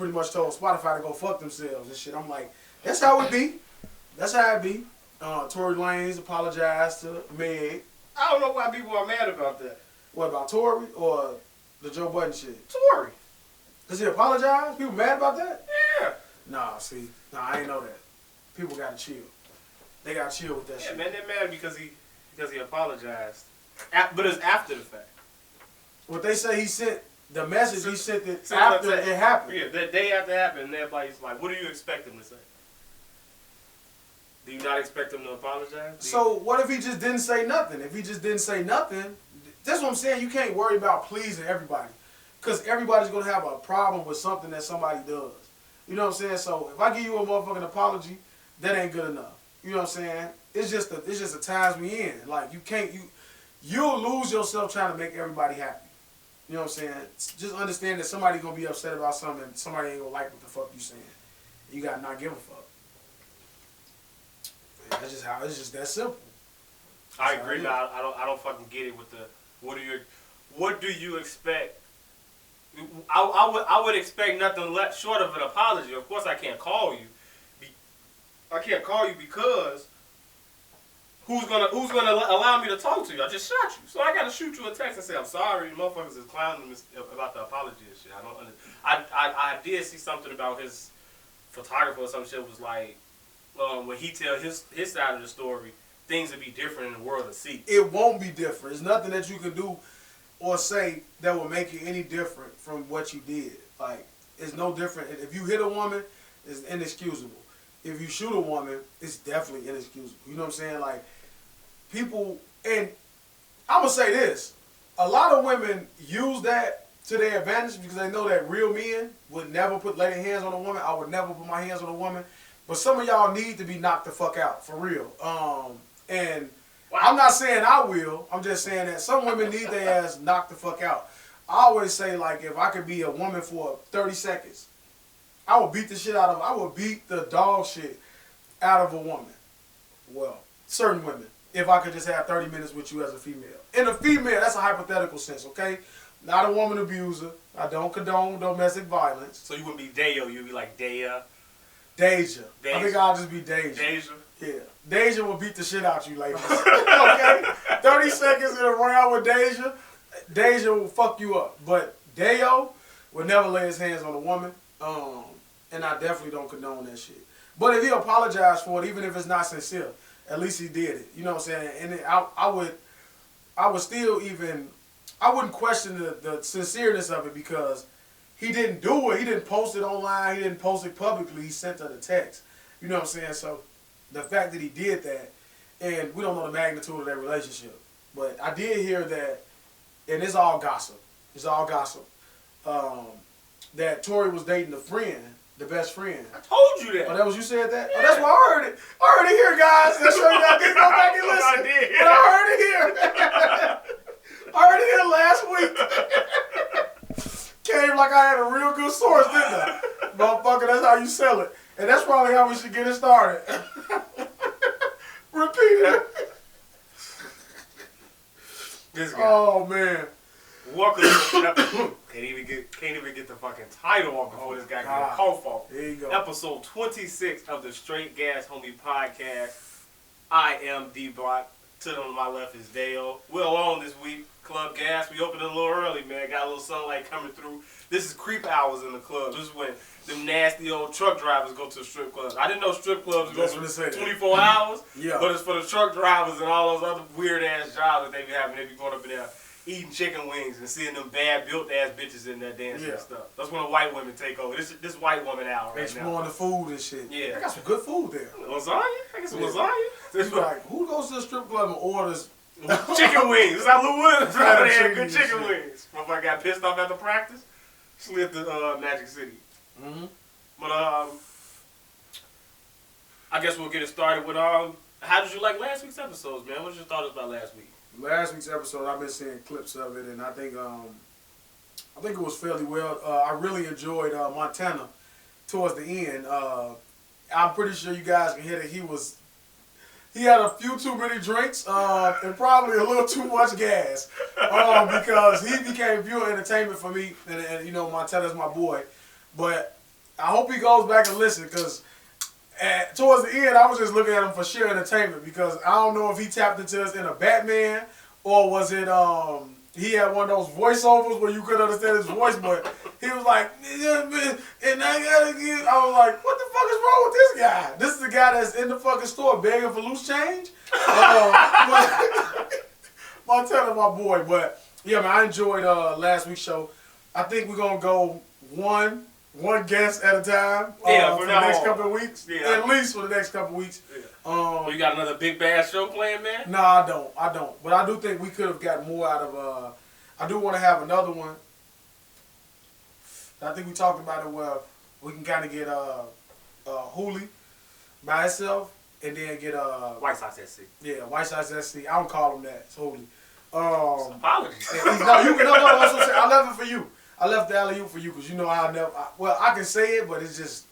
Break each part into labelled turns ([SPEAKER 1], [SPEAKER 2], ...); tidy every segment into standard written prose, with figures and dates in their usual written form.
[SPEAKER 1] pretty much told Spotify to go fuck themselves and shit. I'm like, that's how it be. That's how it be. Tory Lanez apologized to Meg.
[SPEAKER 2] I don't know why people are mad about that.
[SPEAKER 1] What about Tory or the Joe Budden shit?
[SPEAKER 2] Tory.
[SPEAKER 1] Does he apologize? People mad about that?
[SPEAKER 2] Yeah.
[SPEAKER 1] Nah, I ain't know that. People gotta chill. They gotta chill with that shit.
[SPEAKER 2] Yeah, man, they're mad because he apologized. But it's after the fact.
[SPEAKER 1] What they say he sent, the message he sent it after it happened.
[SPEAKER 2] Yeah, the day after it happened, and everybody's like, what do you expect him to say? Do you not expect him to apologize?
[SPEAKER 1] So what if he just didn't say nothing? If he just didn't say nothing, that's what I'm saying. You can't worry about pleasing everybody. Because everybody's going to have a problem with something that somebody does. You know what I'm saying? So if I give you a motherfucking apology, that ain't good enough. You know what I'm saying? It's just the times we in. Like, you'll lose yourself trying to make everybody happy. You know what I'm saying? Just understand that somebody's going to be upset about something and somebody ain't going to like what the fuck you saying. You got to not give a fuck. That's just how, it's just that simple.
[SPEAKER 2] I agree. No, I don't fucking get it with the, what do you expect? I would expect nothing less short of an apology. Of course, I can't call you. I can't call you because who's gonna allow me to talk to you? I just shot you, so I gotta shoot you a text and say I'm sorry. Motherfuckers is clowning me about the apology and shit. I don't understand. I did see something about his photographer or some shit was like when he tell his side of the story, things would be different in the world to see.
[SPEAKER 1] It won't be different. There's nothing that you can do or say that will make it any different from what you did. Like, it's no different. If you hit a woman, it's inexcusable. If you shoot a woman, it's definitely inexcusable. You know what I'm saying? Like, people, and I'm going to say this. A lot of women use that to their advantage because they know that real men would never lay their hands on a woman. I would never put my hands on a woman. But some of y'all need to be knocked the fuck out, for real. And I'm not saying I will. I'm just saying that some women need their ass knocked the fuck out. I always say, like, if I could be a woman for 30 seconds, I would beat the shit out of, I would beat the dog shit out of a woman. Well, certain women. If I could just have 30 minutes with you as a female. And a female, that's a hypothetical sense, okay? Not a woman abuser. I don't condone domestic violence.
[SPEAKER 2] So you wouldn't be Daeo, you'd be like Daeo.
[SPEAKER 1] Deja. I think I'll just be Deja.
[SPEAKER 2] Deja?
[SPEAKER 1] Yeah. Deja will beat the shit out you, ladies. Okay? 30 seconds in a round with Deja. Deja will fuck you up. But Daeo will never lay his hands on a woman. And I definitely don't condone that shit. But if he apologized for it, even if it's not sincere, at least he did it. You know what I'm saying? And I would still even, I wouldn't question the sincereness of it because he didn't do it. He didn't post it online. He didn't post it publicly. He sent her the text. You know what I'm saying? So the fact that he did that, and we don't know the magnitude of that relationship, but I did hear that, and it's all gossip. It's all gossip. That Tory was dating a friend, the best friend.
[SPEAKER 2] I told you that.
[SPEAKER 1] Oh, that was you said that?
[SPEAKER 2] Yeah.
[SPEAKER 1] Oh, that's why I heard it. I heard it here, guys. That's sure you didn't go back and listen.
[SPEAKER 2] I did.
[SPEAKER 1] But I heard it here. I heard it here last week. Came like I had a real good source, didn't I? Motherfucker, that's how you sell it. And that's probably how we should get it started. Repeat it.
[SPEAKER 2] This guy.
[SPEAKER 1] Oh, man.
[SPEAKER 2] Welcome to can't even get the fucking title off before this guy got a cough off.
[SPEAKER 1] There you go.
[SPEAKER 2] Episode 26 of the Straight Gas Homie Podcast. I am D-Block. To my left is Daeo. We're alone this week. Club Gas. We opened it a little early, man. Got a little sunlight coming through. This is creep hours in the club. This is when them nasty old truck drivers go to the strip clubs. I didn't know strip clubs go for 24 hours.
[SPEAKER 1] Yeah.
[SPEAKER 2] But it's for the truck drivers and all those other weird ass jobs that they be having. They be going up in there eating chicken wings and seeing them bad built ass bitches in there dancing and stuff. That's when the white women take over. This white woman out right now.
[SPEAKER 1] Exploring the food and shit.
[SPEAKER 2] Yeah.
[SPEAKER 1] I got some good food there.
[SPEAKER 2] Lasagna? I got some lasagna.
[SPEAKER 1] It's like, who goes to the strip club and orders
[SPEAKER 2] chicken wings? It's how Lou Williams over there had good
[SPEAKER 1] chicken
[SPEAKER 2] chicken wings. Motherfucker got pissed off after practice. Slid to Magic City.
[SPEAKER 1] Mm-hmm.
[SPEAKER 2] But I guess we'll get it started with how did you like last week's episodes, man? What was your thoughts about last week?
[SPEAKER 1] Last week's episode, I've been seeing clips of it, and I think it was fairly well. I really enjoyed Montana towards the end. I'm pretty sure you guys can hear that he had a few too many drinks and probably a little too much gas because he became pure entertainment for me. And you know, Montana's my boy. But I hope he goes back and listen, because towards the end, I was just looking at him for sheer entertainment, because I don't know if he tapped into us in a Batman, or was it he had one of those voiceovers where you couldn't understand his voice, but he was like, and I gotta get. I was like, what the fuck is wrong with this guy? This is the guy that's in the fucking store begging for loose change. Montana, my boy, but yeah, man, I enjoyed last week's show. I think we're gonna go one guest at a time. For the next couple of weeks. Yeah. At least for the next couple of weeks.
[SPEAKER 2] Yeah. You got another big bad show planned, man?
[SPEAKER 1] No, I don't. But I do think we could have gotten more out of. I do want to have another one. I think we talked about it where we can kind of get Hooli by itself, and then get
[SPEAKER 2] White Sox SC.
[SPEAKER 1] Yeah, White Sox SC. I don't call him that. It's Hooli.
[SPEAKER 2] Apologies.
[SPEAKER 1] No, you can also say I left it for you. I left the alley-oop for you, because you know I never. I can say it, but it's just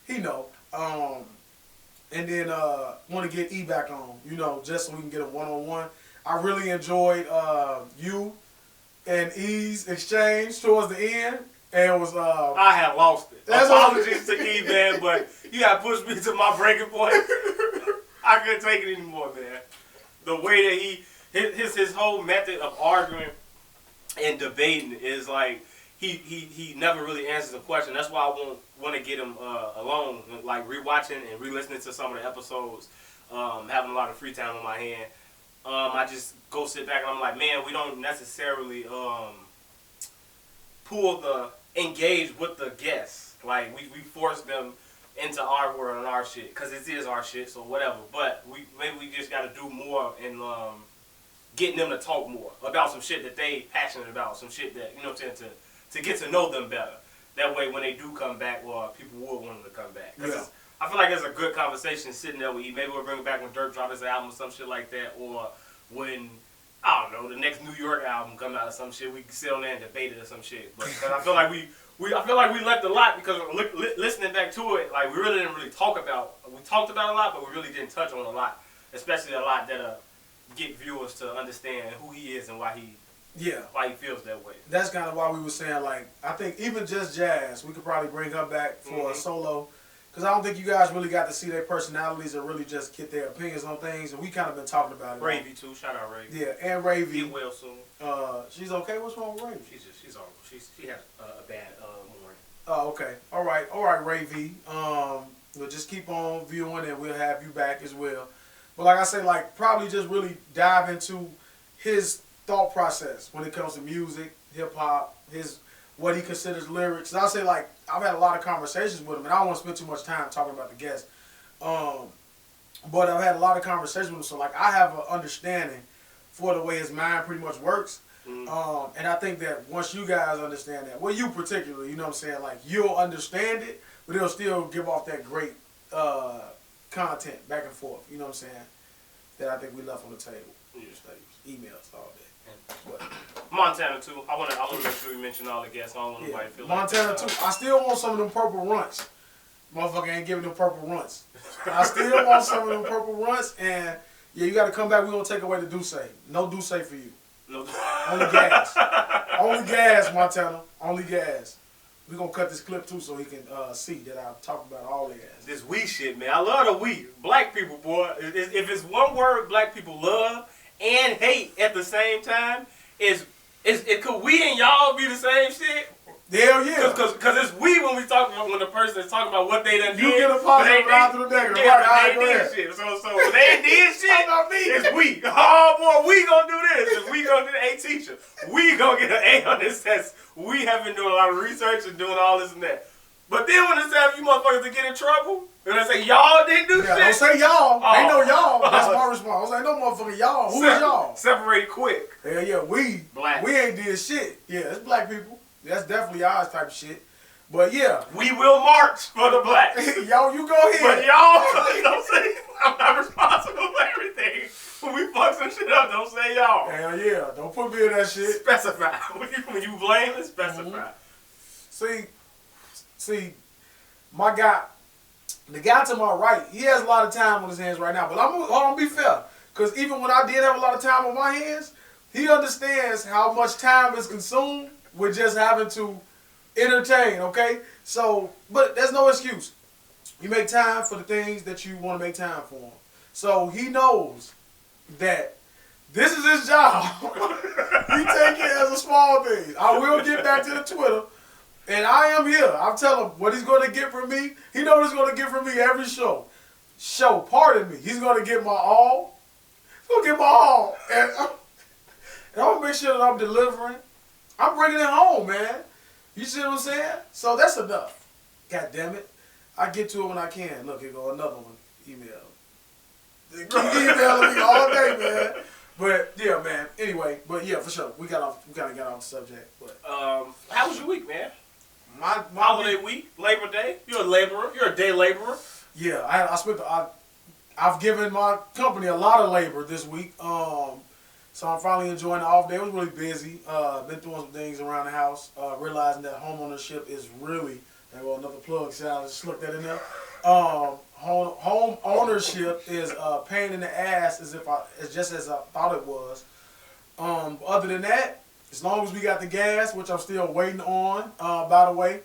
[SPEAKER 1] he know. And then want to get E back on, just so we can get a one-on-one. I really enjoyed you and E's exchange towards the end, and it was.
[SPEAKER 2] I had lost it. Apologies to E, man, but you got to push me to my breaking point. I couldn't take it anymore, man. The way that his whole method of arguing and debating is like he never really answers a question. That's why I want to get him alone, like rewatching and re-listening to some of the episodes, having a lot of free time on my hand. I just go sit back and I'm like, man, we don't necessarily engage with the guests. Like we force them into our world and our shit, because it is our shit, so whatever. But maybe we just got to do more in getting them to talk more about some shit that they passionate about, some shit that, to get to know them better. That way when they do come back, people will want them to come back. Cause I feel like it's a good conversation sitting there with you. Maybe we'll bring it back when Durk drops his album or some shit like that, or when, I don't know, the next New York album comes out or some shit, we can sit on there and debate it or some shit. But I feel like we left a lot, because listening back to it, like we really didn't really talk about. We talked about a lot, but we really didn't touch on a lot, especially a lot that get viewers to understand who he is and why he feels that way.
[SPEAKER 1] That's kind of why we were saying, like, I think even just Jazz, we could probably bring her back for a solo, because I don't think you guys really got to see their personalities or really just get their opinions on things, and we kind of been talking about it.
[SPEAKER 2] Ravy too, shout out Ravy.
[SPEAKER 1] Yeah, and Ravy.
[SPEAKER 2] Get well soon.
[SPEAKER 1] She's okay. What's wrong with Ravy?
[SPEAKER 2] She had a bad morning.
[SPEAKER 1] Oh, okay. All right, Ravy. We'll just keep on viewing, and we'll have you back as well. But like I say, like, probably just really dive into his thought process when it comes to music, hip hop, what he considers lyrics. And I say, like, I've had a lot of conversations with him, and I don't want to spend too much time talking about the guests. But I've had a lot of conversations with him, so like I have an understanding for the way his mind pretty much works. And I think that once you guys understand that, well, you particularly, you know what I'm saying, like you'll understand it, but it'll still give off that great content back and forth. You know what I'm saying? That I think we left on the table. Emails, all that. But
[SPEAKER 2] Montana too. I want to make sure we mention all the guests. I don't want nobody to feel
[SPEAKER 1] Montana
[SPEAKER 2] like
[SPEAKER 1] too. I still want some of them purple runts. Motherfucker ain't giving them purple runts. I still want some of them purple runts, and yeah, you got to come back. We're gonna take away the Douce. No Douce for you. No. Only gas. Only gas, Montana. Only gas. We're going to cut this clip, too, so he can see that I'm talking about all the gas.
[SPEAKER 2] This we shit, man. I love the we. Black people, boy. If it's one word black people love and hate at the same time, could we and y'all be the same shit?
[SPEAKER 1] Hell yeah.
[SPEAKER 2] Because it's we when the person is talking about what they done did.
[SPEAKER 1] You get a positive round through the negative.
[SPEAKER 2] Yeah, they did shit. So when they did shit, it's we. Oh, boy, we gonna do this. If we gonna do the A teacher, we gonna get an A on this test. We have been doing a lot of research and doing all this and that. But then when it's time for you motherfuckers to get in trouble, and I say y'all didn't do shit.
[SPEAKER 1] Don't say y'all. Ain't no y'all. That's my response. I say no motherfucker y'all. Who is y'all?
[SPEAKER 2] Separate quick.
[SPEAKER 1] Hell yeah, we. Black. We ain't did shit. Yeah, it's black people. That's definitely ours type of shit. But yeah.
[SPEAKER 2] We will march for the blacks.
[SPEAKER 1] Y'all, you go ahead.
[SPEAKER 2] But y'all, don't say, I'm not responsible for everything. When we fuck some shit up, don't say y'all.
[SPEAKER 1] Hell yeah. Don't put me in that shit.
[SPEAKER 2] Specify. When you blame it, specify.
[SPEAKER 1] See, my guy, the guy to my right, he has a lot of time on his hands right now. But I'm gonna be fair. Because even when I did have a lot of time on my hands, he understands how much time is consumed with just having to entertain, okay? So, but there's no excuse. You make time for the things that you want to make time for. So he knows that this is his job. He take it as a small thing. I will get back to the Twitter, and I am here. I'll tell him what he's going to get from me. He knows what he's going to get from me every show. Pardon me. He's going to get my all. He's going to get my all. And I'm going to make sure that I'm delivering. I'm bringing it home, man. You see what I'm saying? So that's enough. God damn it. I get to it when I can. Look, here go another one. Email. They keep emailing me all day, man. But yeah, man. Anyway, but yeah, for sure. We kind of got off the subject. But
[SPEAKER 2] how was your week, man?
[SPEAKER 1] My
[SPEAKER 2] holiday week, Labor Day. You're a laborer. You're a day laborer.
[SPEAKER 1] Yeah, I've given my company a lot of labor this week. So I'm finally enjoying the off day. It was really busy. Been doing some things around the house. Realizing that home ownership is really, well, another plug, so I just slipped that in there. Home ownership is a pain in the ass as just as I thought it was. Other than that, as long as we got the gas, which I'm still waiting on, by the way,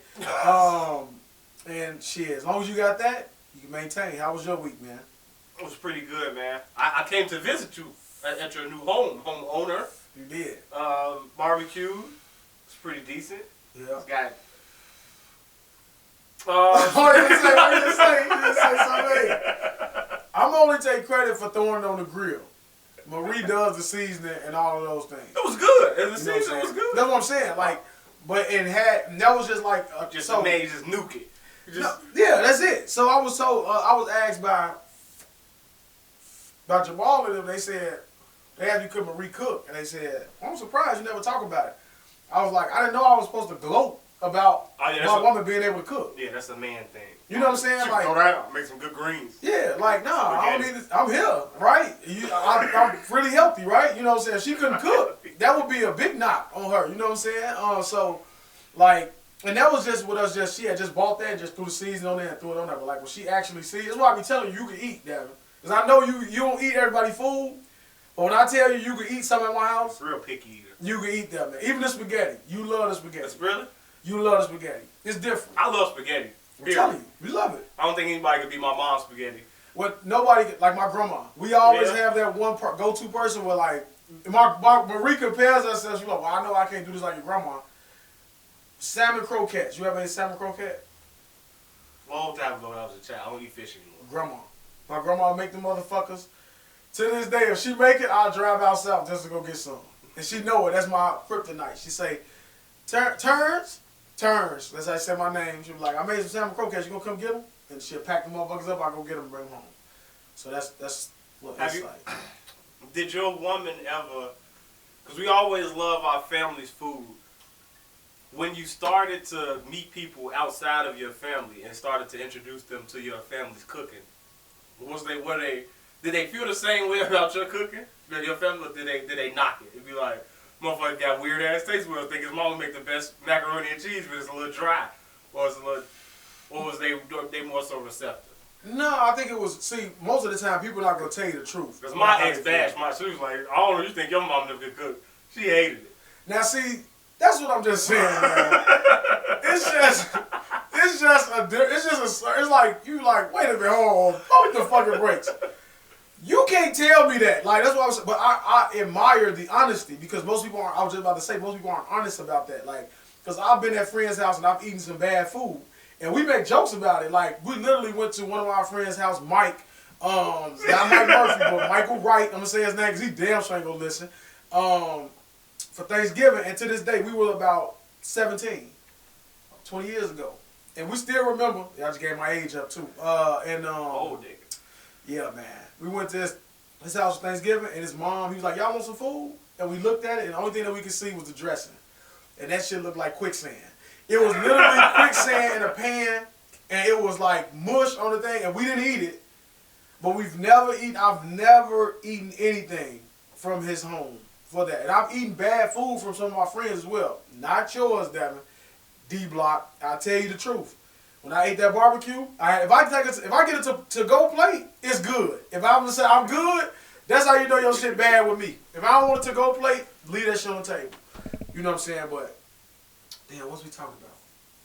[SPEAKER 1] and shit, as long as you got that, you can maintain. How was your week, man?
[SPEAKER 2] It was pretty good, man. I came to visit you at your new home owner.
[SPEAKER 1] You did.
[SPEAKER 2] Barbecue. It's pretty decent.
[SPEAKER 1] Yeah.
[SPEAKER 2] It's got.
[SPEAKER 1] You didn't say something. I'm only take credit for throwing it on the grill. Marie does the seasoning and all of those things.
[SPEAKER 2] It was good. And the season was good.
[SPEAKER 1] That's what I'm saying. Like, but that was just like
[SPEAKER 2] just nuke it.
[SPEAKER 1] Yeah, that's it. So I was asked by Jamal and them. They said they had you cook Marie cook, and they said, I'm surprised you never talk about it. I was like, I didn't know I was supposed to gloat about my woman being able to cook.
[SPEAKER 2] Yeah, that's a man thing.
[SPEAKER 1] You know what I'm saying?
[SPEAKER 2] Like, throw that out, make some good greens.
[SPEAKER 1] Yeah, like, nah, I don't need this. I'm here, right? I'm really healthy, right? You know what I'm saying? If she couldn't cook, that would be a big knock on her. You know what I'm saying? So, like, and that was just with us. She had just bought that and just threw the seasoning on there and threw it on there. But like, when she actually sees, that's why I be telling you can eat, Devin. Because I know you don't eat everybody's food. But when I tell you can eat something at my house,
[SPEAKER 2] real picky eater. You
[SPEAKER 1] can eat that, man. Even the spaghetti. You love the spaghetti.
[SPEAKER 2] That's really?
[SPEAKER 1] You love the spaghetti. It's different.
[SPEAKER 2] I love spaghetti.
[SPEAKER 1] I'm telling you, we love it.
[SPEAKER 2] I don't think anybody could be my mom's spaghetti.
[SPEAKER 1] Nobody, like my grandma. We always have that one go-to person where, like, Marie compares herself. She's like, well, I know I can't do this like your grandma. Salmon croquettes. You ever ate salmon croquette?
[SPEAKER 2] Long time ago when I was a child. I don't eat fish anymore.
[SPEAKER 1] Grandma. My grandma make them motherfuckers. To this day, if she make it, I'll drive out south just to go get some. And she know it. That's my kryptonite. She say, turns. That's how I say my name. She was like, I made some salmon croquettes. You gonna come get them? And she'll pack the motherfuckers up. I go get them and bring them home. So that's what it's like.
[SPEAKER 2] Did your woman ever? Because we always love our family's food. When you started to meet people outside of your family and started to introduce them to your family's cooking, did they feel the same way about your cooking? Your family, did they knock it? It'd be like, motherfucker got weird ass taste. We'll think his mama make the best macaroni and cheese, but it's a little dry, or was they more so receptive?
[SPEAKER 1] No, I think it was. See, most of the time, people are not gonna tell you the truth.
[SPEAKER 2] Because my ex bashed she was like, I don't know, you think your mom never could cook? She hated it.
[SPEAKER 1] Now, see, that's what I'm just saying, man. It's like you like, wait a minute, hold on, pump the fucking brakes. You can't tell me that. Like, that's what I'm saying. But I admire the honesty because most people aren't. I was just about to say most people aren't honest about that. Like, because I've been at friends' house and I've eaten some bad food. And we make jokes about it. Like, we literally went to one of our friends' house, Mike. Not Mike Murphy, but Michael Wright. I'm going to say his name because he damn sure ain't going to listen. For Thanksgiving. And to this day, we were about 17, 20 years ago. And we still remember. I just gave my age up, too.
[SPEAKER 2] Old nigga.
[SPEAKER 1] Yeah, man. We went to his house for Thanksgiving, and his mom, he was like, y'all want some food? And we looked at it, and the only thing that we could see was the dressing. And that shit looked like quicksand. It was literally quicksand in a pan, and it was like mush on the thing, and we didn't eat it. But I've never eaten anything from his home for that. And I've eaten bad food from some of my friends as well. Not yours, Devin. D-Block, I'll tell you the truth. When I ate that barbecue, if I get a to-go plate, it's good. If I'm gonna say I'm good, that's how you know your shit bad with me. If I don't want a to-go plate, leave that shit on the table. You know what I'm saying? But damn, what's we talking about?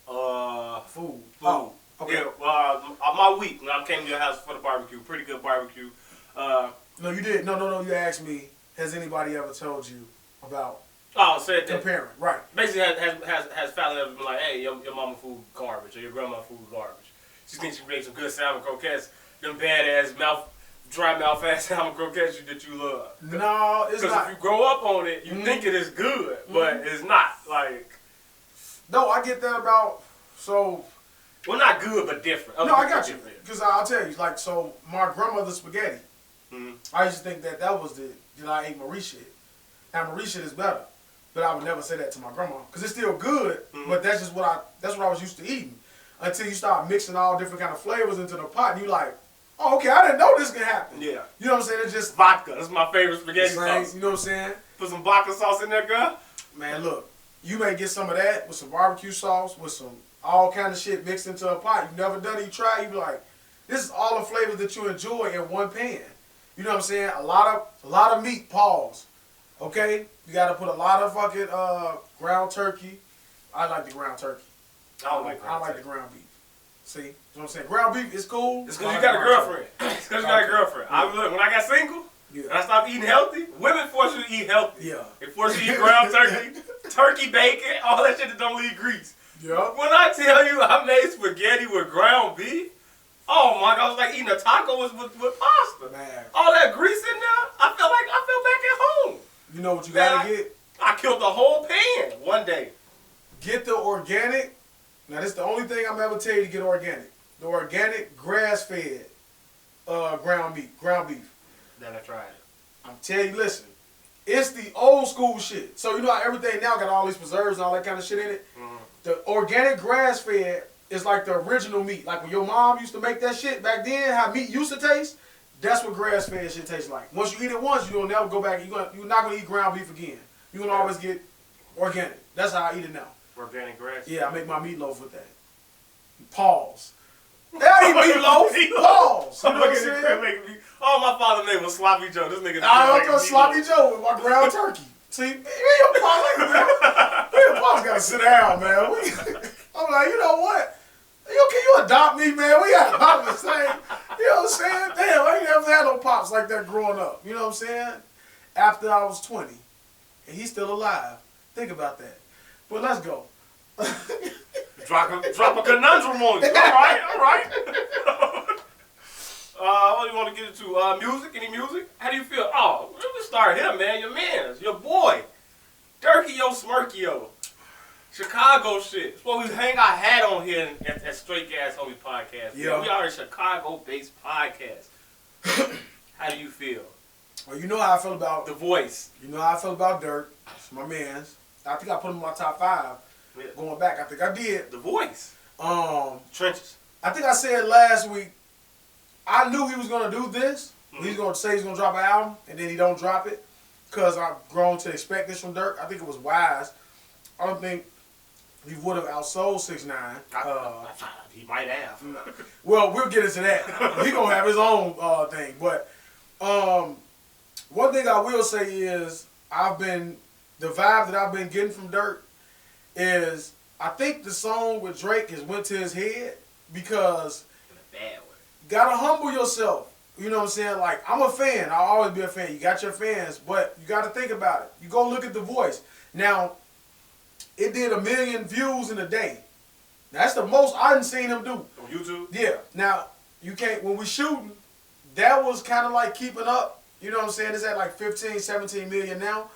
[SPEAKER 1] Food.
[SPEAKER 2] Oh,
[SPEAKER 1] okay.
[SPEAKER 2] Yeah, my week when I came to your house for the barbecue, pretty good barbecue.
[SPEAKER 1] No, you did. No. You asked me, has anybody ever told you about
[SPEAKER 2] Said that.
[SPEAKER 1] comparing? Right.
[SPEAKER 2] Basically, has family ever been like, hey, your mama food garbage or your grandma food garbage. She thinks she makes some good salmon croquettes, them badass dry mouth ass salmon croquettes that you love.
[SPEAKER 1] No, it's not.
[SPEAKER 2] Because if you grow up on it, you think it is good, but it's not. Like,
[SPEAKER 1] no, I get that about
[SPEAKER 2] well, not good, but different.
[SPEAKER 1] No, I got you. Because I'll tell you, like, so my grandmother's spaghetti, I used to think that was I ate Marie shit. Now Marie shit is better, but I would never say that to my grandma because it's still good. But that's just what I was used to eating. Until you start mixing all different kind of flavors into the pot, and you like, oh, okay, I didn't know this could happen.
[SPEAKER 2] Yeah.
[SPEAKER 1] You know what I'm saying? It's just
[SPEAKER 2] vodka. That's my favorite spaghetti sauce.
[SPEAKER 1] You know what I'm saying?
[SPEAKER 2] Put some vodka sauce in there, girl.
[SPEAKER 1] Man, look, you may get some of that with some barbecue sauce, with some all kind of shit mixed into a pot. You've never done it, you try, you be like, this is all the flavors that you enjoy in one pan. You know what I'm saying? A lot of meat, pause. Okay? You gotta put a lot of fucking ground turkey. I like the ground turkey.
[SPEAKER 2] I don't like ground
[SPEAKER 1] the ground beef. See? You know what I'm saying? Ground beef is cool.
[SPEAKER 2] It's because you got a girlfriend. It's because you got a girlfriend. Look, when I got single, and I stopped eating healthy, women force you to eat healthy.
[SPEAKER 1] Yeah.
[SPEAKER 2] They force you to eat ground turkey, turkey bacon, all that shit that don't leave grease.
[SPEAKER 1] Yeah.
[SPEAKER 2] When I tell you I made spaghetti with ground beef, oh my God, I was like eating a taco with pasta.
[SPEAKER 1] Man.
[SPEAKER 2] All that grease in there, I felt back at home.
[SPEAKER 1] You know what you gotta get?
[SPEAKER 2] I killed the whole pan one day.
[SPEAKER 1] Get the organic. Now this is the only thing I'm ever tell you to get organic. The organic grass-fed ground beef.
[SPEAKER 2] Never tried it.
[SPEAKER 1] I'm telling you, listen, it's the old school shit. So you know how everything now got all these preserves and all that kind of shit in it? The organic grass-fed is like the original meat. Like when your mom used to make that shit back then, how meat used to taste, that's what grass-fed shit tastes like. Once you eat it once, you'll never go back. You're not going to eat ground beef again. You're going to always get organic. That's how I eat it now.
[SPEAKER 2] Organic grass?
[SPEAKER 1] Yeah, I make my meatloaf with that. Pause. That ain't meatloaf. Pause. You know what I'm saying?
[SPEAKER 2] Oh, my father's name was Sloppy Joe. This nigga.
[SPEAKER 1] I don't Sloppy Joe with my ground turkey. See, me and your boss gotta sit down, man. I'm like, you know what? Can you adopt me, man? We got about the same. You know what I'm saying? Damn, I ain't never had no pops like that growing up. You know what I'm saying? After I was 20, and he's still alive. Think about that. But let's go.
[SPEAKER 2] Drop a conundrum on you. All right. What do you want to get into? Music? Any music? How do you feel? Oh, let me start here, man. Your man's, your boy, Durkio Smirkio, Chicago shit. It's what we hang our hat on here at Straight Gas Homie Podcast.
[SPEAKER 1] Yeah.
[SPEAKER 2] We are a Chicago-based podcast. How do you feel?
[SPEAKER 1] Well, you know how I feel about
[SPEAKER 2] The Voice.
[SPEAKER 1] You know how I feel about Durk. It's my man's. I think I put him in my top 5.
[SPEAKER 2] Yeah.
[SPEAKER 1] Going back, I think I did.
[SPEAKER 2] The Voice. Trenches.
[SPEAKER 1] I think I said last week, I knew he was going to do this. He's going to say he's going to drop an album, and then he don't drop it. Because I've grown to expect this from Durk. I think it was wise. I don't think he would have outsold 6ix9ine.
[SPEAKER 2] He might have.
[SPEAKER 1] Well, we'll get into that. He going to have his own thing. But one thing I will say is the vibe that I've been getting from Durk is I think the song with Drake has went to his head because
[SPEAKER 2] In a bad way.
[SPEAKER 1] Gotta humble yourself. You know what I'm saying? Like, I'm a fan. I'll always be a fan. You got your fans, but you got to think about it. You go look at The Voice. Now, it did 1 million views in a day. That's the most I done seen him do.
[SPEAKER 2] On YouTube?
[SPEAKER 1] Yeah. Now, you can't, when we shooting, that was kind of like keeping up. You know what I'm saying? It's at like 15, 17 million now.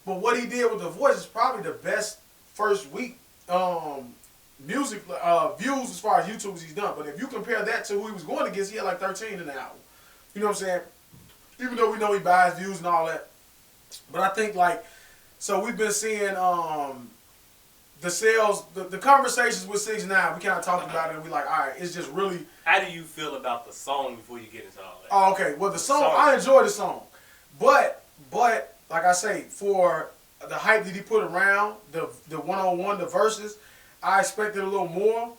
[SPEAKER 1] But what he did with The Voice is probably the best first week music views as far as YouTubers he's done. But if you compare that to who he was going against, he had like 13 in the album. You know what I'm saying? Even though we know he buys views and all that. But I think like, so we've been seeing the sales, the conversations with 6ix9ine, we kind of talked about it and we like, all right, it's just really.
[SPEAKER 2] How do you feel about the song before you get into all that?
[SPEAKER 1] Oh, okay. Well, the song, I enjoy the song. But, like I say, for the hype that he put around, the one-on-one, the verses, I expected a little more.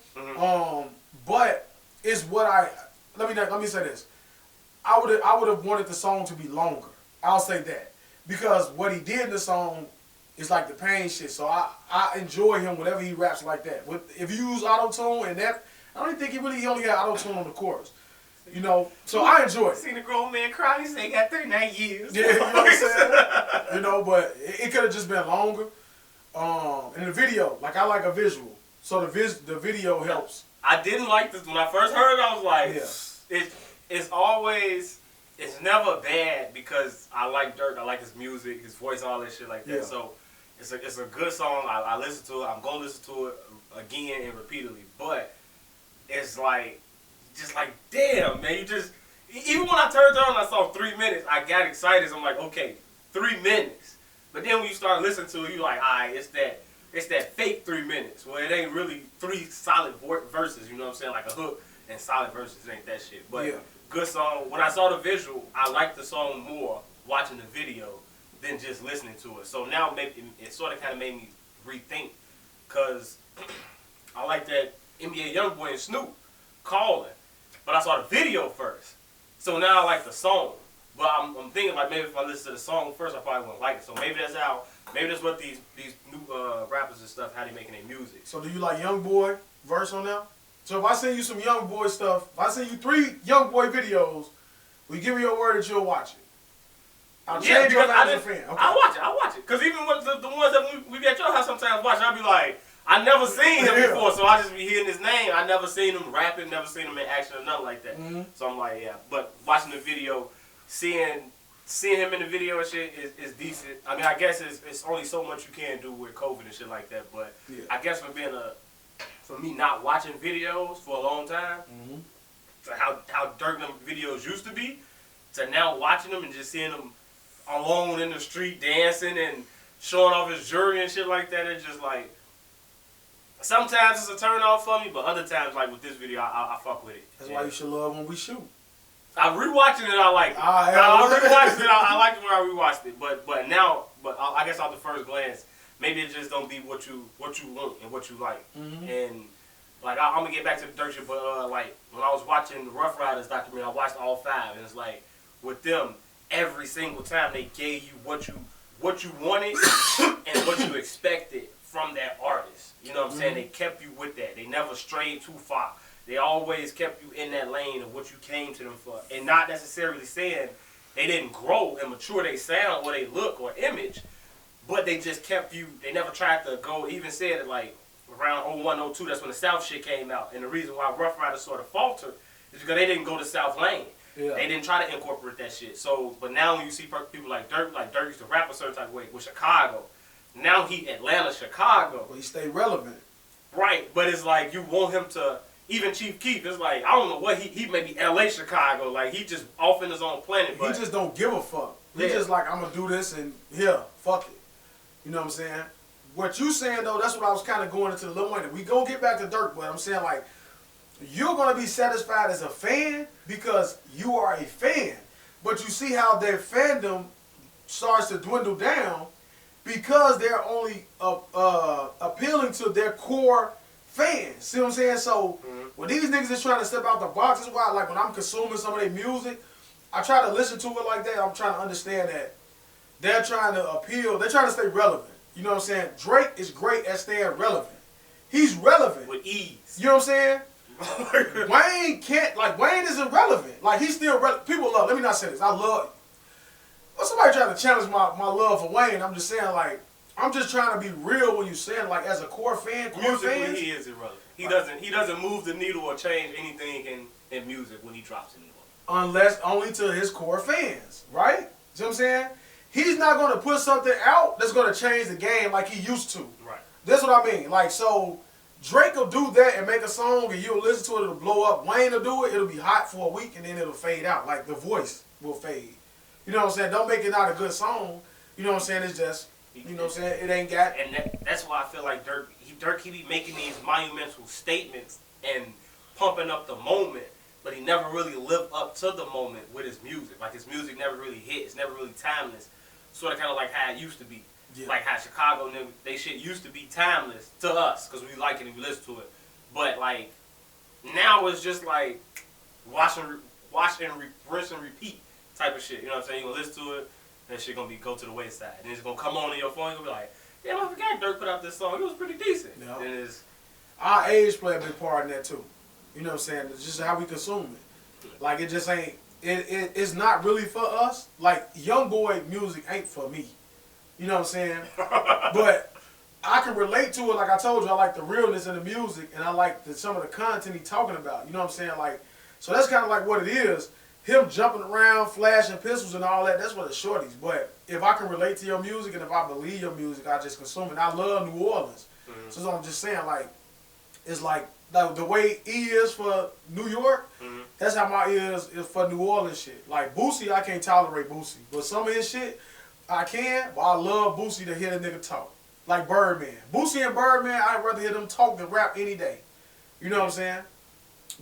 [SPEAKER 1] But it's what let me say this. I would have wanted the song to be longer. I'll say that. Because what he did in the song, It's like the pain shit. So I enjoy him whenever he raps like that. If you use auto tune and that, I don't even think he only got auto tune on the chorus. You know, so I enjoy it.
[SPEAKER 2] Seen a grown man cry. He said he got 39 years.
[SPEAKER 1] Yeah, you know what I'm saying? You know, but it could have just been longer. And the video, like I like a visual, so the video helps.
[SPEAKER 2] I didn't like this when I first heard it. I was like,
[SPEAKER 1] Yeah.
[SPEAKER 2] it's never bad because I like Durk. I like his music, his voice, all that shit like that.
[SPEAKER 1] Yeah.
[SPEAKER 2] So it's a good song. I listen to it. I'm gonna listen to it again and repeatedly. But it's like, just like, damn, man, you just, even when I turned on and I saw 3 minutes, I got excited. So I'm like, okay, 3 minutes. But then when you start listening to it, you like, all right, it's that fake 3 minutes where it ain't really 3 solid verses, you know what I'm saying? Like a hook and solid verses, it ain't that shit. But good song. When I saw the visual, I liked the song more watching the video than just listening to it. So now maybe it sort of kind of made me rethink, because I like that NBA Youngboy and Snoop calling, but I saw the video first. So now I like the song. But I'm thinking like maybe if I listen to the song first, I probably wouldn't like it. So maybe that's what these new rappers and stuff, how they making their music.
[SPEAKER 1] So do you like Youngboy verse on that? So if I send you some Youngboy stuff, if I send you 3 Youngboy videos, will you give me your word that you'll watch it? I'll change your mind as a fan. Okay.
[SPEAKER 2] I'll watch it. Because even with the ones that we be at your house sometimes watch, I'll be like, I never seen him before, so I just be hearing his name. I never seen him rapping, never seen him in action or nothing like that.
[SPEAKER 1] Mm-hmm.
[SPEAKER 2] So I'm like, yeah. But watching the video, seeing him in the video and shit is decent. I mean, I guess it's only so much you can do with COVID and shit like that. But I guess for me not watching videos for a long time, to how Durk them videos used to be, to now watching them and just seeing them alone in the street dancing and showing off his jewelry and shit like that, it's just like, sometimes it's a turn off for me, but other times, like with this video, I fuck with it.
[SPEAKER 1] That's why you should love when we shoot.
[SPEAKER 2] I rewatching it. I like it. I rewatched it. I liked it when I rewatched it. But now, I guess off the first glance, maybe it just don't be what you want and what you like. And like I'm gonna get back to the Durk shit, but like when I was watching the Rough Riders documentary, I watched all 5, and it's like with them, every single time they gave you what you wanted and what you expected from that artist. You know what I'm saying? They kept you with that. They never strayed too far. They always kept you in that lane of what you came to them for. And not necessarily saying they didn't grow and mature their sound or they look or image, but they just kept you, they never tried to go, even said it like around 01, 02, that's when the South shit came out. And the reason why Rough Riders sort of faltered is because they didn't go to South lane. Yeah. They didn't try to incorporate that shit. So, but now when you see people like Durk used to rap a certain type of way with Chicago. Now he Atlanta, Chicago.
[SPEAKER 1] Well, he stayed relevant.
[SPEAKER 2] Right, but it's like you want him to, even Chief Keef, it's like, I don't know what, he may be LA, Chicago, like he just off in his own planet. But
[SPEAKER 1] he just don't give a fuck. He just like, I'm going to do this and fuck it. You know what I'm saying? What you saying though, that's what I was kind of going into Lil Wayne. We gonna get back to Durk, but I'm saying like, you're going to be satisfied as a fan because you are a fan. But you see how their fandom starts to dwindle down because they're only appealing to their core fans. See what I'm saying? So when these niggas is trying to step out the box, that's why like when I'm consuming some of their music, I try to listen to it like that. I'm trying to understand that they're trying to appeal. They're trying to stay relevant. You know what I'm saying? Drake is great at staying relevant. He's relevant.
[SPEAKER 2] With ease.
[SPEAKER 1] You know what I'm saying? Wayne can't, like, Wayne isn't relevant. Like, he's still relevant. People love, let me not say this, I love, well, somebody trying to challenge my love for Wayne, I'm just saying, like, I'm just trying to be real when you saying, like, as a core fan,
[SPEAKER 2] musically he is irrelevant. He doesn't move the needle or change anything in music when he drops it anymore.
[SPEAKER 1] Unless, only to his core fans, right? See what I'm saying? He's not going to put something out that's going to change the game like he used to.
[SPEAKER 2] Right.
[SPEAKER 1] That's what I mean. Like, so Drake will do that and make a song and you'll listen to it, it'll blow up. Wayne will do it, it'll be hot for a week and then it'll fade out. Like the voice will fade. You know what I'm saying? Don't make it not a good song. You know what I'm saying? It's just, you know what I'm saying? It ain't got.
[SPEAKER 2] And that's why I feel like Durk, he be making these monumental statements and pumping up the moment, but he never really lived up to the moment with his music. Like his music never really hit. It's never really timeless. Sort of kind of like how it used to be. Yeah. Like how Chicago, they shit used to be timeless to us because we like it and we listen to it. But like now it's just like watch and rinse and repeat type of shit. You know what I'm saying? You gonna listen to it, that shit gonna go to the wayside, and it's gonna come on in your phone. You'll be like, damn, I forgot Durk put out this song. It was pretty decent.
[SPEAKER 1] Yeah.
[SPEAKER 2] And it's,
[SPEAKER 1] Our age play a big part in that too. You know what I'm saying? It's just how we consume it. Like it just ain't. It's not really for us. Like young boy music ain't for me. You know what I'm saying? But I can relate to it. Like I told you, I like the realness in the music, and I like some of the content he talking about. You know what I'm saying? Like, so that's kind of like what it is. Him jumping around, flashing pistols and all that. That's what it's shorties. But if I can relate to your music and if I believe your music, I just consume it. I love New Orleans.
[SPEAKER 2] mm-hmm.
[SPEAKER 1] So I'm just saying, like, it's like the way E is for New York.
[SPEAKER 2] Mm-hmm.
[SPEAKER 1] That's how my ears is for New Orleans shit. Like Boosie, I can't tolerate Boosie, but some of his shit I can. But I love Boosie to hear the nigga talk. Like Birdman, Boosie and Birdman, I'd rather hear them talk than rap any day. You know what I'm saying?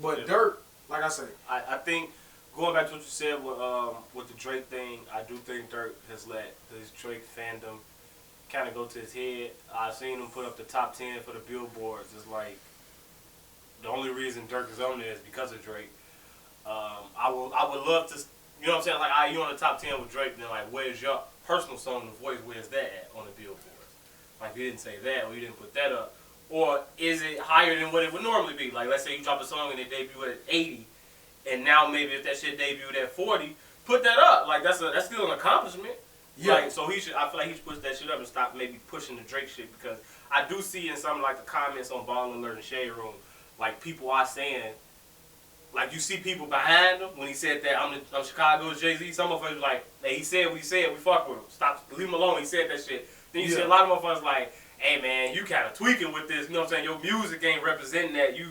[SPEAKER 1] But
[SPEAKER 2] Yeah.
[SPEAKER 1] Durk, like I said,
[SPEAKER 2] I think going back to what you said with the Drake thing, I do think Durk has let his Drake fandom kind of go to his head. I've seen him put up the top 10 for the billboards. It's like the only reason Durk is on there is because of Drake. I would love to, you know what I'm saying? Like, you on the top 10 with Drake, then like, where's your personal song, The Voice? Where's that at on the billboards? Like, you didn't say that, or you didn't put that up, or is it higher than what it would normally be? Like, let's say you drop a song and it debut at 80, and now maybe if that shit debuted at 40, put that up. Like, that's still an accomplishment.
[SPEAKER 1] yeah.
[SPEAKER 2] Like, so I feel like he should push that shit up and stop maybe pushing the Drake shit, because I do see in some like the comments on Ball Alert and Shade Room, like people are saying, like you see people behind him when he said that I'm Chicago's Jay-Z. Some of us like, hey, he said what he said, we fuck with him. Stop, leave him alone. He said that shit. Then you see a lot of motherfuckers like, hey man, you kind of tweaking with this. You know what I'm saying? Your music ain't representing that. You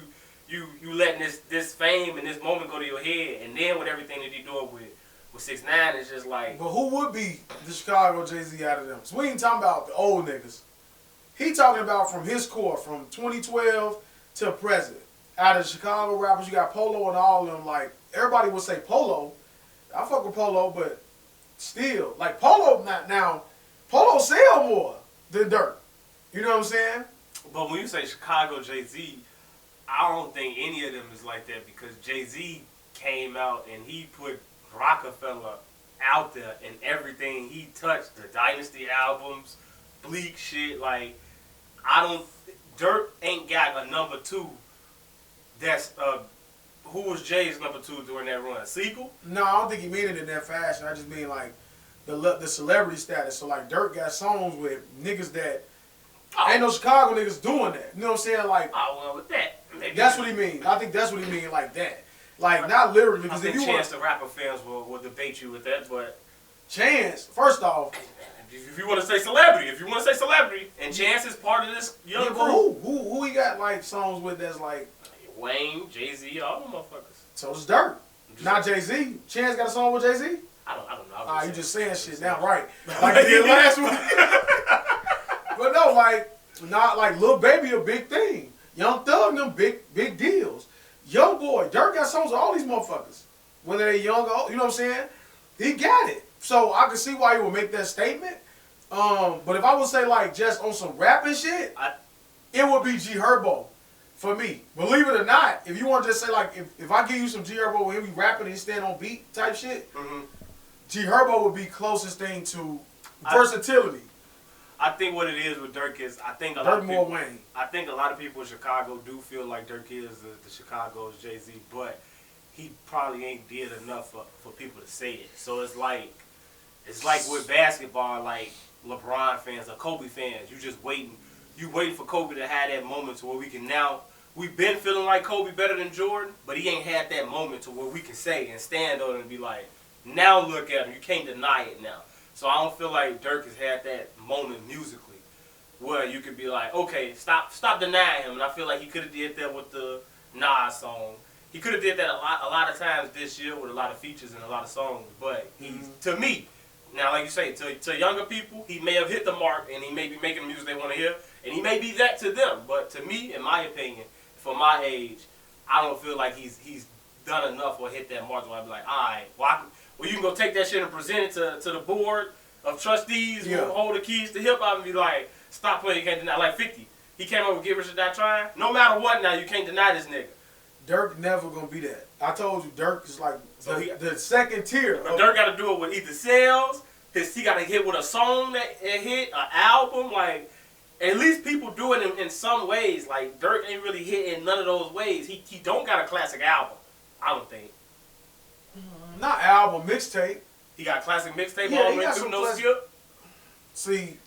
[SPEAKER 2] letting this fame and this moment go to your head, and then with everything that he doing with 6ix9ine, it's just like.
[SPEAKER 1] But who would be the Chicago Jay-Z out of them? So we ain't talking about the old niggas. He talking about from his core, from 2012 to present. Out of the Chicago rappers, you got Polo and all of them. Like, everybody would say Polo. I fuck with Polo, but still. Like, Polo, now, Polo sell more than Durk. You know what I'm saying?
[SPEAKER 2] But when you say Chicago Jay-Z, I don't think any of them is like that, because Jay-Z came out and he put Rockefeller out there and everything he touched, the Dynasty albums, Bleak shit, like, Durk ain't got a number 2 that's, who was Jay's number 2 during that run? Sequel?
[SPEAKER 1] No, I don't think he mean it in that fashion. I just mean, like, the celebrity status. So, like, Durk got songs with niggas that ain't no Chicago niggas doing that. You know what I'm saying? Like,
[SPEAKER 2] I went with that. Maybe
[SPEAKER 1] that's what he mean. I think that's what he mean like that. Like, not literally.
[SPEAKER 2] I
[SPEAKER 1] Because
[SPEAKER 2] think
[SPEAKER 1] if you
[SPEAKER 2] Chance
[SPEAKER 1] want
[SPEAKER 2] the rapper fans will debate you with that, but
[SPEAKER 1] Chance, first off,
[SPEAKER 2] if you want to say celebrity, and Chance is part of this young
[SPEAKER 1] yeah,
[SPEAKER 2] group.
[SPEAKER 1] but who he got like songs with that's like
[SPEAKER 2] Wayne, Jay-Z, all them motherfuckers.
[SPEAKER 1] so it's Durk, not Jay-Z. Chance got a song with Jay-Z.
[SPEAKER 2] I don't know.
[SPEAKER 1] Ah, you just saying shit now, right? Like he did last week. But no, like not like Lil Baby a big thing. Young Thug them big deals. Young boy, Durk got songs with all these motherfuckers. Whether they young or old, you know what I'm saying? He got it. So I can see why he would make that statement. But if I would say like just on some rapping shit, it would be G Herbo for me. Believe it or not, if you want to just say like if I give you some G Herbo and he be rapping and he stand on beat type shit, G Herbo would be closest thing to versatility.
[SPEAKER 2] I think what it is with Durk is I think a lot
[SPEAKER 1] Durk
[SPEAKER 2] of
[SPEAKER 1] more
[SPEAKER 2] people,
[SPEAKER 1] Wayne.
[SPEAKER 2] I think a lot of people in Chicago do feel like Durk is the Chicago's Jay-Z, but he probably ain't did enough for people to say it. So it's like with basketball, like LeBron fans or Kobe fans, you just waiting for Kobe to have that moment to where we can now. We've been feeling like Kobe better than Jordan, but he ain't had that moment to where we can say and stand on it and be like, now look at him. You can't deny it now. So I don't feel like Durk has had that moment musically where you could be like, okay, stop denying him. And I feel like he could have did that with the Nas song. He could have did that a lot of times this year with a lot of features and a lot of songs. But he's, to me, now like you say, to younger people, he may have hit the mark and he may be making the music they want to hear. And he may be that to them. But to me, in my opinion, for my age, I don't feel like he's done enough or hit that mark where I'd be like, all right, well, you can go take that shit and present it to the board of trustees who hold the keys to hip-hop and be like, stop playing, you can't deny. Like 50, he came up with Get Rich or Die Trying. No matter what now, you can't deny this nigga.
[SPEAKER 1] Durk never gonna be that. I told you, Durk is like the second tier.
[SPEAKER 2] But Durk got to do it with either sales, he got to hit with a song that hit, an album, like. At least people do it in some ways. Like Durk ain't really hit in none of those ways. He don't got a classic album, I don't think.
[SPEAKER 1] Not album, mixtape.
[SPEAKER 2] He got a classic mixtape
[SPEAKER 1] Yeah,
[SPEAKER 2] all the
[SPEAKER 1] he
[SPEAKER 2] way
[SPEAKER 1] got
[SPEAKER 2] through,
[SPEAKER 1] some
[SPEAKER 2] no
[SPEAKER 1] classic-
[SPEAKER 2] skip.
[SPEAKER 1] See,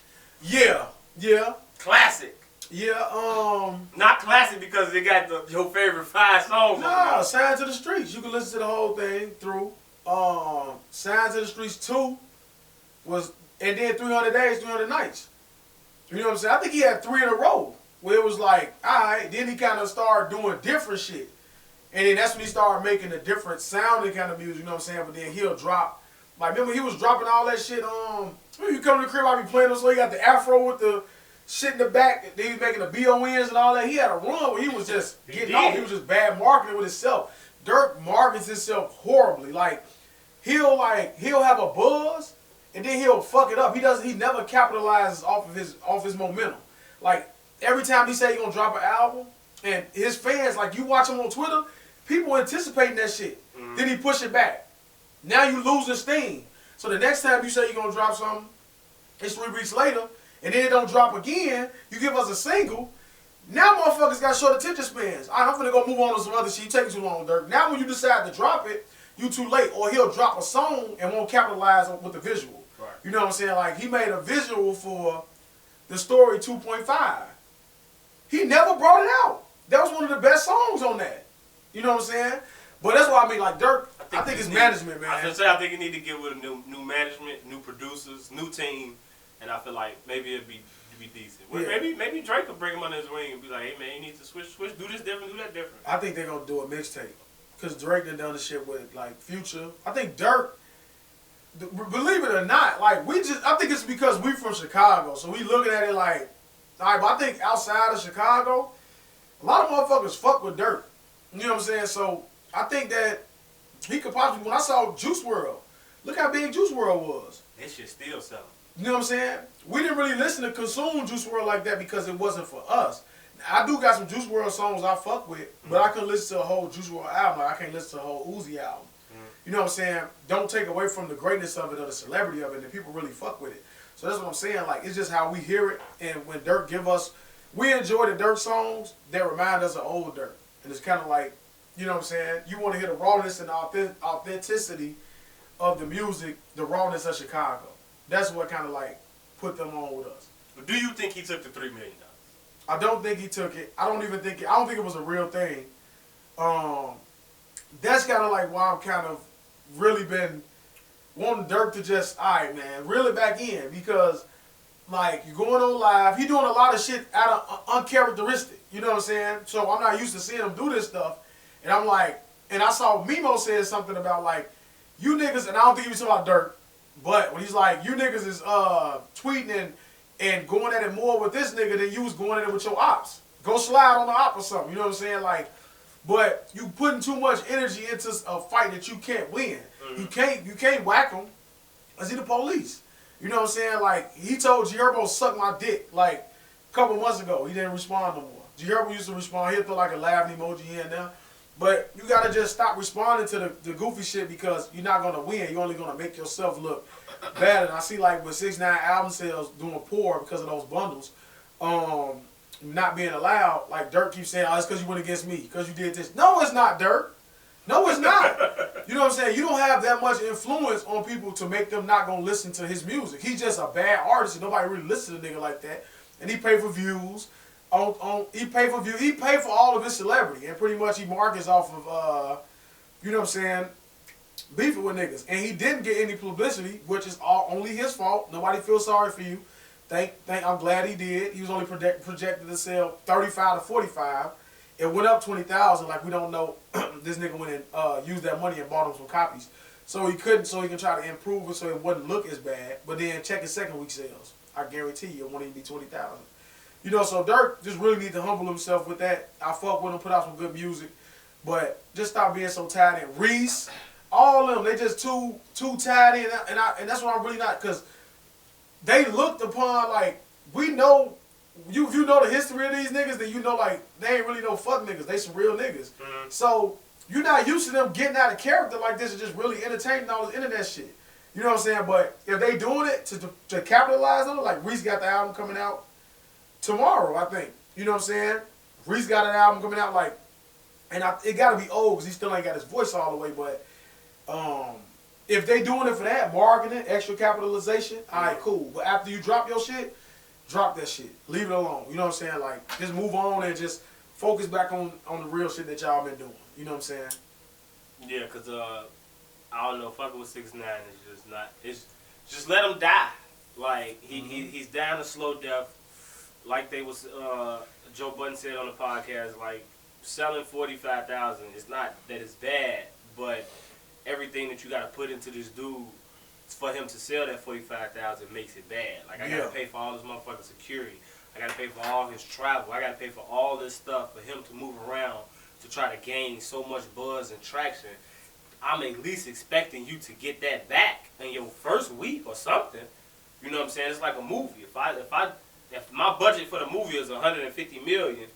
[SPEAKER 1] yeah.
[SPEAKER 2] Classic.
[SPEAKER 1] Yeah,
[SPEAKER 2] Not classic because it got your favorite 5 songs.
[SPEAKER 1] nah, Signs of the Streets. You can listen to the whole thing through. Signs of the Streets 2 was, and then 300 Days, 300 Nights. You know what I'm saying? I think he had 3 in a row where it was like, alright, then he kind of started doing different shit. And then that's when he started making a different sounding kind of music, you know what I'm saying? But then he'll drop, like, remember he was dropping all that shit, you come to the crib, I be playing them, so he got the afro with the shit in the back, then he was making the BONs and all that. He had a run where he was just getting off, he was just bad marketing with himself. Durk markets himself horribly, like, he'll have a buzz, and then he'll fuck it up. He never capitalizes off his momentum. Like every time he say he gonna drop an album, and his fans, like you watch him on Twitter, people anticipating that shit. Then he push it back. Now you losing steam. So the next time you say you're gonna drop something, it's 3 weeks later, and then it don't drop again. You give us a single. Now motherfuckers got short attention spans. I'm finna go move on to some other shit. You taking too long, Durk. Now when you decide to drop it, you too late. Or he'll drop a song and won't capitalize with the visual.
[SPEAKER 2] Right.
[SPEAKER 1] You know what I'm saying? Like, he made a visual for the story 2.5. He never brought it out. That was one of the best songs on that. You know what I'm saying? But that's why I mean, like, Durk, I think it's management, man.
[SPEAKER 2] I think you need to get with a new management, new producers, new team, and I feel like maybe it'd be decent. Well,
[SPEAKER 1] Yeah.
[SPEAKER 2] Maybe Drake could bring him under his wing and be like, hey, man, you need to switch, do this different, do that different.
[SPEAKER 1] I think they're going to do a mixtape. Because Drake done the shit with, like, Future. I think Durk, believe it or not, like, I think it's because we from Chicago, so we looking at it like, all right, but I think outside of Chicago, a lot of motherfuckers fuck with Durk. You know what I'm saying? So I think that he could possibly, when I saw Juice WRLD, look how big Juice WRLD was.
[SPEAKER 2] This shit still selling.
[SPEAKER 1] You know what I'm saying? We didn't really listen to consume Juice WRLD like that because it wasn't for us. Now, I do got some Juice WRLD songs I fuck with, but I couldn't listen to a whole Juice WRLD album. Like I can't listen to a whole Uzi album. You know what I'm saying? Don't take away from the greatness of it or the celebrity of it, and people really fuck with it. So that's what I'm saying. Like, it's just how we hear it, and when Durk give us, we enjoy the Durk songs that remind us of old Durk. And it's kind of like, you know what I'm saying? You want to hear the rawness and the authenticity of the music, the rawness of Chicago. That's what kind of like put them on with us.
[SPEAKER 2] But do you think he took the $3 million?
[SPEAKER 1] I don't think he took it. I don't think it was a real thing. That's kind of like why I'm kind of really been wanting Durk to just, all right, man, reel it back in, because like you're going on live, he doing a lot of shit out of uncharacteristic. You know what I'm saying? So I'm not used to seeing him do this stuff, and I'm like, and I saw Mimo said something about like, you niggas, and I don't think he was talking about Durk, but when he's like, you niggas is tweeting and going at it more with this nigga than you was going at it with your ops. Go slide on the op or something. You know what I'm saying? Like, but you putting too much energy into a fight that you can't win. You can't whack him. Is he the police? You know what I'm saying? Like, he told Gierbo suck my dick like a couple months ago. He didn't respond no more. Gierbo used to respond. He'll throw like a laughing emoji here and there. But you gotta just stop responding to the goofy shit, because you're not gonna win. You're only gonna make yourself look bad. And I see like with 6ix9ine album sales doing poor because of those bundles, not being allowed. Like Durk keeps saying, oh, it's because you went against me, because you did this. No, it's not, Durk. No, it's not. You know what I'm saying? You don't have that much influence on people to make them not gonna listen to his music. He's just a bad artist, and nobody really listens to a nigga like that. And he pay for views. He pay for views. He pay for all of his celebrity, and pretty much he markets off of you know what I'm saying, beefing with niggas. And he didn't get any publicity, which is only his fault. Nobody feels sorry for you. I'm glad he did. He was only projected to sell 35 to 45. It went up 20,000. Like, we don't know. This nigga went and used that money and bought him some copies. So he couldn't. So he can try to improve it so it wouldn't look as bad. But then check his second week sales. I guarantee you it won't even be 20,000. You know, so Durk just really need to humble himself with that. I fuck with him, put out some good music, but just stop being so tied in. Reese, all of them, they just too tied in, and that's why I'm really not, because they looked upon, like, we know, if you know the history of these niggas, then you know, like, they ain't really no fuck niggas. They some real niggas. So you're not used to them getting out of character like this and just really entertaining all this internet shit. You know what I'm saying? But if they doing it to capitalize on it, like Reese got the album coming out tomorrow, I think. You know what I'm saying? Reese got an album coming out, like, and it got to be old because he still ain't got his voice all the way. But if they doing it for that, marketing, extra capitalization, all right, cool. But after you drop your shit, drop that shit. Leave it alone. You know what I'm saying? Like, just move on and just focus back on the real shit that y'all been doing. You know what I'm saying?
[SPEAKER 2] Yeah, because, I don't know, fucking with 6ix9ine is just not, it's just let him die. Like, he's dying a slow death. Like Joe Budden said on the podcast, like, selling 45,000, it's not that it's bad, but everything that you got to put into this dude for him to sell that 45,000 makes it bad. Like, I got to pay for all this motherfucking security. I got to pay for all his travel. I got to pay for all this stuff for him to move around to try to gain so much buzz and traction. I'm at least expecting you to get that back in your first week or something. You know what I'm saying? It's like a movie. If my budget for the movie is $150 million,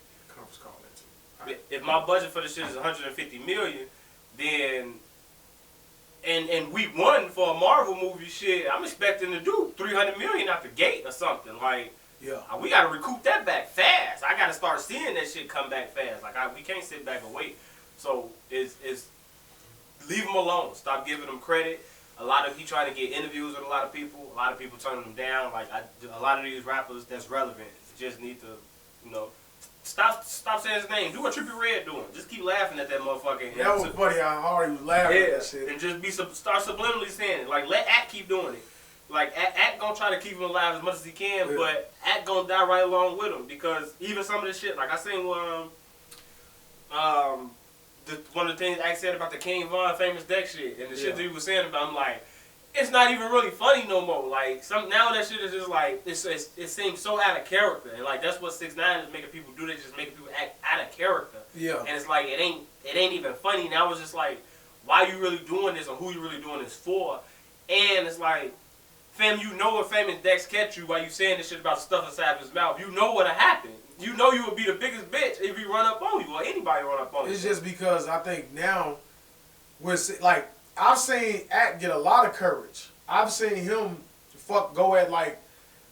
[SPEAKER 2] if my budget for the shit is $150 million, then and week 1 for a Marvel movie, shit, I'm expecting to do $300 million out the gate or something. Like, we gotta recoup that back fast. I gotta start seeing that shit come back fast. Like, we can't sit back and wait. So it's leave him alone. Stop giving him credit. He trying to get interviews with a lot of people. A lot of people turning him down. Like, a lot of these rappers that's relevant just need to, you know, stop saying his name. Do what Trippie Redd doing. Just keep laughing at that motherfucker.
[SPEAKER 1] That was funny how hard he was laughing at that shit.
[SPEAKER 2] And just start subliminally saying it. Like, let Act keep doing it. Like, Act gonna try to keep him alive as much as he can, but Act gonna die right along with him, because even some of the shit, like I seen one of the things Act said about the King Von Famous Dex shit, and the shit that he was saying about him, like, it's not even really funny no more. Like, now that shit is just like, it seems so out of character, and like that's what 6ix9ine is making people do. They just making people act out of character. Yeah. And it's like it ain't even funny. Now it's just like, why you really doing this, or who you really doing this for? And it's like, fam, you know if Famous Dex catch you while you saying this shit about the stuff inside of his mouth, you know what'll happen. You know you would be the biggest bitch if he run up on you, or anybody run up on you.
[SPEAKER 1] It's just because I think now, like, I've seen Act get a lot of courage. I've seen him go at like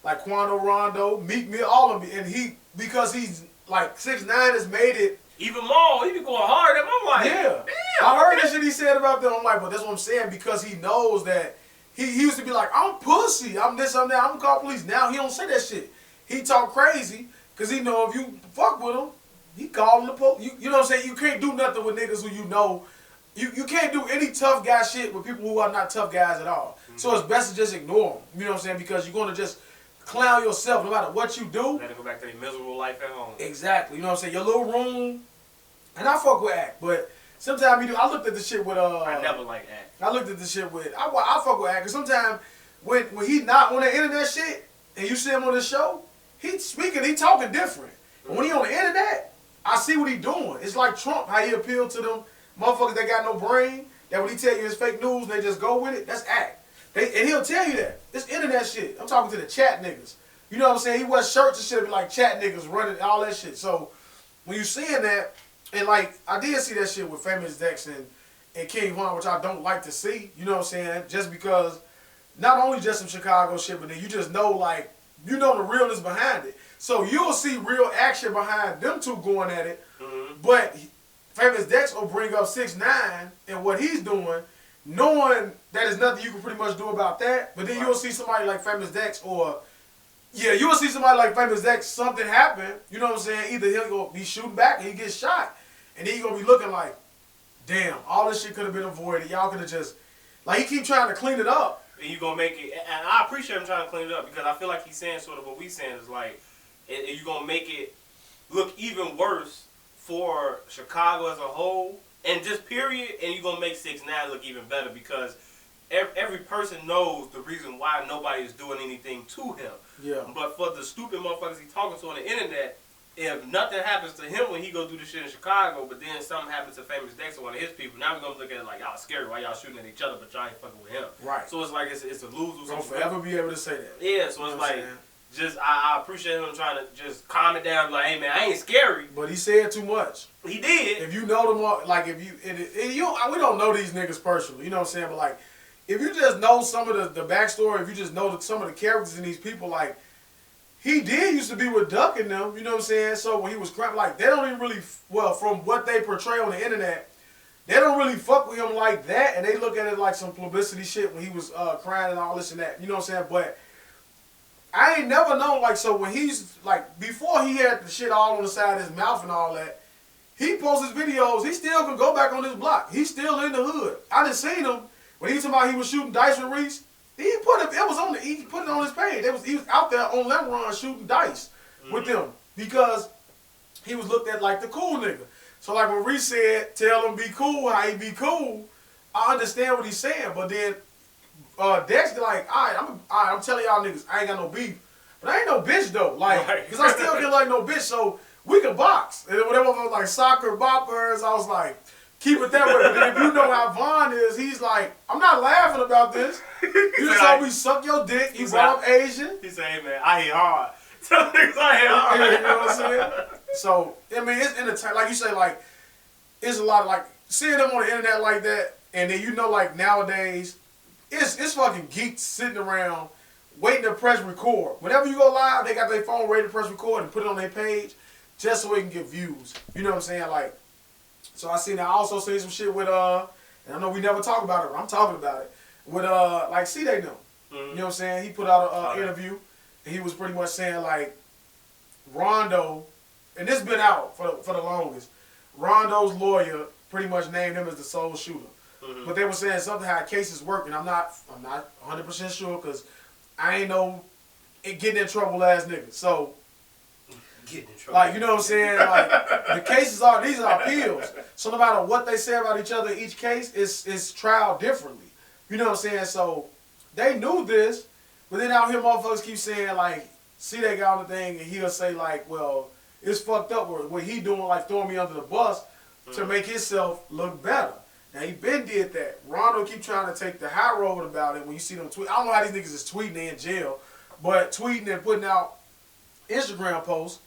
[SPEAKER 1] Quando Rondo, Meek Mill, all of them, and because he's like 6ix9ine has made it. Even more, he be going hard at him. I'm like, damn. I heard that shit he said about them. I'm like, but that's what I'm saying, because he knows that he used to be like, I'm pussy, I'm this, I'm that, I'm gonna call police. Now he don't say that shit. He talk crazy. Because he know if you fuck with him, he calling the police. You know what I'm saying? You can't do nothing with niggas who you know. You can't do any tough guy shit with people who are not tough guys at all. So it's best to just ignore them. You know what I'm saying? Because you're going to just clown yourself no matter what you do.
[SPEAKER 2] Let it go back to their miserable life at home.
[SPEAKER 1] Exactly. You know what I'm saying? Your little room. And I fuck with Act. But sometimes you do. I looked at the shit with...
[SPEAKER 2] I never like Act.
[SPEAKER 1] I looked at the shit with... I fuck with Act. Because sometimes when he not on the internet shit and you see him on the show, he talking different. But when he on the internet, I see what he doing. It's like Trump, how he appealed to them motherfuckers that got no brain, that when he tell you it's fake news, they just go with it. That's Act. And he'll tell you that. It's internet shit. I'm talking to the chat niggas. You know what I'm saying? He wears shirts and shit, be like chat niggas running, all that shit. So when you seeing that, and like, I did see that shit with Famous Dex and King Von, which I don't like to see, you know what I'm saying? Just because, not only just some Chicago shit, but then you just know, like, you know the realness behind it. So you'll see real action behind them two going at it. But Famous Dex will bring up 6ix9ine and what he's doing, knowing that there's nothing you can pretty much do about that. But then you'll see somebody like Famous Dex, or you'll see somebody like Famous Dex, something happen, you know what I'm saying? Either he'll go be shooting back and he gets shot, and then you're gonna be looking like, damn, all this shit could have been avoided. Y'all could have just, like, he keep trying to clean it up.
[SPEAKER 2] And you gonna make it, and I appreciate him trying to clean it up, because I feel like he's saying sort of what we saying is like, and you gonna make it look even worse for Chicago as a whole, and just period, and you gonna make 6ix9ine look even better, because every person knows the reason why nobody is doing anything to him. Yeah. But for the stupid motherfuckers he's talking to on the internet, if nothing happens to him when he go do the shit in Chicago, but then something happens to Famous Dex or one of his people, now we're gonna look at it like, y'all scary, why y'all shooting at each other, but y'all ain't fucking with him. Right. So it's like, it's a lose-lose.
[SPEAKER 1] Don't forever be able to say that.
[SPEAKER 2] Yeah, so it's like, just, I appreciate him trying to just calm it down, like, hey man, I ain't scary.
[SPEAKER 1] But he said too much.
[SPEAKER 2] He did.
[SPEAKER 1] If you know them, like, if you, we don't know these niggas personally, you know what I'm saying, but like, if you just know some of the backstory, if you just know some of the characters in these people, like, he did used to be with Duck and them, you know what I'm saying? So when he was crap, like, they don't even really, well, from what they portray on the internet, they don't really fuck with him like that, and they look at it like some publicity shit when he was crying and all this and that, you know what I'm saying? But I ain't never known, like, so when he's, like, before he had the shit all on the side of his mouth and all that, he posts his videos, he still can go back on his block. He's still in the hood. I done seen him, when he was talking about he was shooting dice with Reese, he put it on his page. He was out there on Lemon Run shooting dice with them because he was looked at like the cool nigga. So like when Reese said, tell him be cool, how he be cool, I understand what he's saying. But then Dexter like, I'm telling y'all niggas, I ain't got no beef. But I ain't no bitch though. Like, because I still get like no bitch, so we can box. And whatever was like soccer boppers, I was like, keep it that way. But then if you know how Vaughn is, he's like, I'm not laughing about this. You just told me suck your dick. You brought up Asian.
[SPEAKER 2] He said, hey man, I hit hard. Tell niggas I hit hard.
[SPEAKER 1] You know what I'm saying? So, I mean, it's entertaining. Like you say, like, it's a lot of, like, seeing them on the internet like that, and then you know, like, nowadays, it's fucking geeks sitting around waiting to press record. Whenever you go live, they got their phone ready to press record and put it on their page just so it can get views. You know what I'm saying? Like, so I also seen some shit with, and I know we never talk about it, but I'm talking about it, with, like, C-Day them. You know what I'm saying? He put out an interview, and he was pretty much saying, like, Rondo, and this been out for the longest, Rondo's lawyer pretty much named him as the sole shooter. But they were saying something how cases work, and I'm not 100% sure because I ain't no getting in trouble ass nigga. So,
[SPEAKER 2] getting in trouble.
[SPEAKER 1] Like, you know what I'm saying? Like, the cases these are appeals. So no matter what they say about each other in each case, it's trial differently. You know what I'm saying? So they knew this, but then out here motherfuckers keep saying, like, see they got on the thing, and he'll say, like, well, it's fucked up what he doing, like throwing me under the bus to make himself look better. Now, he been did that. Rondo keep trying to take the high road about it when you see them tweet. I don't know how these niggas is tweeting, they in jail, but tweeting and putting out Instagram posts.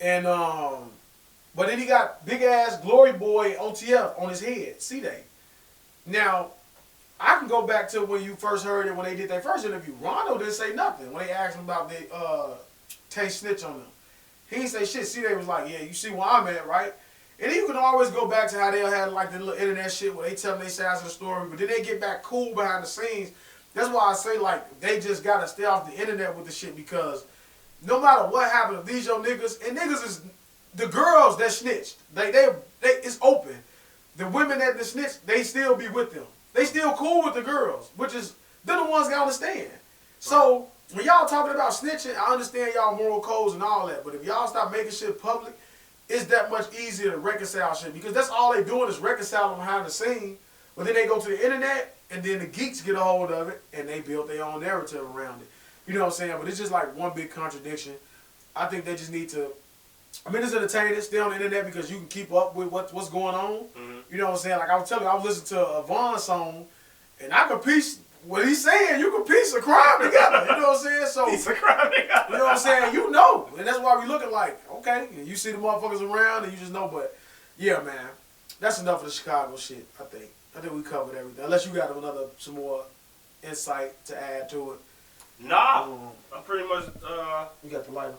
[SPEAKER 1] And, but then he got big ass Glory Boy OTF on his head, C-Day. Now, I can go back to when you first heard it, when they did their first interview. Rondo didn't say nothing when they asked him about the Tay snitch on them. He didn't say shit. C-Day was like, yeah, you see where I'm at, right? And then you can always go back to how they had like the little internet shit where they tell them their sides of the story, but then they get back cool behind the scenes. That's why I say, like, they just got to stay off the internet with the shit because no matter what happened to these young niggas, and niggas is the girls that snitched. They it's open. The women that snitched, they still be with them. They still cool with the girls, which is, they're the ones that understand. So, when y'all talking about snitching, I understand y'all moral codes and all that, but if y'all stop making shit public, it's that much easier to reconcile shit because that's all they doing is reconciling behind the scene. But then they go to the internet and then the geeks get a hold of it and they build their own narrative around it. You know what I'm saying? But it's just like one big contradiction. I think they just need to, I mean, it's entertaining, stay on the internet because you can keep up with what's going on. You know what I'm saying? Like I was telling you, I was listening to a Vaughn song and I could piece what he's saying, you can piece a crime together. You know what I'm saying? So
[SPEAKER 2] piece a crime together.
[SPEAKER 1] You know what I'm saying? You know. And that's why we looking like, okay, and you see the motherfuckers around and you just know, but yeah, man. That's enough of the Chicago shit, I think. I think we covered everything. Unless you got some more insight to add to it.
[SPEAKER 2] Nah. I'm pretty much
[SPEAKER 1] you got the lighter.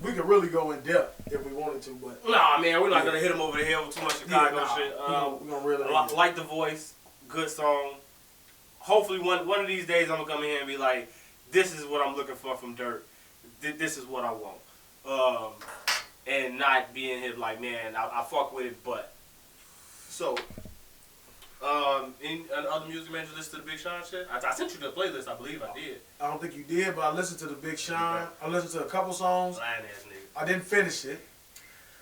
[SPEAKER 1] We could really go in depth if we wanted to, but
[SPEAKER 2] nah, man, we're not gonna hit him over the head with too much Chicago shit.
[SPEAKER 1] We're gonna really
[SPEAKER 2] like the voice, good song. Hopefully one of these days I'm gonna come in here and be like, this is what I'm looking for from Durk. This is what I want. And not being here like, man, I fuck with it, but. So, in other music, man, you listen to the Big Sean shit? I sent you the playlist, I believe I did.
[SPEAKER 1] I don't think you did, but I listened to the Big Sean. I listened to a couple songs.
[SPEAKER 2] Lying ass nigga.
[SPEAKER 1] I didn't finish it.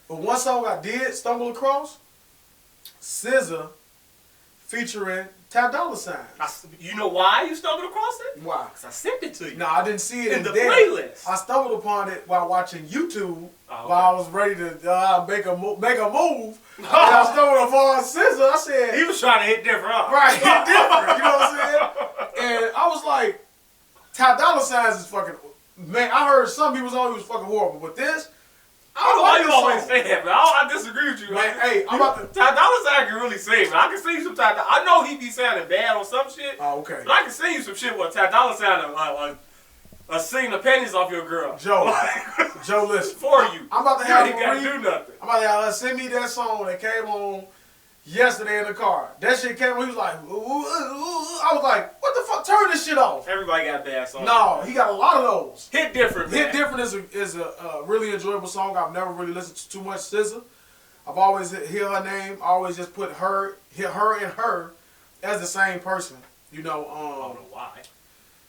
[SPEAKER 1] But one song I did stumble across, SZA featuring Ty Dolla $ign.
[SPEAKER 2] You know why you stumbled across it?
[SPEAKER 1] Why?
[SPEAKER 2] Because I sent it to you.
[SPEAKER 1] No, I didn't see it
[SPEAKER 2] in the playlist.
[SPEAKER 1] I stumbled upon it while watching YouTube while I was ready to make a move. And I stumbled upon SZA. I said...
[SPEAKER 2] He was trying to hit different, huh?
[SPEAKER 1] Right, hit different. You know what I'm saying? And I was like, Ty Dolla $ign is fucking... Man, I heard some people was fucking horrible. But this,
[SPEAKER 2] I don't know why
[SPEAKER 1] like
[SPEAKER 2] you always
[SPEAKER 1] song.
[SPEAKER 2] say that, man. I disagree with you.
[SPEAKER 1] Man, hey, I'm about to.
[SPEAKER 2] Ty Dolla $ign can really sing, man. I can sing some Ty Dolla. I know he be sounding bad on some shit.
[SPEAKER 1] Oh, okay.
[SPEAKER 2] But I can sing you some shit where Ty Dolla $ign sing the pennies off your girl.
[SPEAKER 1] Joe, Joe, listen.
[SPEAKER 2] For you.
[SPEAKER 1] I'm about to
[SPEAKER 2] You
[SPEAKER 1] have
[SPEAKER 2] ain't gotta
[SPEAKER 1] Marie.
[SPEAKER 2] do nothing.
[SPEAKER 1] I'm about to have her send me that song that came on yesterday in the car. That shit came on. He was like, ooh, ooh, ooh. I was like, what the fuck? Turn this shit off.
[SPEAKER 2] Everybody got bad songs.
[SPEAKER 1] No, he got a lot of those.
[SPEAKER 2] Hit Different, man.
[SPEAKER 1] Hit Different is a really enjoyable song. I've never really listened to too much SZA. I've always hear her name. I always just put her and her as the same person. You know,
[SPEAKER 2] I don't know why.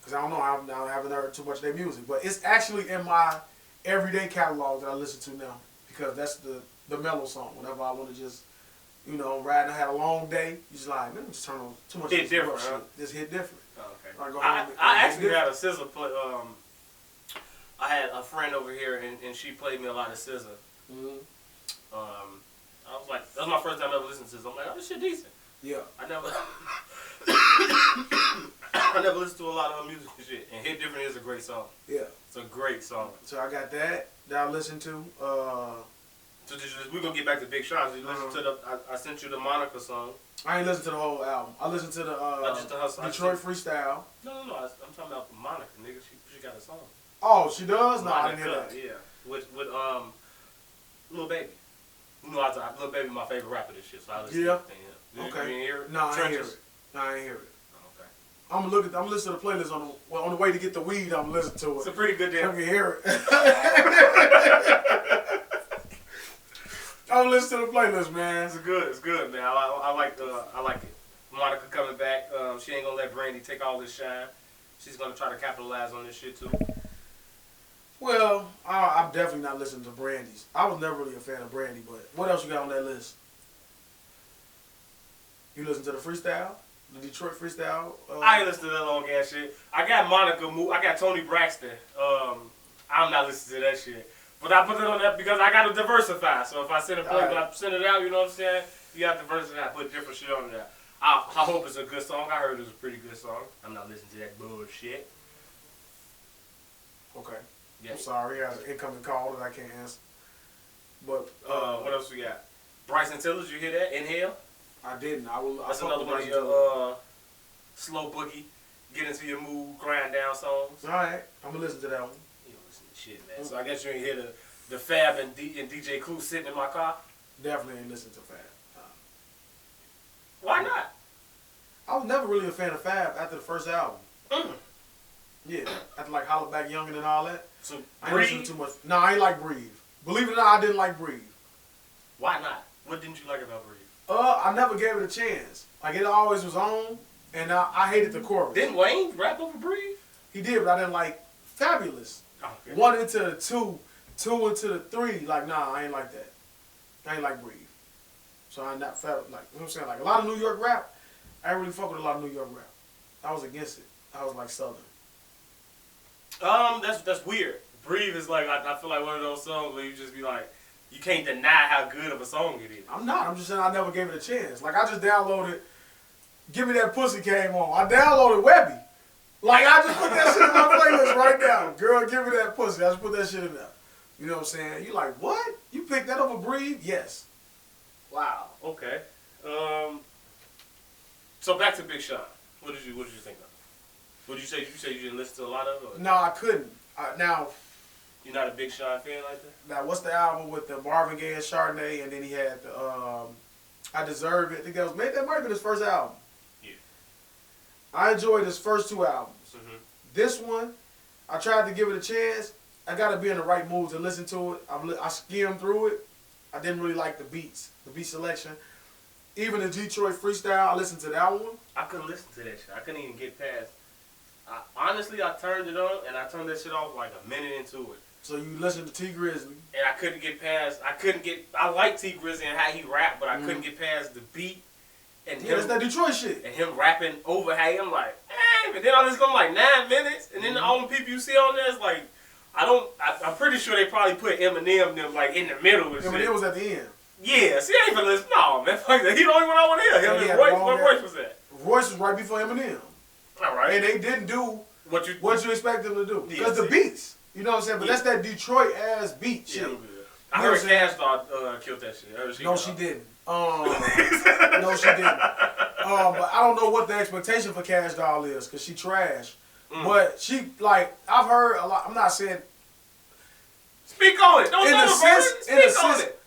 [SPEAKER 1] because I don't know, I haven't heard too much of their music. But it's actually in my everyday catalog that I listen to now. Because that's the mellow song. Whenever I want to just, you know, ride and I had a long day, you just like, man, just turn on too much
[SPEAKER 2] Hit Different,
[SPEAKER 1] shit.
[SPEAKER 2] huh?
[SPEAKER 1] Just hit different.
[SPEAKER 2] Oh, okay.
[SPEAKER 1] I go
[SPEAKER 2] I
[SPEAKER 1] home and-
[SPEAKER 2] actually
[SPEAKER 1] hit
[SPEAKER 2] had a SZA play. I had a friend over here, and she played me a lot of SZA.
[SPEAKER 1] Mhm.
[SPEAKER 2] I was like, that was my first time ever listening to SZA. I'm like, oh, this shit decent.
[SPEAKER 1] Yeah.
[SPEAKER 2] I never, I never listened to a lot of her music and shit. And Hit Different is a great song.
[SPEAKER 1] Yeah.
[SPEAKER 2] It's a great song.
[SPEAKER 1] So I got that I listen to.
[SPEAKER 2] So we're gonna get back to Big Sean. So you listen to I sent you the Monica song.
[SPEAKER 1] I ain't listened to the whole album. I listened to the
[SPEAKER 2] just the hustle.
[SPEAKER 1] Detroit Freestyle.
[SPEAKER 2] No. I'm talking about Monica, nigga. She got a song.
[SPEAKER 1] Oh, she does? No, I didn't hear
[SPEAKER 2] Monica,
[SPEAKER 1] that.
[SPEAKER 2] yeah. With Lil Baby. You know, Lil Baby my favorite rapper this shit, so I listen to everything. Yeah.
[SPEAKER 1] Okay.
[SPEAKER 2] You didn't hear it?
[SPEAKER 1] No, I ain't hear
[SPEAKER 2] Trenches?
[SPEAKER 1] it. No, I ain't hear it.
[SPEAKER 2] Oh, okay.
[SPEAKER 1] I'm listening to the playlist on the way to get the weed. I'm listening to
[SPEAKER 2] It's
[SPEAKER 1] it.
[SPEAKER 2] a pretty good
[SPEAKER 1] I
[SPEAKER 2] damn.
[SPEAKER 1] can hear it. I'm listening to the playlist, man.
[SPEAKER 2] It's good, man. I like it. Monica coming back. She ain't gonna let Brandy take all this shine. She's gonna try to capitalize on this shit too.
[SPEAKER 1] Well, I'm definitely not listening to Brandy's. I was never really a fan of Brandy, but what else you got on that list? You listen to the freestyle? The Detroit freestyle?
[SPEAKER 2] I ain't listen to that long ass shit. I got Monica. I got Tony Braxton. I'm not listening to that shit. But I put it on that because I got to diversify. So if I send it, I send it out, you know what I'm saying? You got to diversify. Put different shit on there. I hope it's a good song. I heard it was a pretty good song. I'm not listening to that bullshit.
[SPEAKER 1] Okay.
[SPEAKER 2] Yeah.
[SPEAKER 1] I'm sorry. I have an incoming call that I can't answer. But
[SPEAKER 2] What else we got? Bryson Tiller, did you hear that? Inhale.
[SPEAKER 1] I didn't.
[SPEAKER 2] That's another one of your slow boogie, get into your mood, grind down songs.
[SPEAKER 1] All right. I'm going to listen to that one.
[SPEAKER 2] You don't listen to shit, man. So I guess you ain't hear the Fab and DJ Clue sitting in my car.
[SPEAKER 1] Definitely ain't listening to Fab.
[SPEAKER 2] Why not?
[SPEAKER 1] I was never really a fan of Fab after the first album.
[SPEAKER 2] Mm.
[SPEAKER 1] Yeah. After like Holla Back Youngin' and all that.
[SPEAKER 2] So
[SPEAKER 1] I ain't listening
[SPEAKER 2] Breathe.
[SPEAKER 1] too much. No, I ain't like Breathe. Believe it or not, I didn't like Breathe.
[SPEAKER 2] Why not? What didn't you like about Breathe?
[SPEAKER 1] I never gave it a chance. Like it always was on, and I hated the chorus.
[SPEAKER 2] Didn't Wayne rap over Breathe?
[SPEAKER 1] He did, but I didn't like Fabulous.
[SPEAKER 2] Okay.
[SPEAKER 1] 1 into the 2, 2 into the 3. Like nah, I ain't like that. I ain't like Breathe. So I'm not like, you know what I'm saying? Like a lot of New York rap, I ain't really fuck with a lot of New York rap. I was against it. I was like Southern.
[SPEAKER 2] That's weird. Breathe is like I feel like one of those songs where you just be like, you can't deny how good of a song it is.
[SPEAKER 1] I'm not. I'm just saying I never gave it a chance. Like I just downloaded Give Me That Pussy came on. I downloaded Webby. Like I just put that shit in my playlist right now. Girl, give me that pussy. I just put that shit in there. You know what I'm saying? You like, what? You picked that over Breathe? Yes.
[SPEAKER 2] Wow. Okay. So back to Big Sean. What did you think of? What did you say? You say you didn't listen to a lot of it?
[SPEAKER 1] No, I couldn't. Now,
[SPEAKER 2] You're not a Big Sean fan like that?
[SPEAKER 1] now, what's the album with the Marvin Gaye and Chardonnay, and then he had the I Deserve It. I think that might have been his first album.
[SPEAKER 2] Yeah.
[SPEAKER 1] I enjoyed his first 2 albums.
[SPEAKER 2] Mm-hmm.
[SPEAKER 1] This one, I tried to give it a chance. I got to be in the right mood to listen to it. I skimmed through it. I didn't really like the beats, the beat selection. Even the Detroit Freestyle, I listened to that one.
[SPEAKER 2] I couldn't listen to that shit. I couldn't even get past. Honestly, I turned it on and I turned that shit off like a minute into it.
[SPEAKER 1] So you listened to T Grizzly.
[SPEAKER 2] And I couldn't get past. I like T Grizzly and how he rapped, but I couldn't get past the beat and
[SPEAKER 1] Yeah, that's that Detroit shit.
[SPEAKER 2] and him rapping over how I'm like, but then I just go like 9 minutes, and then all the people you see on there is like, I'm pretty sure they probably put Eminem them like in the middle and shit.
[SPEAKER 1] Eminem was at the end.
[SPEAKER 2] Yeah, see, I ain't finna listen. No, man, fuck that. He the only one I want to hear. Him
[SPEAKER 1] Yeah,
[SPEAKER 2] and Royce.
[SPEAKER 1] wrong
[SPEAKER 2] What
[SPEAKER 1] guy.
[SPEAKER 2] Royce was that?
[SPEAKER 1] Royce was right before Eminem.
[SPEAKER 2] All right.
[SPEAKER 1] And they didn't do
[SPEAKER 2] What you
[SPEAKER 1] what you expect them to do.
[SPEAKER 2] Yeah,
[SPEAKER 1] Because the
[SPEAKER 2] see.
[SPEAKER 1] beats. You know what I'm saying? But
[SPEAKER 2] Yeah.
[SPEAKER 1] that's that Detroit ass beat shit.
[SPEAKER 2] Yeah, I heard Cash Doll killed that shit.
[SPEAKER 1] No, she didn't. No, she didn't. But I don't know what the expectation for Cash Doll is, because she trash. But she, like, I've heard a lot. I'm not saying.
[SPEAKER 2] Speak on it. Don't know Speak on it.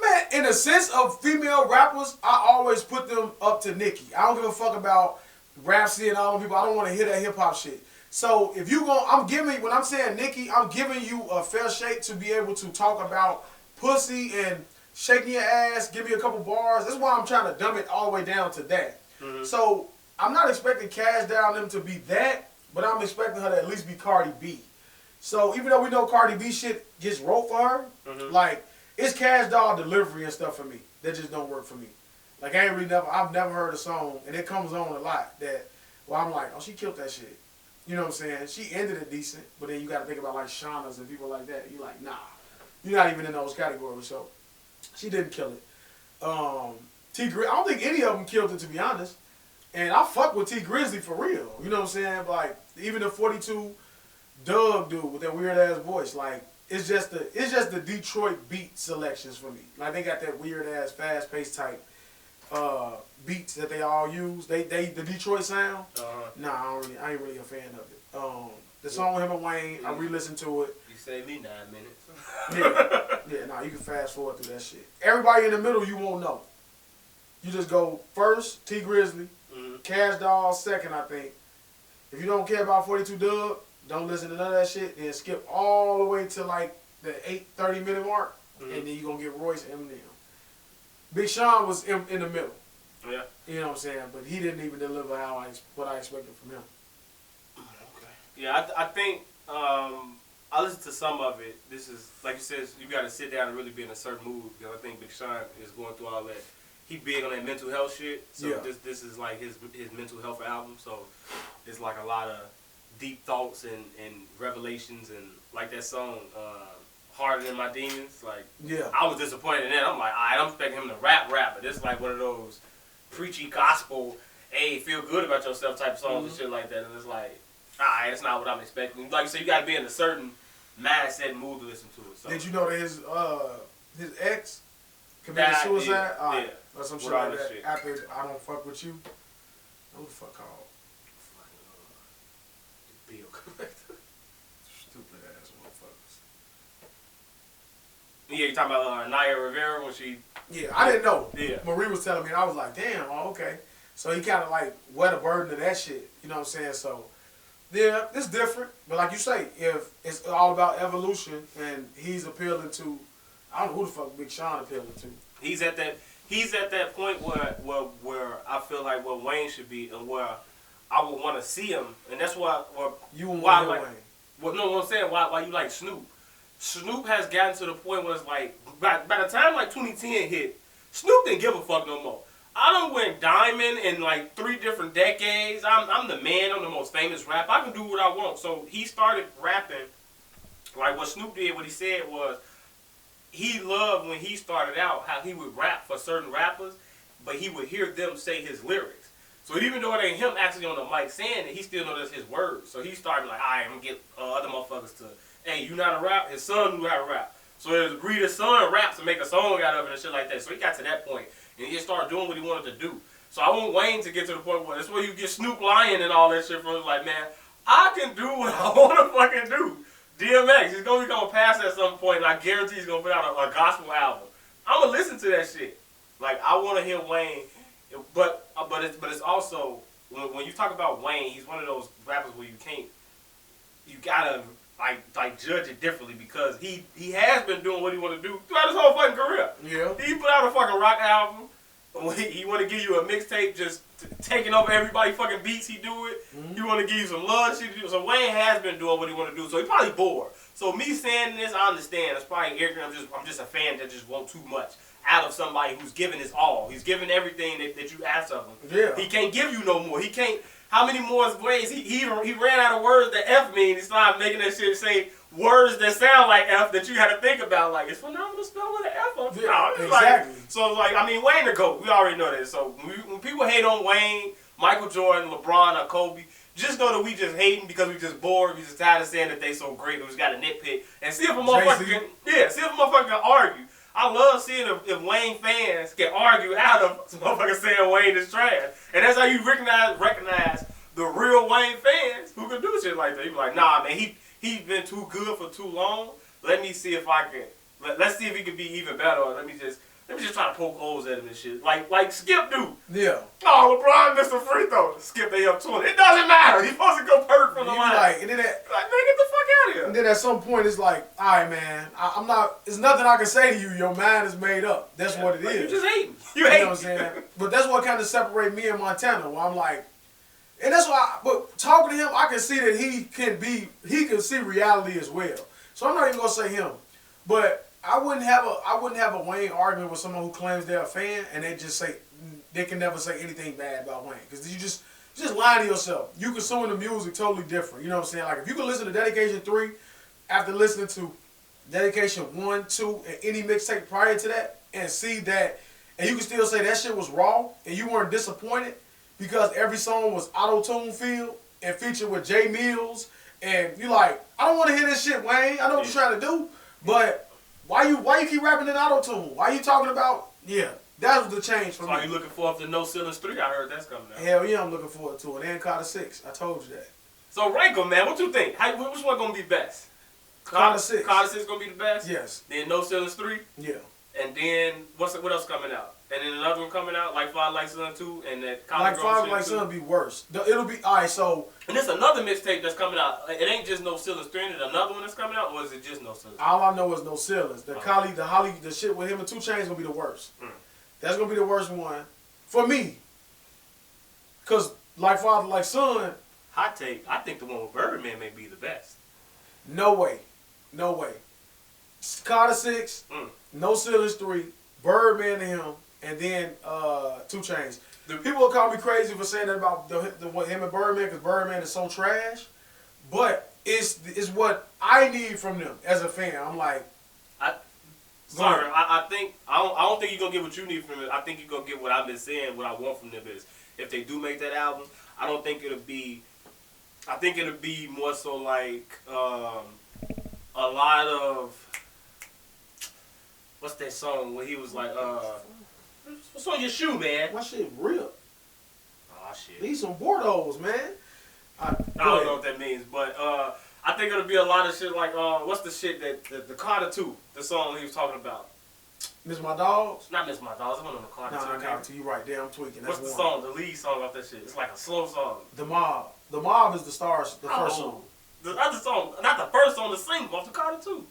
[SPEAKER 1] Man, in the sense of female rappers, I always put them up to Nicki. I don't give a fuck about Rhapsody and all them people. I don't want to hear that hip hop shit. So if you when I'm saying Nicki, I'm giving you a fair shake to be able to talk about pussy and shaking your ass, give me a couple bars. That's why I'm trying to dumb it all the way down to that. So I'm not expecting Cash Doll them to be that, but I'm expecting her to at least be Cardi B. So even though we know Cardi B shit gets wrote for her, like, it's Cash Doll delivery and stuff for me that just don't work for me. Like, I've never heard a song, and it comes on a lot that, well, I'm like, oh, she killed that shit. You know what I'm saying? She ended it decent, but then you got to think about like Shauna's and people like that. You're like, nah, you're not even in those categories. So she didn't kill it. I don't think any of them killed it, to be honest. And I fuck with T Grizzly for real. You know what I'm saying? Like, even the 42 Doug dude with that weird ass voice, like, it's just the Detroit beat selections for me. Like, they got that weird ass fast paced type beats that they all use. The Detroit sound. Nah, I ain't really a fan of it. The song with him and Wayne, I re-listened to it.
[SPEAKER 2] You saved me 9 minutes.
[SPEAKER 1] Yeah, nah, you can fast forward through that shit. Everybody in the middle, you won't know. You just go first, T Grizzly, Cash Doll second, I think. If you don't care about 42 Doug, don't listen to none of that shit. Then skip all the way to like the 30-minute mark, and then you're going to get Royce and Eminem. Big Sean was in the middle.
[SPEAKER 2] Yeah.
[SPEAKER 1] You know what I'm saying? But he didn't even deliver what I expected from him.
[SPEAKER 2] Okay. Yeah, I think I listened to some of it. This is, like you said, you got to sit down and really be in a certain mood, because I think Big Sean is going through all that. He big on that mental health shit. So yeah. This is like his mental health album. So it's like a lot of deep thoughts and revelations, and like that song, Harder Than My Demons. Like, yeah, I was disappointed in that. I'm like, alright, I'm expecting him to rap, but this is like one of those preachy gospel, hey, feel good about yourself type songs and shit like that. And it's like, alright, that's not what I'm expecting. Like you said, you gotta be in a certain mindset and mood to listen to it. So.
[SPEAKER 1] Did you know that his ex committed suicide?
[SPEAKER 2] Yeah.
[SPEAKER 1] Or some shit like that. Shit. After I Don't Fuck With You. What the fuck called?
[SPEAKER 2] Bill.
[SPEAKER 1] Stupid ass motherfuckers.
[SPEAKER 2] Yeah, you talking about Naya Rivera when she...
[SPEAKER 1] Yeah, I didn't know.
[SPEAKER 2] Yeah.
[SPEAKER 1] Marie was telling me, and I was like, damn, oh, okay. So he kind of like wet a burden of that shit. You know what I'm saying? So, yeah, it's different. But like you say, if it's all about evolution and he's appealing to... I don't know who the fuck Big Sean appealing to.
[SPEAKER 2] He's at that point where I feel like where Wayne should be, and where I would want to see him, and that's why.
[SPEAKER 1] You want Wayne?
[SPEAKER 2] Well, no, what I'm saying, why you like Snoop? Snoop has gotten to the point where it's like by the time like 2010 hit, Snoop didn't give a fuck no more. I done went diamond in like 3 different decades. I'm the man. I'm the most famous rapper. I can do what I want. So he started rapping. Like what Snoop did, what he said was, he loved when he started out how he would rap for certain rappers, but he would hear them say his lyrics. So even though it ain't him actually on the mic saying it, he still knows that's his words. So he started like, I'm going to get other motherfuckers to, hey, you know how to rap? His son knew how to rap. So his Rita's son raps and make a song out of it and shit like that. So he got to that point, and he just started doing what he wanted to do. So I want Wayne to get to the point where that's where you get Snoop lying and all that shit from. It's like, man, I can do what I want to fucking do. DMX, he's going to be going past at some point, and I guarantee he's going to put out a gospel album. I'm going to listen to that shit. Like, I want to hear Wayne, but it's also, when you talk about Wayne, he's one of those rappers where you got to, like judge it differently, because he has been doing what he want to do throughout his whole fucking career. Yeah. He put out a fucking rock album. He want to give you a mixtape just taking over everybody fucking beats, he do it. He want to give you some love shit. So Wayne has been doing what he want to do. So he probably bored. So me saying this, I understand. It's probably ignorant. I'm just a fan that just want too much out of somebody who's giving his all. He's giving everything that you ask of him. Yeah. He can't give you no more. He can't. How many more ways? He ran out of words that F mean. He started making that shit say words that sound like F that you had to think about. Like, it's phenomenal spell with an F on it. Yeah, exactly. Like, so, like, I mean, Wayne the GOAT. We already know that. So, when people hate on Wayne, Michael Jordan, LeBron, or Kobe, just know that we just hating because we just bored. We just tired of saying that they so great. We just got to nitpick and see if a motherfucker can argue. I love seeing if Wayne fans can argue out of motherfuckers saying Wayne is trash, and that's how you recognize the real Wayne fans who can do shit like that. You be like, nah, man, he's been too good for too long. Let me see if I can. Let's see if he can be even better. Or let me just try to poke holes at him and shit. Like Skip do.
[SPEAKER 1] Yeah.
[SPEAKER 2] Oh, LeBron missed a free throw. Skip they up 20. It doesn't matter. He's supposed to go perk from the line.
[SPEAKER 1] Like, and then
[SPEAKER 2] man, get the fuck out of here.
[SPEAKER 1] And then at some point it's like, all right, man, I'm not. There's nothing I can say to you. Your mind is made up. That's what it is.
[SPEAKER 2] You just hating.
[SPEAKER 1] You know what I'm saying? But that's what kind of separates me and Montana. Where I'm like, and that's why. But talking to him, I can see that he can see reality as well. So I'm not even gonna say him, but I wouldn't have a Wayne argument with someone who claims they're a fan and they can never say anything bad about Wayne, because you just lie to yourself. You consuming the music totally different. You know what I'm saying? Like if you can listen to Dedication 3 after listening to Dedication 1, 2, and any mixtape prior to that, and see that, and you can still say that shit was raw and you weren't disappointed because every song was auto-tune filled and featured with Jay Mills, and you like, I don't want to hear this shit, Wayne. I know what you're trying to do, but why you keep rapping in auto-tune? Why you talking about, that was the change for me.
[SPEAKER 2] So are you looking forward to No Ceilings 3? I heard that's coming out.
[SPEAKER 1] Hell yeah, I'm looking forward to it. And Carter 6. I told you that.
[SPEAKER 2] So rank them, man. What you think? Which one gonna be best?
[SPEAKER 1] Carter 6.
[SPEAKER 2] Carter 6 gonna be the best?
[SPEAKER 1] Yes.
[SPEAKER 2] Then No Ceilings 3?
[SPEAKER 1] Yeah.
[SPEAKER 2] And then what else coming out? And then another one coming out, Like Father Like Son 2, and that
[SPEAKER 1] Like Father Like Son be worse. It'll be alright. So.
[SPEAKER 2] And there's another mixtape that's coming out. It ain't just No Ceilings 3. And another one that's coming out, or is it just No Ceilings?
[SPEAKER 1] All I know is No Ceilings. The shit with him and 2 Chainz gonna be the worst. That's gonna be the worst one for me. Cause Like Father Like Son.
[SPEAKER 2] Hot take. I think the one with Birdman may be the best.
[SPEAKER 1] No way. Carter 6. No Ceilings 3. Birdman and him. And then 2 Chainz. People will call me crazy for saying that about him and Birdman, because Birdman is so trash. But it's what I need from them as a fan. I'm like,
[SPEAKER 2] I don't think you're gonna get what you need from it. I think you're gonna get what I've been saying. What I want from them is, if they do make that album, I think it'll be more so like a lot of, what's that song where he was like, what's on your shoe, man?
[SPEAKER 1] my shit real.
[SPEAKER 2] Oh shit.
[SPEAKER 1] These some Bordeaux, man.
[SPEAKER 2] I don't know what that means, but I think it'll be a lot of shit like, what's the shit that the Carter 2, the song he was talking about?
[SPEAKER 1] Miss My Dogs?
[SPEAKER 2] Not Miss My Dogs, I went on the Carter 2.
[SPEAKER 1] Nah, Carter 2, you right there, I'm tweaking. That's
[SPEAKER 2] what's the
[SPEAKER 1] one.
[SPEAKER 2] song, the lead song off that shit? It's like a slow song.
[SPEAKER 1] The Mob. The Mob is the first song.
[SPEAKER 2] The other song, not the first song, the single off the Carter 2.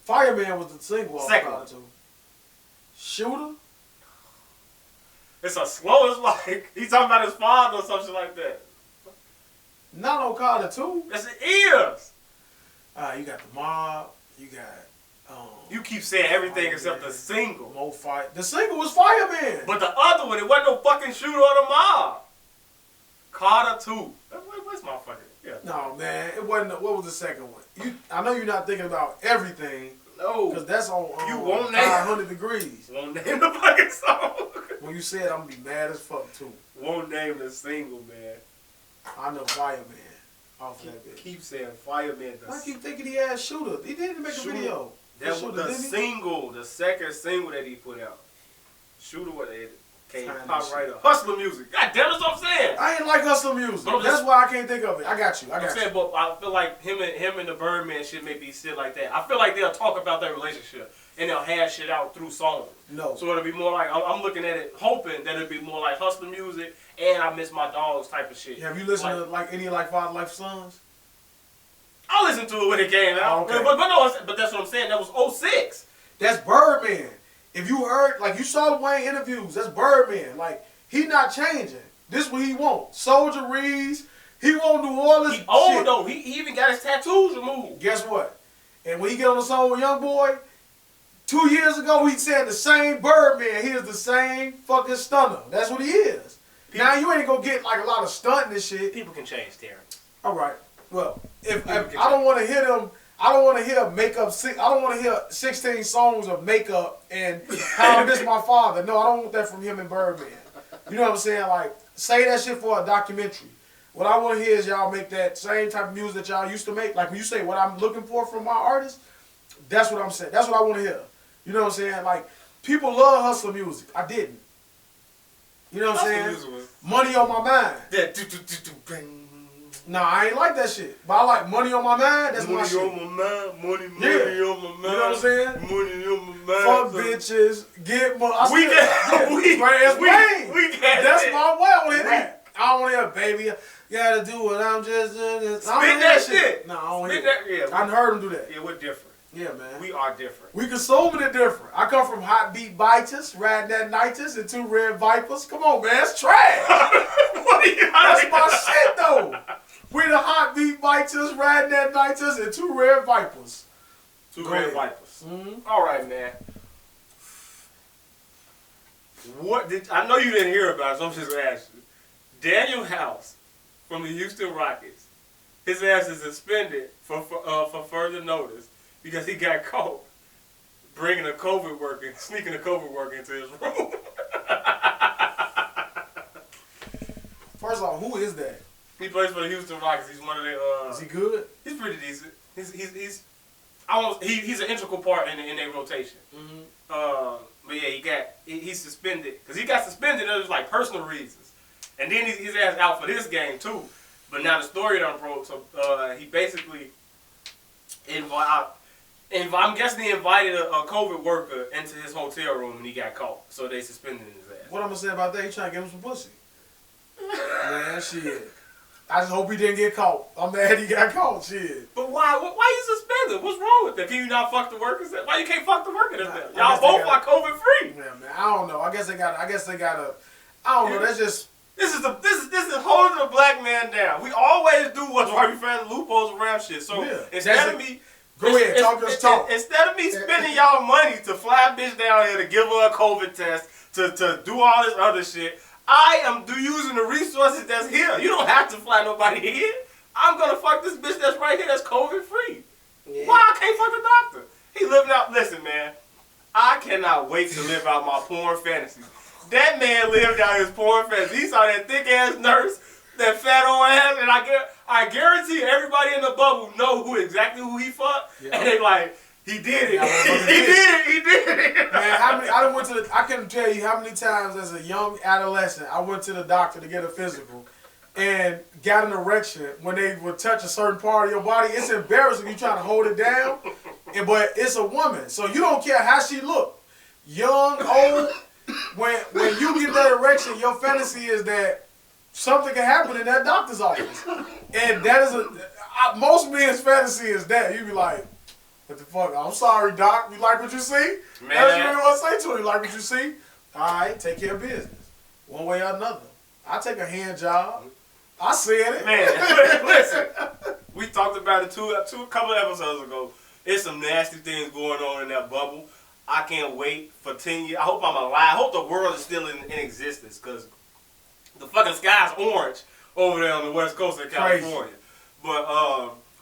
[SPEAKER 1] Fireman was the single off
[SPEAKER 2] Second.
[SPEAKER 1] Carter 2. Shooter?
[SPEAKER 2] It's a slow, it's like, he's talking about his father or something like that.
[SPEAKER 1] Not on Carter 2.
[SPEAKER 2] Yes, it is.
[SPEAKER 1] You got The Mob. You got...
[SPEAKER 2] You keep saying everything except the single.
[SPEAKER 1] More Fire. The single was Fireman.
[SPEAKER 2] But the other one, it wasn't no fucking Shooter or The Mob. Carter 2. What's my fucking... Yeah.
[SPEAKER 1] No, man. It wasn't... What was the second one? I know you're not thinking about everything.
[SPEAKER 2] No.
[SPEAKER 1] Because that's on
[SPEAKER 2] you won't name
[SPEAKER 1] 500 Degrees.
[SPEAKER 2] Won't name the fucking song.
[SPEAKER 1] When you said, I'm going to be mad as fuck, too.
[SPEAKER 2] Won't name the single, man.
[SPEAKER 1] I know Fireman. Off that bitch.
[SPEAKER 2] Keep saying Fireman.
[SPEAKER 1] I keep thinking he had Shooter. He didn't make a video.
[SPEAKER 2] That was the single, the second single that he put out. Shooter, what they came pop right up. Hustler music. God damn, that's what I'm saying.
[SPEAKER 1] I ain't like hustler music. That's why I can't think of it. I got you.
[SPEAKER 2] I'm saying, but I feel like him and the Birdman shit may be shit like that. I feel like they'll talk about their relationship and they'll hash shit out through songs.
[SPEAKER 1] No.
[SPEAKER 2] So it'll be more like, I'm looking at it, hoping that it'll be more like hustler music and I Miss My Dogs type of shit.
[SPEAKER 1] Have you listened to any Father Like Sons?
[SPEAKER 2] I listened to it when it came out.
[SPEAKER 1] Okay.
[SPEAKER 2] But that's what I'm saying. That was 06.
[SPEAKER 1] That's Birdman. If you heard, you saw the Wayne interviews, that's Birdman. He not changing. This what he want. Soldier Reeds. He won't do all this
[SPEAKER 2] He old
[SPEAKER 1] shit.
[SPEAKER 2] though. He even got his tattoos removed.
[SPEAKER 1] Guess what? And when he get on the song with Young Boy, 2 years ago he said the same Birdman. He is the same fucking stunner. That's what he is. Now you ain't gonna get a lot of stunting and shit.
[SPEAKER 2] People can change, Terrence.
[SPEAKER 1] All right. Well, if I don't want to hear them, I don't want to hear makeup. I don't want to hear 16 songs of makeup and how I miss my father. No, I don't want that from him and Birdman. You know what I'm saying? Say that shit for a documentary. What I want to hear is y'all make that same type of music that y'all used to make. Like when you say what I'm looking for from my artist, that's what I'm saying. That's what I want to hear. You know what I'm saying? Like, people love hustler music. I didn't. You know what I'm saying? Money on my mind. Nah, I ain't like that shit. But I like Money on my mind. That's my shit.
[SPEAKER 2] Money on my mind. Money on my mind.
[SPEAKER 1] You know what I'm saying?
[SPEAKER 2] Money on my mind.
[SPEAKER 1] Fuck bitches. Get money. That's
[SPEAKER 2] That's
[SPEAKER 1] my way. I want to hear that. I don't want to hear, baby, you gotta do what I'm just doing.
[SPEAKER 2] Spit that shit.
[SPEAKER 1] No, I don't hear
[SPEAKER 2] that. Yeah,
[SPEAKER 1] I heard him do that.
[SPEAKER 2] Yeah, we're different.
[SPEAKER 1] Yeah, man.
[SPEAKER 2] We are different.
[SPEAKER 1] We consuming it different. I come from hot beat biters, riding that nitrous and 2 red vipers. Come on, man, it's trash. That's my shit, though. We the hot beat biters, riding that nitrous and 2 red vipers.
[SPEAKER 2] 2 red vipers.
[SPEAKER 1] Mm-hmm.
[SPEAKER 2] All right, man. What did I know you didn't hear about it, so I'm just gonna ask you. Daeo House from the Houston Rockets, his ass is suspended for further notice because he got caught sneaking a COVID worker into his room.
[SPEAKER 1] First off, who is that?
[SPEAKER 2] He plays for the Houston Rockets. He's one of their.
[SPEAKER 1] Is he good?
[SPEAKER 2] He's pretty decent. He's an integral part in their rotation.
[SPEAKER 1] Mm-hmm.
[SPEAKER 2] But yeah, he's suspended because he got suspended. It was like personal reasons, and then his ass out for this game too. But now the story done broke. So he basically I'm guessing he invited a COVID worker into his hotel room and he got caught. So they suspended his ass.
[SPEAKER 1] What I'm gonna say about that? He trying to give him some pussy. Man, shit. I just hope he didn't get caught. I'm mad he got caught, shit.
[SPEAKER 2] But why you suspended? What's wrong with that? Can you not fuck the workers? Why you can't fuck the workers? Y'all both are COVID free.
[SPEAKER 1] Yeah, man. I don't know. I guess they got a. I don't know. That's just.
[SPEAKER 2] This is holding the black man down. We always do what's right. We find loopholes around shit. So instead of me.
[SPEAKER 1] Go ahead, talk.
[SPEAKER 2] Instead of me spending y'all money to fly a bitch down here to give her a COVID test, to do all this other shit, I am using the resources that's here. You don't have to fly nobody here. I'm gonna fuck this bitch that's right here that's COVID free. Yeah. Why I can't fuck the doctor? He living out. Listen, man, I cannot wait to live out my porn fantasies. That man lived out his porn fantasy. He saw that thick ass nurse, that fat old ass, and I guarantee everybody in the bubble know exactly who he fucked, and they like. He did it. He did it.
[SPEAKER 1] Man, I couldn't tell you how many times as a young adolescent I went to the doctor to get a physical and got an erection when they would touch a certain part of your body. It's embarrassing you trying to hold it down, but it's a woman, so you don't care how she look. Young, old, when you get that erection, your fantasy is that something can happen in that doctor's office. And that is most men's fantasy is that. You be like, what the fuck? I'm sorry, doc. You like what you see? Man. That's what you want to say to him. You like what you see? All right, take care of business. One way or another. I take a hand job. I said it.
[SPEAKER 2] Man, listen. We talked about it a couple of episodes ago. There's some nasty things going on in that bubble. I can't wait for 10 years. I hope I'm alive. I hope the world is still in existence because the fucking sky's orange over there on the west coast of California. But,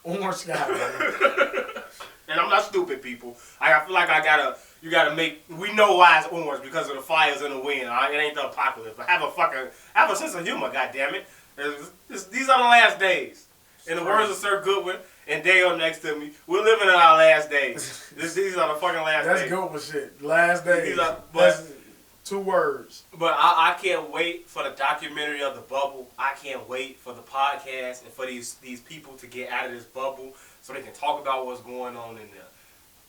[SPEAKER 1] orange sky, man.
[SPEAKER 2] And I'm not stupid, people. I feel like you gotta make, we know why it's orange because of the fires and the wind. It ain't the apocalypse. But have a sense of humor, goddammit. These are the last days. In the words of Sir Goodwin and Daeo next to me, we're living in our last days. These are the fucking last days.
[SPEAKER 1] That's good with shit. Last days.
[SPEAKER 2] That's
[SPEAKER 1] 2 words.
[SPEAKER 2] But I can't wait for the documentary of the bubble. I can't wait for the podcast and for these people to get out of this bubble so they can talk about what's going on in there.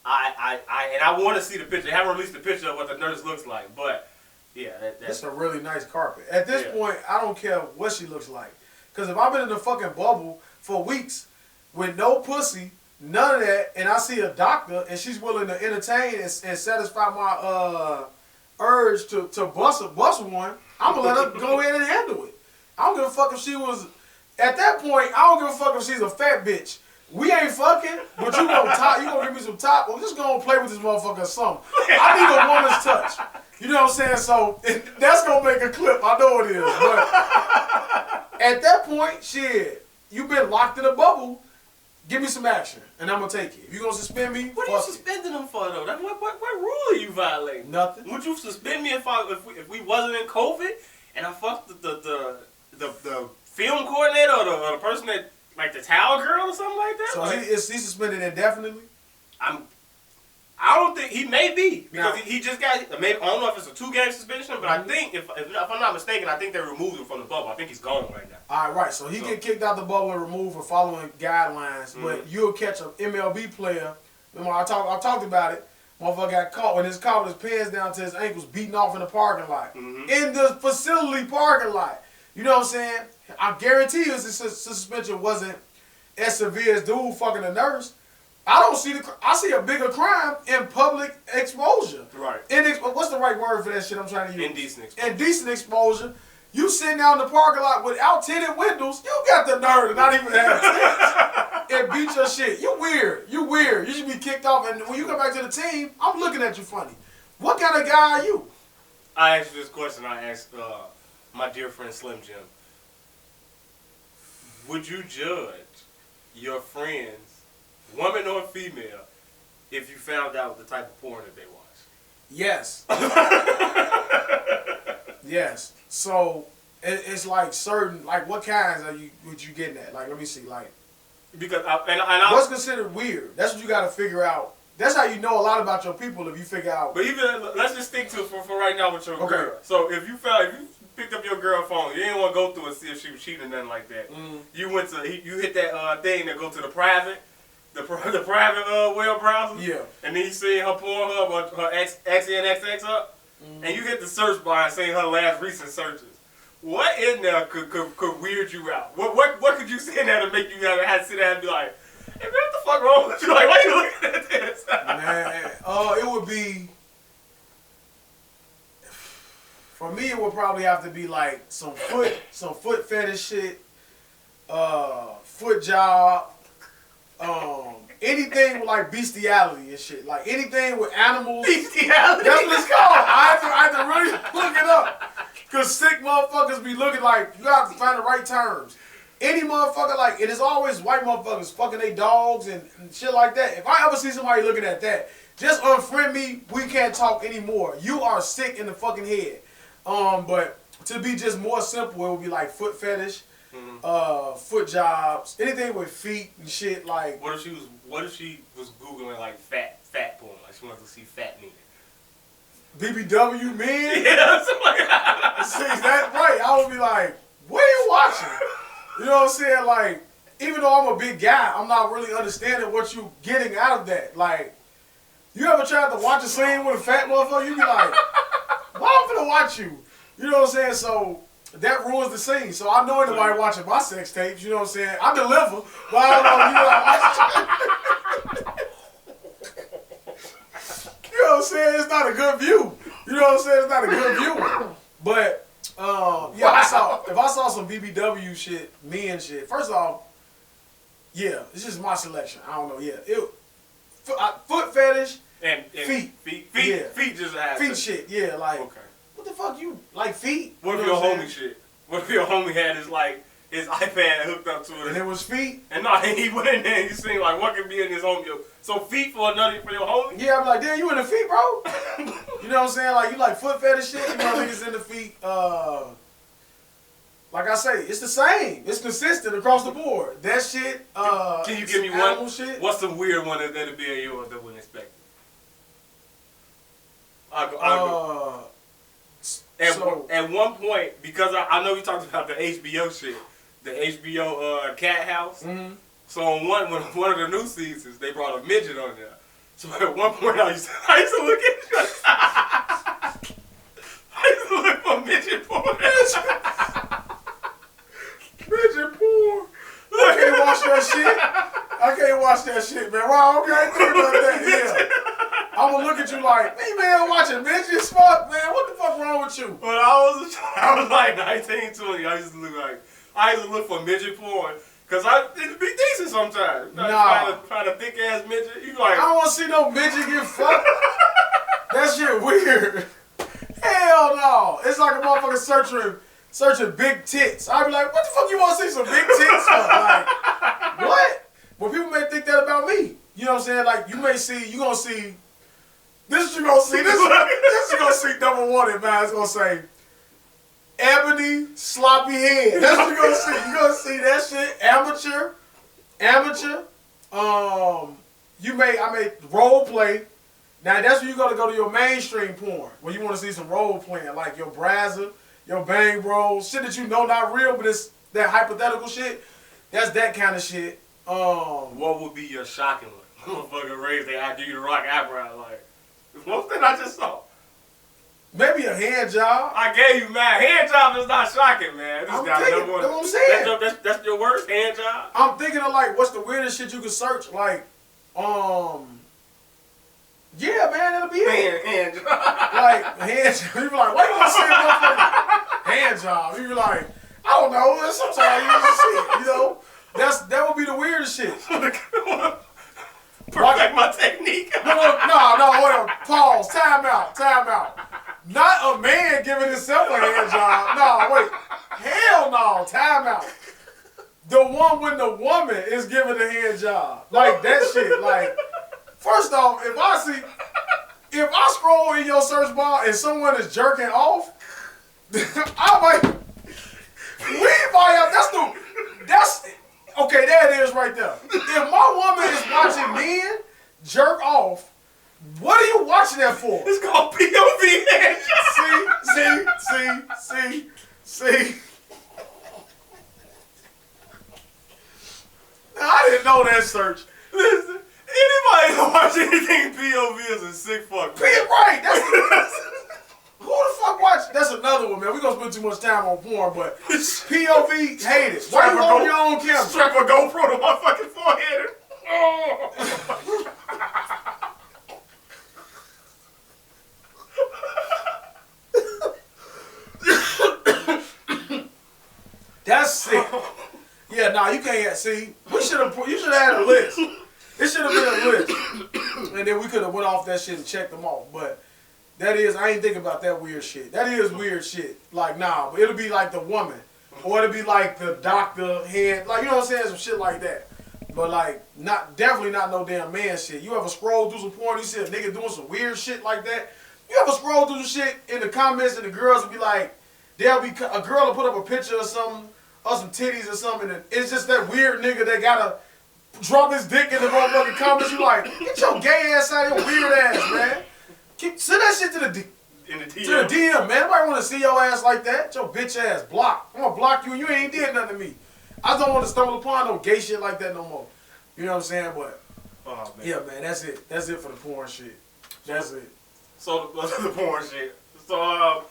[SPEAKER 2] I want to see the picture. They haven't released the picture of what the nurse looks like, but yeah,
[SPEAKER 1] that's a really nice carpet. At this point, I don't care what she looks like, because if I've been in the fucking bubble for weeks with no pussy, none of that, and I see a doctor and she's willing to entertain and satisfy my urge to bust one, I'm gonna let her go in and handle it. I don't give a fuck if she was. At that point, I don't give a fuck if she's a fat bitch. We ain't fucking, but you gonna give me some top. Well, just gonna play with this motherfucker or something. I need a woman's touch. You know what I'm saying? So that's gonna make a clip. I know it is. But at that point, shit, you been locked in a bubble. Give me some action, and I'm gonna take it. If you gonna suspend me,
[SPEAKER 2] what are you suspending them for though? What rule are you violating?
[SPEAKER 1] Nothing.
[SPEAKER 2] Would you suspend me if we wasn't in COVID and I fucked the film coordinator or the person that, like the towel girl or something like that?
[SPEAKER 1] So
[SPEAKER 2] like,
[SPEAKER 1] is he suspended indefinitely?
[SPEAKER 2] I don't think he may be because
[SPEAKER 1] Now,
[SPEAKER 2] he just got. Maybe I don't know if it's a 2-game suspension, but I think if I'm not mistaken, I think they removed him from the bubble. I think he's gone right now.
[SPEAKER 1] All right. So he get kicked out the bubble and removed for following guidelines. But you'll catch an MLB player. Remember I talked about it. Motherfucker got caught when his car with his pants down to his ankles, beating off in the parking lot, in the facility parking lot. You know what I'm saying? I guarantee you, his suspension wasn't as severe as dude fucking a nurse. I see a bigger crime in public exposure.
[SPEAKER 2] Right.
[SPEAKER 1] What's the right word for that shit I'm trying to use?
[SPEAKER 2] Indecent exposure.
[SPEAKER 1] Indecent exposure. You sitting down in the parking lot without tinted windows, you got the nerve to not even have tints and beat your shit. You weird. You should be kicked off. And when you come back to the team, I'm looking at you funny. What kind of guy are you?
[SPEAKER 2] I asked you this question. I asked my dear friend Slim Jim. Would you judge your friends, woman or female, if you found out the type of porn that they watch?
[SPEAKER 1] Yes. Yes. So it's like certain, like what kinds would you getting at? Like, let me see, like,
[SPEAKER 2] because
[SPEAKER 1] what's considered weird? That's what you got to figure out. That's how you know a lot about your people if you figure out.
[SPEAKER 2] But even let's just stick to for right now with your
[SPEAKER 1] Okay.
[SPEAKER 2] girl. So if you picked up your girl phone, you didn't want to go through and see if she was cheating or nothing like that. You went to you hit that thing that go to the private web browser.
[SPEAKER 1] Yeah.
[SPEAKER 2] And then you see her Pornhub or her XNXX up, and you hit the search bar and see her last recent searches. What in there could weird you out? What could you see in there to make you have to sit there and be like, hey man, what the fuck wrong with you? Like, why you looking at this?
[SPEAKER 1] Man, it would be, for me, it would probably have to be like some foot fetish shit, foot job, anything with like bestiality and shit, like anything with animals.
[SPEAKER 2] Bestiality.
[SPEAKER 1] That's what it's called. I have to really look it up, cause sick motherfuckers be looking like, you got to find the right terms. Any motherfucker, like, it is always white motherfuckers fucking their dogs and shit like that. If I ever see somebody looking at that, just unfriend me. We can't talk anymore. You are sick in the fucking head. But to be just more simple, it would be like foot fetish, foot jobs, anything with feet and shit. Like,
[SPEAKER 2] What if she was googling like fat porn? Like she wanted to see fat nigga.
[SPEAKER 1] BBW men.
[SPEAKER 2] Yeah, something like that.
[SPEAKER 1] See, that's right. I would be like, what are you watching? You know what I'm saying? Like, even though I'm a big guy, I'm not really understanding what you getting out of that. Like, you ever tried to watch a scene with a fat motherfucker? You be like, why I'm finna watch you? You know what I'm saying? So that ruins the scene. So I know anybody watching my sex tapes. You know what I'm saying? I deliver, but I don't know. You know what I'm saying? It's not a good view. You know what I'm saying? It's not a good view. But yeah, if I saw some BBW shit, men shit. First off, yeah, it's just my selection. I don't know. Yeah, foot fetish
[SPEAKER 2] and
[SPEAKER 1] feet.
[SPEAKER 2] Yeah. Feet just ass.
[SPEAKER 1] Feet shit. Yeah, like,
[SPEAKER 2] okay.
[SPEAKER 1] What the fuck you like feet?
[SPEAKER 2] What if
[SPEAKER 1] You know
[SPEAKER 2] your
[SPEAKER 1] I'm
[SPEAKER 2] homie shit? What if your homie had his iPad hooked up to it?
[SPEAKER 1] and it was feet?
[SPEAKER 2] And no, he went in there and he seen like what could be in his homie. So feet for your homie?
[SPEAKER 1] Yeah, I'm like, damn, you in the feet, bro? You know what I'm saying? Like, you like foot fetish shit? You know, niggas in the feet. Like I say, it's the same. It's consistent across the board. That shit.
[SPEAKER 2] Can you give me
[SPEAKER 1] animal
[SPEAKER 2] one?
[SPEAKER 1] Shit.
[SPEAKER 2] What's the weird one that'll be in yours that wouldn't expect it? I'll go. At one point, because I know we talked about the HBO shit, the HBO Cat House.
[SPEAKER 1] Mm-hmm.
[SPEAKER 2] So on one of the new seasons, they brought a midget on there. So at one point, I used to look at I used to look for midget porn.
[SPEAKER 1] Midget porn. I can't watch that shit. I can't watch that shit, man. Wow, okay, I ain't think about that. Yeah. I'm gonna look at you like, hey man, watching midgets, fuck, man. What the fuck wrong with you?
[SPEAKER 2] When I was like 19, 20, I used to look for midget porn. Cause it'd be decent sometimes.
[SPEAKER 1] Nah.
[SPEAKER 2] Trying to thick ass midget. You like,
[SPEAKER 1] I don't wanna see no midget get fucked. That shit weird. Hell no. It's like a motherfucker searching big tits. I'd be like, what the fuck you want to see some big tits for? Like, what? Well, people may think that about me. You know what I'm saying? Like, you gonna see, this is what you gonna see. This is you gonna see number one, man. It's gonna say, ebony, sloppy head. That's what you're gonna see. You're gonna see that shit. Amateur. I made role play. Now that's when you're gonna go to your mainstream porn, where you want to see some role playing, like your Brazzer, your Bang Bros, shit that you know not real, but it's that hypothetical shit. That's that kind of shit.
[SPEAKER 2] What would be your shocking one? Motherfucker raised their ID to rock eyebrow like. What thing I just saw?
[SPEAKER 1] Maybe a hand job.
[SPEAKER 2] I gave you mad. Hand job is not shocking, man. This
[SPEAKER 1] I'm
[SPEAKER 2] guy
[SPEAKER 1] thinking,
[SPEAKER 2] number one.
[SPEAKER 1] that's what I'm saying.
[SPEAKER 2] That's your worst hand job?
[SPEAKER 1] I'm thinking of like, what's the weirdest shit you can search? Like, yeah, man, that'll be it.
[SPEAKER 2] Hand job.
[SPEAKER 1] Like, hand job. You be like, why you want to see a motherfucking hand job? You be like, I don't know. Sometimes you just see it, you know? That would be the weirdest shit.
[SPEAKER 2] Perfect my technique.
[SPEAKER 1] No, hold on. Pause. Time out. Not a man giving himself a hand job. No, wait. Hell no. Time out. The one when the woman is giving the hand job. Like that shit. Like, first off, if I scroll in your search bar and someone is jerking off, I might. Okay, there it is right there. If my woman is watching men jerk off, what are you watching that for?
[SPEAKER 2] It's called POV hand job.
[SPEAKER 1] See. Now, I didn't know that search.
[SPEAKER 2] Listen, anybody that watch anything POV is a sick fuck.
[SPEAKER 1] Right, who the fuck watch? That's another one, man. We gonna spend too much time on porn, but POV, hate it. Why you on your own camera?
[SPEAKER 2] Strap a GoPro to my fucking forehead.
[SPEAKER 1] That's sick. Yeah, nah, you can't see. You should have had a list. It should have been a list, and then we could have went off that shit and checked them off, but. I ain't think about that weird shit. That is weird shit. Like, nah, but it'll be like the woman. Or it'll be like the doctor head. Like, you know what I'm saying? Some shit like that. But like, definitely not no damn man shit. You ever scroll through some porn, you see a nigga doing some weird shit like that? You ever scroll through some shit in the comments and the girls will be like, a girl will put up a picture or something, or some titties or something, and it's just that weird nigga that gotta drop his dick in the motherfucking comments. You like, get your gay ass out of here, weird ass, man. Send that shit to the DM, man. Nobody want to see your ass like that. Your bitch ass blocked. I'm gonna block you and you ain't did nothing to me. I don't want to stumble upon no gay shit like that no more. You know what I'm saying? But yeah, man, that's it. That's it for the porn shit. That's it.
[SPEAKER 2] So the porn shit. So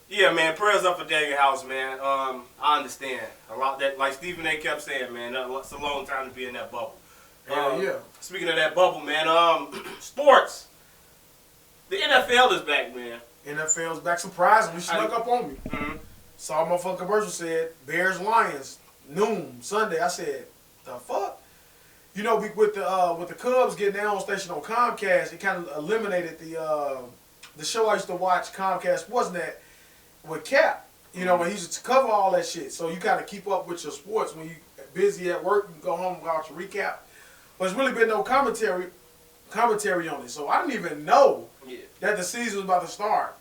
[SPEAKER 2] yeah, man. Prayers up for Daeo House, man. I understand a lot that, like Stephen A. kept saying, man. It's a long time to be in that bubble.
[SPEAKER 1] Yeah.
[SPEAKER 2] Speaking of that bubble, man. Sports. The NFL is back, man.
[SPEAKER 1] NFL's back. Surprisingly, snuck up on me.
[SPEAKER 2] Mm-hmm.
[SPEAKER 1] Saw my fucking commercial said Bears Lions noon Sunday. I said, the fuck? You know, with the Cubs getting their own station on Comcast, it kind of eliminated the show I used to watch, Comcast Sportsnet, with Cap. You know, when he used to cover all that shit. So you kind of keep up with your sports. When you busy at work, you go home and watch a recap. But there's really been no commentary on it. So I didn't even know that the season was about to start.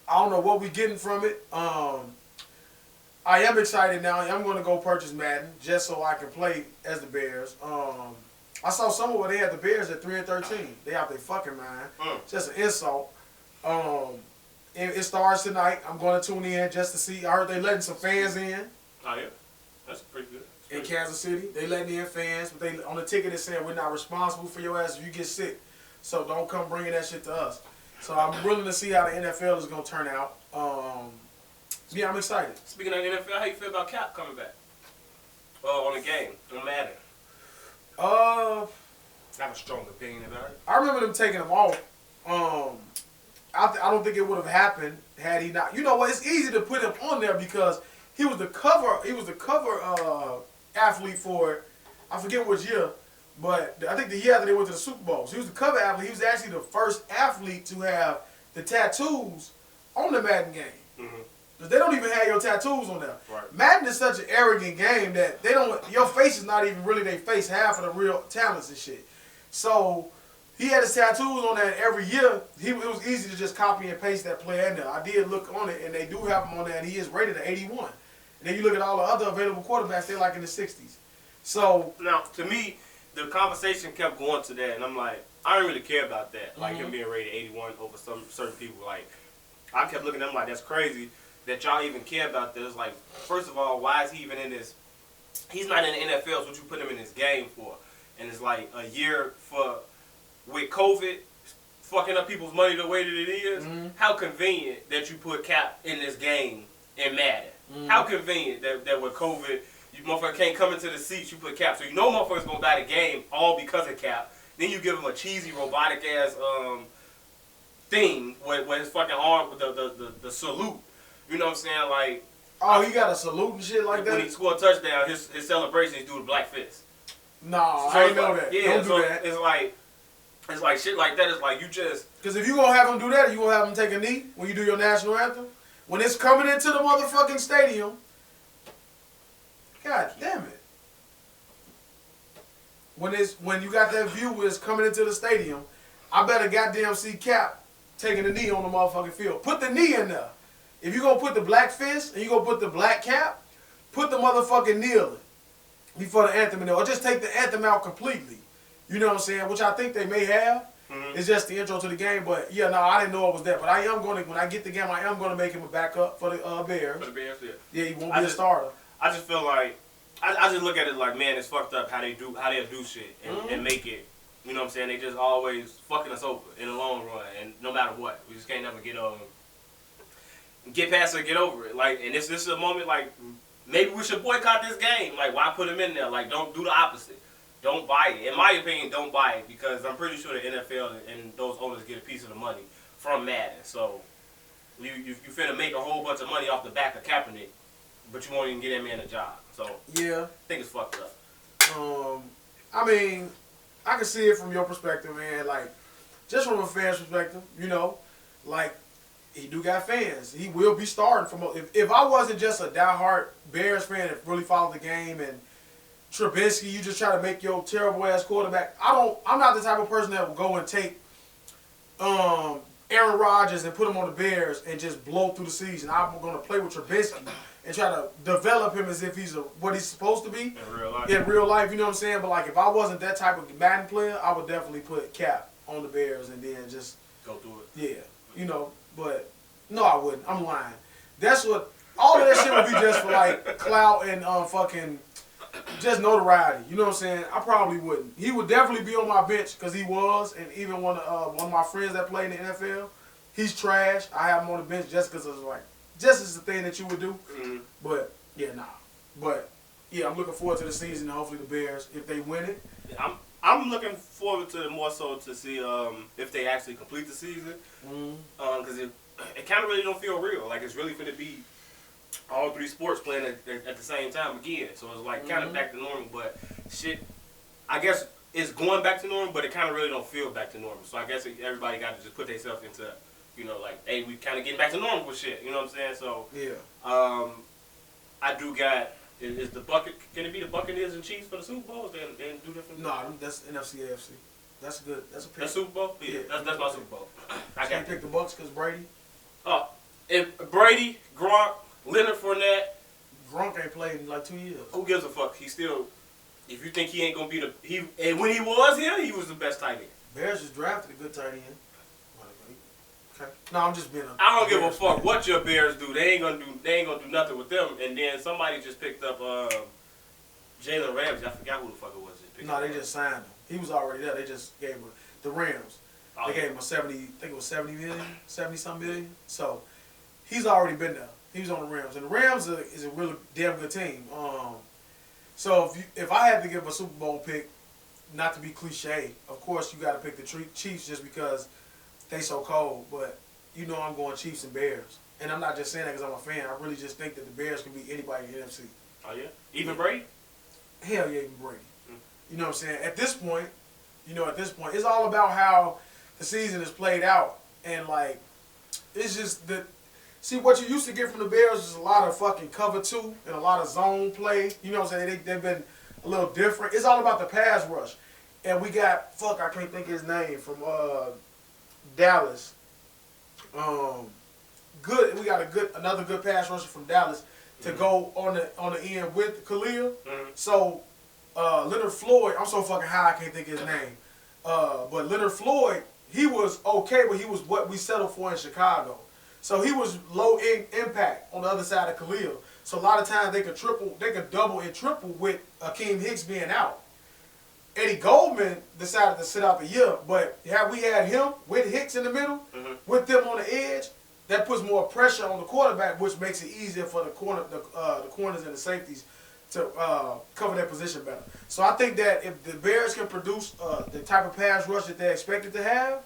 [SPEAKER 1] I don't know what we getting from it. I am excited now. I'm going to go purchase Madden just so I can play as the Bears. I saw somewhere where they had the Bears at 3-13. They out their fucking mind. Just an insult. It starts tonight. I'm going to tune in just to see. I heard they letting some fans in.
[SPEAKER 2] Oh yeah, that's pretty good.
[SPEAKER 1] In Kansas City, they letting in fans, but they on the ticket it said we're not responsible for your ass if you get sick. So don't come bringing that shit to us. So I'm willing to see how the NFL is going to turn out. Yeah, I'm excited.
[SPEAKER 2] Speaking of the NFL, how you feel about Cap coming back? On the game, on Madden. I have a strong opinion about it.
[SPEAKER 1] I remember them taking him off. I don't think it would have happened had he not. You know what? It's easy to put him on there because he was the cover. He was the cover athlete for it. I forget which year, but I think the year after they went to the Super Bowl. So he was the cover athlete. He was actually the first athlete to have the tattoos on the Madden game. Because they don't even have your tattoos on there.
[SPEAKER 2] Right.
[SPEAKER 1] Madden is such an arrogant game that they don't. Your face is not even really their face. Half of the real talents and shit. So he had his tattoos on that every year. It was easy to just copy and paste that player in there. I did look on it, and they do have him on there, and he is rated at 81. And then you look at all the other available quarterbacks, they're like in the 60s. So
[SPEAKER 2] now, to me, the conversation kept going to that, and I'm like, I don't really care about that. Like him being rated 81 over some certain people. Like, I kept looking at them like, that's crazy that y'all even care about this. Like, first of all, why is he even in this? He's not in the NFL, so what you put him in this game for? And it's like a year with COVID fucking up people's money the way that it is. How convenient that you put Cap in this game in Madden. How convenient that with COVID, you motherfucker can't come into the seats, you put Cap. So you know motherfuckers gonna die the game all because of Cap. Then you give him a cheesy robotic ass thing with his fucking arm with the salute. You know what I'm saying? Like,
[SPEAKER 1] oh, he got a salute and shit like that?
[SPEAKER 2] When he scored a touchdown, his celebration, he's doing the black fist.
[SPEAKER 1] No,
[SPEAKER 2] So
[SPEAKER 1] I didn't know that.
[SPEAKER 2] Yeah,
[SPEAKER 1] Don't do that.
[SPEAKER 2] It's like shit like that. It's like you just...
[SPEAKER 1] Because if you going to have him do that, you going to have him take a knee when you do your national anthem? When it's coming into the motherfucking stadium, God damn it. When you got that view where it's coming into the stadium, I better goddamn see Cap taking a knee on the motherfucking field. Put the knee in there. If you going to put the black fist and you going to put the black cap, put the motherfucking kneeling before the anthem in there. Or just take the anthem out completely. You know what I'm saying? Which I think they may have. It's just the intro to the game. But, yeah, no, I didn't know it was that. But I am going to, when I get the game, I am going to make him a backup for the Bears.
[SPEAKER 2] For the Bears, yeah.
[SPEAKER 1] Yeah, he won't be a starter.
[SPEAKER 2] I just feel like, I just look at it like, man, it's fucked up how they do shit and make it. You know what I'm saying? They just always fucking us over in the long run. And no matter what. We just can't never get past it, get over it. Like, and this is a moment like maybe we should boycott this game. Like, why put him in there? Like, don't do the opposite. Don't buy it. In my opinion, don't buy it because I'm pretty sure the NFL and those owners get a piece of the money from Madden. So you finna make a whole bunch of money off the back of Kaepernick, but you won't even get that man a job. So
[SPEAKER 1] yeah,
[SPEAKER 2] I think it's fucked up.
[SPEAKER 1] I mean, I can see it from your perspective, man. Like, just from a fan's perspective, you know, like. He do got fans. He will be starting from. If I wasn't just a diehard Bears fan that really followed the game and Trubisky, you just try to make your terrible ass quarterback. I'm not the type of person that will go and take Aaron Rodgers and put him on the Bears and just blow through the season. I'm going to play with Trubisky and try to develop him as if he's what he's supposed to be
[SPEAKER 2] in real life.
[SPEAKER 1] You know what I'm saying? But like, if I wasn't that type of Madden player, I would definitely put Cap on the Bears and then just
[SPEAKER 2] go through it.
[SPEAKER 1] Yeah, you know. But no, I wouldn't. I'm lying. That's what all of that shit would be just for like clout and fucking just notoriety. You know what I'm saying? I probably wouldn't. He would definitely be on my bench because he was, and even one of my friends that play in the NFL, he's trash. I have him on the bench just because it's like just as the thing that you would do. But yeah, nah. But yeah, I'm looking forward to the season. And hopefully the Bears, if they win it,
[SPEAKER 2] I'm looking forward to it more so to see if they actually complete the season. Because it kind of really don't feel real. Like, it's really going to be all three sports playing at the same time again. So it's like kind of back to normal. But shit, I guess it's going back to normal, but it kind of really don't feel back to normal. So I guess everybody got to just put themselves into, you know, like, hey, we kind of getting back to normal with shit. You know what I'm saying? So
[SPEAKER 1] yeah.
[SPEAKER 2] I do got. Is the bucket? Can it be the Buccaneers and Chiefs for the Super Bowl? Then do different.
[SPEAKER 1] No, that's NFC AFC. That's good. That's a pick.
[SPEAKER 2] That's Super Bowl. Yeah, that's my Super Bowl.
[SPEAKER 1] I can't pick the Bucs because Brady.
[SPEAKER 2] If Brady, Gronk, Leonard Fournette.
[SPEAKER 1] Gronk ain't played in like 2 years.
[SPEAKER 2] Who gives a fuck? He's still. If you think he ain't gonna be and when he was here, he was the best tight end.
[SPEAKER 1] Bears just drafted a good tight end. Okay. No, I'm just being
[SPEAKER 2] I don't give a fuck what your Bears do. They ain't gonna do nothing with them. And then somebody just picked up Jalen Ramsey. I forgot who the fuck it was.
[SPEAKER 1] No, they just signed him. He was already there. They just gave him the Rams. They gave him a 70. I think it was 70 million, 70-something million. So he's already been there. He was on the Rams, and the Rams is a really damn good team. So if I had to give a Super Bowl pick, not to be cliche, of course you got to pick the Chiefs just because they so cold, but you know I'm going Chiefs and Bears. And I'm not just saying that because I'm a fan. I really just think that the Bears can beat anybody in the NFC.
[SPEAKER 2] Oh, yeah? Even Brady?
[SPEAKER 1] Hell yeah, even Brady. You know what I'm saying? At this point, it's all about how the season is played out. And, like, it's just that, see, what you used to get from the Bears is a lot of fucking cover two and a lot of zone play. You know what I'm saying? They've been a little different. It's all about the pass rush. and we got I can't think of his name from Dallas. Good. We got another good pass rusher from Dallas to go on the end with Khalil. So Leonard Floyd, I'm so fucking high I can't think of his name. But Leonard Floyd, he was okay, but he was what we settled for in Chicago. So he was low impact on the other side of Khalil. So a lot of times they could double and triple with Akeem Hicks being out. Eddie Goldman decided to sit out the year, but had we had him with Hicks in the middle, with them on the edge, that puts more pressure on the quarterback, which makes it easier for the corners and the safeties to cover their position better. So I think that if the Bears can produce the type of pass rush that they're expected to have,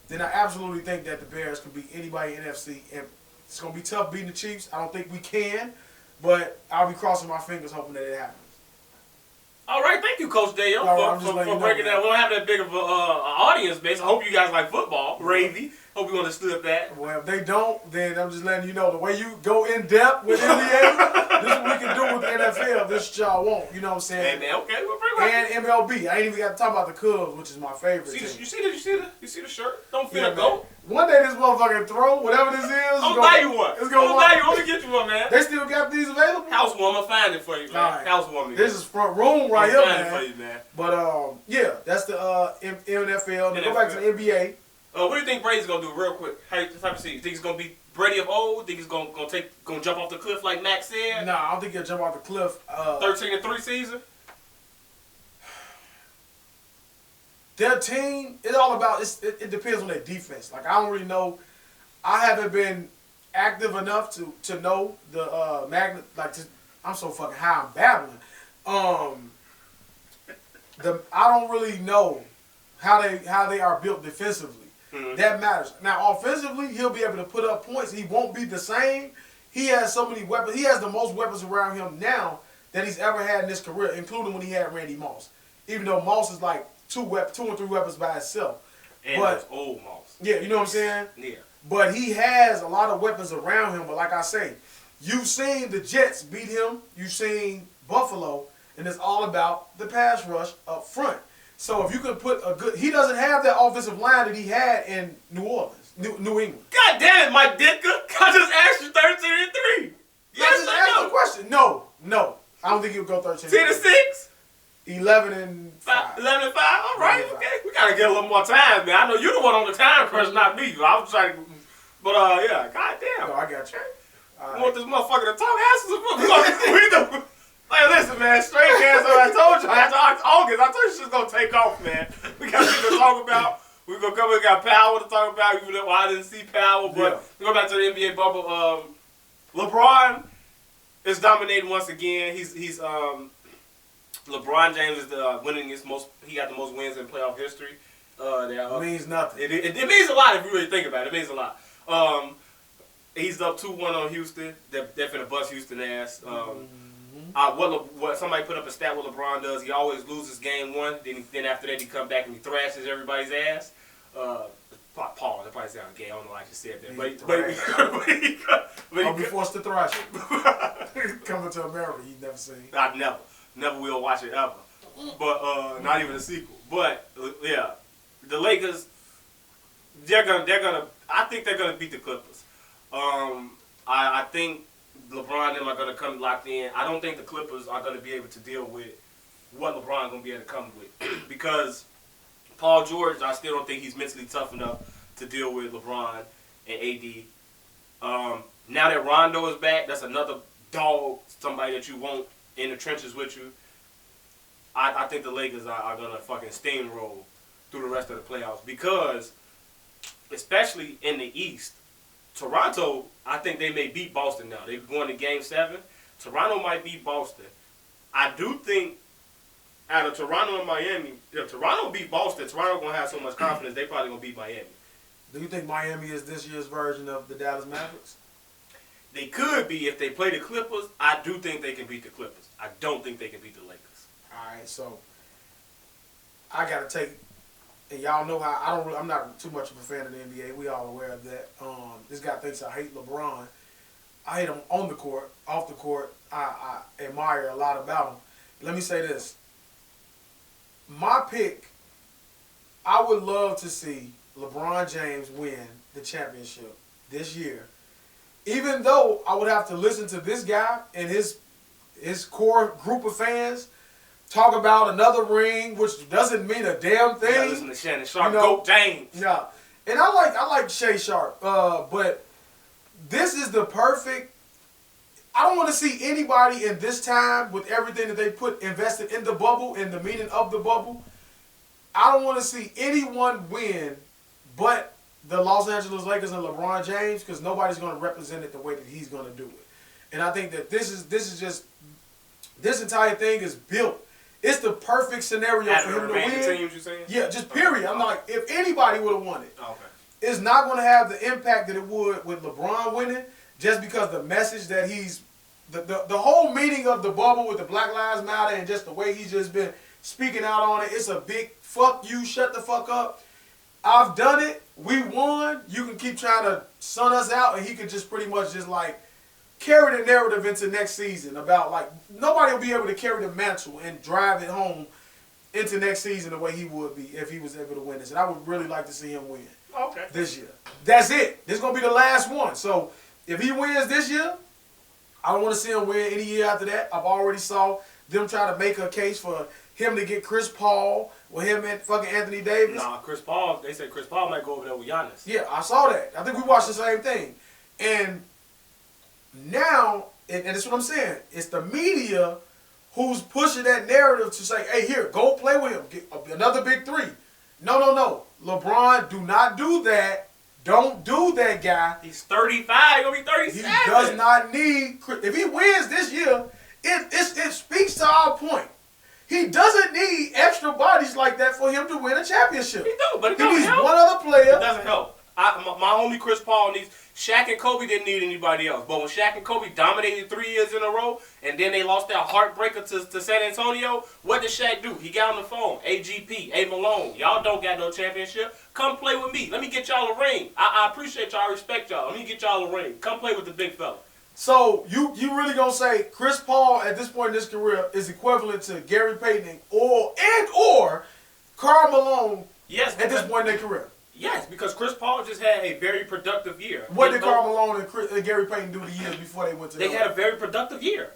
[SPEAKER 1] then I absolutely think that the Bears can beat anybody in NFC. And it's going to be tough beating the Chiefs. I don't think we can, but I'll be crossing my fingers hoping that it happens.
[SPEAKER 2] All right, thank you, Coach Daeo, for breaking that. We don't have that big of an audience base. I hope you guys like football, Ravy. Hope you understood that.
[SPEAKER 1] Well, if they don't, then I'm just letting you know the way you go in depth with NBA, this is what we can do with the NFL. This is what y'all want. You know what I'm saying?
[SPEAKER 2] Hey, man, okay, we'll bring it.
[SPEAKER 1] And MLB. I ain't even got to talk about the Cubs, which is my favorite.
[SPEAKER 2] You see the shirt? Don't feel a goat.
[SPEAKER 1] One day this motherfucker throw, whatever this is.
[SPEAKER 2] I'm buy you one.
[SPEAKER 1] It's gonna buy you.
[SPEAKER 2] I'm gonna get you one, man.
[SPEAKER 1] They still got these available?
[SPEAKER 2] Housewarming, find it for you, man.
[SPEAKER 1] Right.
[SPEAKER 2] Housewarming.
[SPEAKER 1] This is front room right here, man.
[SPEAKER 2] Find it for you, man.
[SPEAKER 1] But yeah, that's the NFL. Go back to the NBA.
[SPEAKER 2] What do you think Brady's gonna do, real quick? How you see? You think he's gonna be Brady of old? Think he's gonna jump off the cliff like Max said?
[SPEAKER 1] Nah, I don't think he'll jump off the cliff.
[SPEAKER 2] 13-3 season.
[SPEAKER 1] Their team, it's all about. It depends on their defense. Like I don't really know. I haven't been active enough to know the magnet. I'm so fucking high. I'm babbling. I don't really know how they are built defensively. That matters. Now, offensively, he'll be able to put up points. He won't be the same. He has so many weapons. He has the most weapons around him now that he's ever had in his career, including when he had Randy Moss. Even though Moss is like two or three weapons by itself.
[SPEAKER 2] And that's old Moss.
[SPEAKER 1] Yeah, you know what I'm saying?
[SPEAKER 2] Yeah.
[SPEAKER 1] But he has a lot of weapons around him. But like I say, you've seen the Jets beat him. You've seen Buffalo. And it's all about the pass rush up front. So if you can put he doesn't have that offensive line that he had in New Orleans, New England.
[SPEAKER 2] God damn it, Mike Ditka. I just asked you 13-3.
[SPEAKER 1] Yes, just ask the question. No. I don't think he'll go 13-3.
[SPEAKER 2] 10-6?
[SPEAKER 1] 11-5.
[SPEAKER 2] 11-5? All right, okay. We gotta get a little more time, man. I know you're the one on the time crunch, not me. I was trying to, but yeah, god damn.
[SPEAKER 1] No, I got you.
[SPEAKER 2] I want this motherfucker to talk. Ask us. Hey, listen, man. Straight cancer. I told you. After August, I told you shit's gonna take off, man. We got shit to talk about. We're gonna come. We got Power to talk about. Even though I didn't see Power, but we go back to the NBA bubble. LeBron is dominating once again. He's LeBron James is the winningest most. He got the most wins in playoff history.
[SPEAKER 1] It means nothing.
[SPEAKER 2] It means a lot if you really think about it. It means a lot. He's up 2-1 on Houston. They're finna bust Houston ass. What somebody put up a stat what LeBron does, he always loses game one, then after that he come back and he thrashes everybody's ass. Paul, they probably sound gay, I don't know why I just said that. But
[SPEAKER 1] I'll be forced to thrash it. Coming to America, you've never seen.
[SPEAKER 2] I never will watch it ever. But not even a sequel. But yeah, the Lakers, I think they're gonna beat the Clippers. I think LeBron and them are going to come locked in. I don't think the Clippers are going to be able to deal with what LeBron going to be able to come with. Because Paul George, I still don't think he's mentally tough enough to deal with LeBron and AD. Now that Rondo is back, that's another dog, somebody that you want in the trenches with you. I think the Lakers are going to fucking steamroll through the rest of the playoffs. Because, especially in the East, Toronto, I think they may beat Boston now. They're going to Game 7. Toronto might beat Boston. I do think out of Toronto and Miami, if Toronto beat Boston, Toronto going to have so much confidence, they probably going to beat Miami.
[SPEAKER 1] Do you think Miami is this year's version of the Dallas Mavericks?
[SPEAKER 2] They could be if they play the Clippers. I do think they can beat the Clippers. I don't think they can beat the Lakers.
[SPEAKER 1] All right, so I got to take... And y'all know how I'm not too much of a fan of the NBA. We all aware of that. This guy thinks I hate LeBron. I hate him on the court, off the court. I admire a lot about him. Let me say this. My pick I would love to see LeBron James win the championship this year. Even though I would have to listen to this guy and his core group of fans talk about another ring, which doesn't mean a damn thing.
[SPEAKER 2] You listen to Shannon Sharp, Goat James.
[SPEAKER 1] Yeah, and I like Shay Sharp, but this is the perfect. I don't want to see anybody in this time with everything that they invested in the bubble and the meaning of the bubble. I don't want to see anyone win, but the Los Angeles Lakers and LeBron James, because nobody's going to represent it the way that he's going to do it. And I think that this entire thing is built. It's the perfect scenario for him to win.
[SPEAKER 2] Teams, you saying?
[SPEAKER 1] Yeah, just period. I'm like, if anybody would have won it,
[SPEAKER 2] okay,
[SPEAKER 1] it's not going to have the impact that it would with LeBron winning, just because the message that he's the whole meaning of the bubble with the Black Lives Matter and just the way he's just been speaking out on it. It's a big fuck you, shut the fuck up. I've done it. We won. You can keep trying to sun us out, and he could just pretty much just like carry the narrative into next season about like nobody will be able to carry the mantle and drive it home into next season the way he would be if he was able to win this. And I would really like to see him win this year. That's it. This is going to be the last one. So if he wins this year, I don't want to see him win any year after that. I've already saw them try to make a case for him to get Chris Paul with him and fucking Anthony Davis.
[SPEAKER 2] Nah, Chris Paul, they said Chris Paul might go over there with Giannis.
[SPEAKER 1] Yeah, I saw that. I think we watched the same thing. And now, and that's what I'm saying, it's the media who's pushing that narrative to say, hey, here, go play with him. Get another big three. No. LeBron, do not do that. Don't do that, guy.
[SPEAKER 2] He's 35. He's going to be 37.
[SPEAKER 1] He does not need, if he wins this year, it speaks to our point. He doesn't need extra bodies like that for him to win a championship.
[SPEAKER 2] He do, but it
[SPEAKER 1] he
[SPEAKER 2] don't
[SPEAKER 1] needs
[SPEAKER 2] help.
[SPEAKER 1] one other player.
[SPEAKER 2] It doesn't help. My homie Chris Paul needs. Shaq and Kobe didn't need anybody else. But when Shaq and Kobe dominated 3 years in a row, and then they lost that heartbreaker to San Antonio, what did Shaq do? He got on the phone. AGP, A Malone, y'all don't got no championship. Come play with me. Let me get y'all a ring. I appreciate y'all. I respect y'all. Let me get y'all a ring. Come play with the big fella.
[SPEAKER 1] So you really gonna say Chris Paul at this point in his career is equivalent to Gary Payton or Karl Malone at this point in their career?
[SPEAKER 2] Yes, because Chris Paul just had a very productive year.
[SPEAKER 1] What did Karl Malone and Gary Payton do the years before they went to?
[SPEAKER 2] They had a very productive year.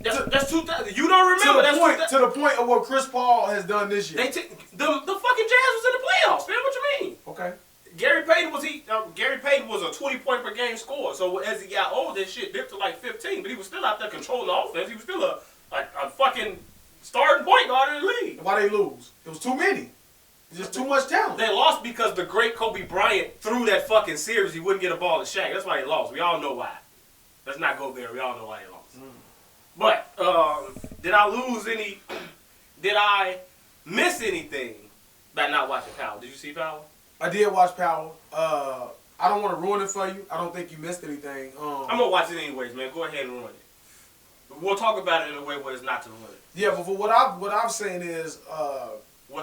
[SPEAKER 2] That's 2000. You don't remember
[SPEAKER 1] to the point of what Chris Paul has done this year.
[SPEAKER 2] The fucking Jazz was in the playoffs, man. What you mean?
[SPEAKER 1] Okay.
[SPEAKER 2] Gary Payton was a 20-point per game scorer. So as he got older, that shit dipped to like 15. But he was still out there controlling the offense. He was still a fucking starting point guard in the league.
[SPEAKER 1] Why they lose? It was too many. Just too much talent.
[SPEAKER 2] They lost because the great Kobe Bryant threw that fucking series. He wouldn't get a ball to Shaq. That's why they lost. We all know why. Let's not go there. We all know why they lost. But did I lose any? Did I miss anything by not watching Power? Did you see Power?
[SPEAKER 1] I did watch Power. I don't want to ruin it for you. I don't think you missed anything.
[SPEAKER 2] I'm gonna watch it anyways, man. Go ahead and ruin it. We'll talk about it in a way where it's not to ruin it.
[SPEAKER 1] Yeah, but for what I've seen is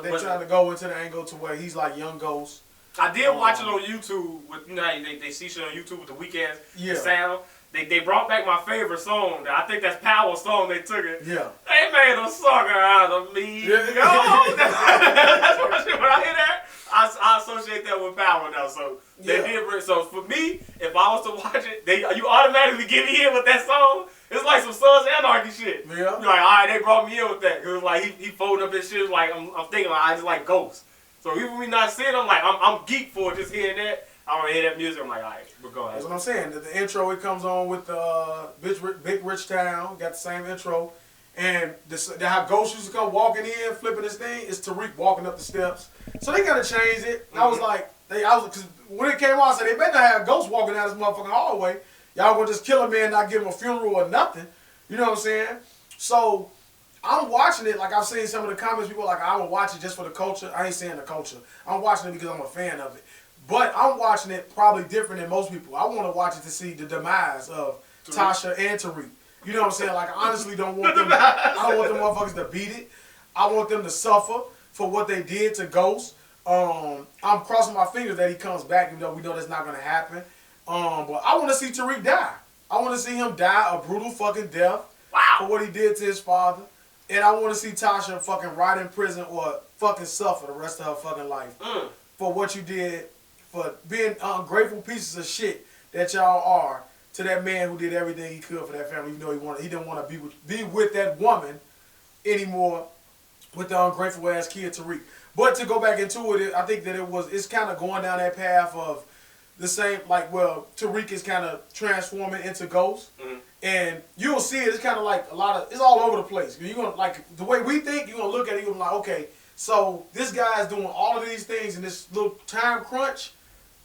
[SPEAKER 1] they're trying to go into the angle to where he's like young Ghost.
[SPEAKER 2] I did watch it on YouTube with they see shit on YouTube with the weak ass sound. They brought back my favorite song. I think that's Power's song. They took it.
[SPEAKER 1] Yeah.
[SPEAKER 2] They made a sucker out of me. Yeah. That's what when I hear that, I associate that with Power now. So they did. So for me, if I was to watch it, you automatically get me in with that song. It's like some Sons of Anarchy shit.
[SPEAKER 1] Yeah.
[SPEAKER 2] You're like, all right, they brought me in with that. It was like he folded up his shit. It was like I'm thinking like I just like Ghost. So even me not seeing, I'm like I'm geek for it, just hearing that. I want to hear that music. I'm like, all right, we're going.
[SPEAKER 1] That's what I'm saying. The intro, it comes on with Big Rich Town. Got the same intro. And how Ghost used to come walking in, flipping his thing, is Tariq walking up the steps. So they got to change it. Mm-hmm. I was like, because when it came on, I said, they better not have Ghost walking out this motherfucking hallway. Y'all going to just kill a man and not give him a funeral or nothing. You know what I'm saying? So I'm watching it. Like I've seen some of the comments, people are like, I would watch it just for the culture. I ain't saying the culture. I'm watching it because I'm a fan of it. But I'm watching it probably different than most people. I want to watch it to see the demise of Tasha and Tariq. You know what I'm saying? Like, I honestly don't want them. I don't want them motherfuckers to beat it. I want them to suffer for what they did to Ghost. I'm crossing my fingers that he comes back, even though we know that's not going to happen. But I want to see Tariq die. I want to see him die a brutal fucking death for what he did to his father. And I want to see Tasha fucking rot in prison or fucking suffer the rest of her fucking life for what you did, for being ungrateful pieces of shit that y'all are to that man who did everything he could for that family. You know he didn't want to be with that woman anymore with the ungrateful ass kid Tariq. But to go back into it, I think that it's kind of going down that path of the same, like, well, Tariq is kind of transforming into Ghost. And you'll see it, it's kind of like it's all over the place. You're going to, like, the way we think, you're going to look at it, you're going to be like, okay, so this guy is doing all of these things in this little time crunch.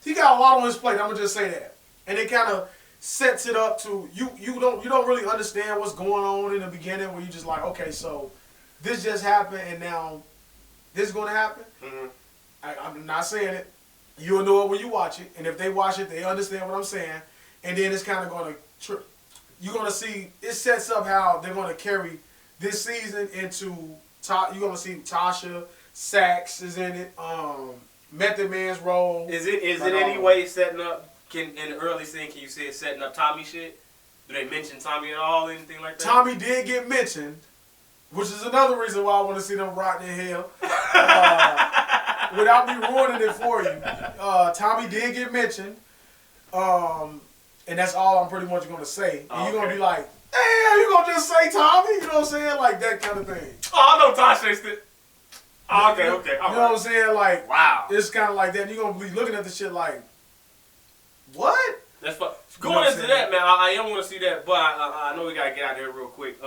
[SPEAKER 1] He got a lot on his plate, I'm going to just say that. And it kind of sets it up to, you don't really understand what's going on in the beginning where you just like, okay, so this just happened and now this is going to happen. I'm not saying it. You'll know it when you watch it. And if they watch it, they understand what I'm saying. And then it's kind of going to you're going to see, it sets up how they're going to carry this season into, you're going to see Tasha, Sax is in it, Method Man's role.
[SPEAKER 2] Is it any way setting up, in the early scene, can you see it setting up Tommy shit? Do they mention Tommy at all, anything like that?
[SPEAKER 1] Tommy did get mentioned, which is another reason why I want to see them rotting in hell. Without me ruining it for you. Tommy did get mentioned. And that's all I'm pretty much going to say. And you're going to be like, damn, you going to just say Tommy? You know what I'm saying? Like that kind of thing.
[SPEAKER 2] Oh, I know Tasha is it. Oh, okay.
[SPEAKER 1] You know what I'm saying? Like,
[SPEAKER 2] wow.
[SPEAKER 1] It's kind of like that. And you're going to be looking at the shit like, what?
[SPEAKER 2] That's fun. Going into that, man, I am going to see that, but I know we got to get out of here real quick.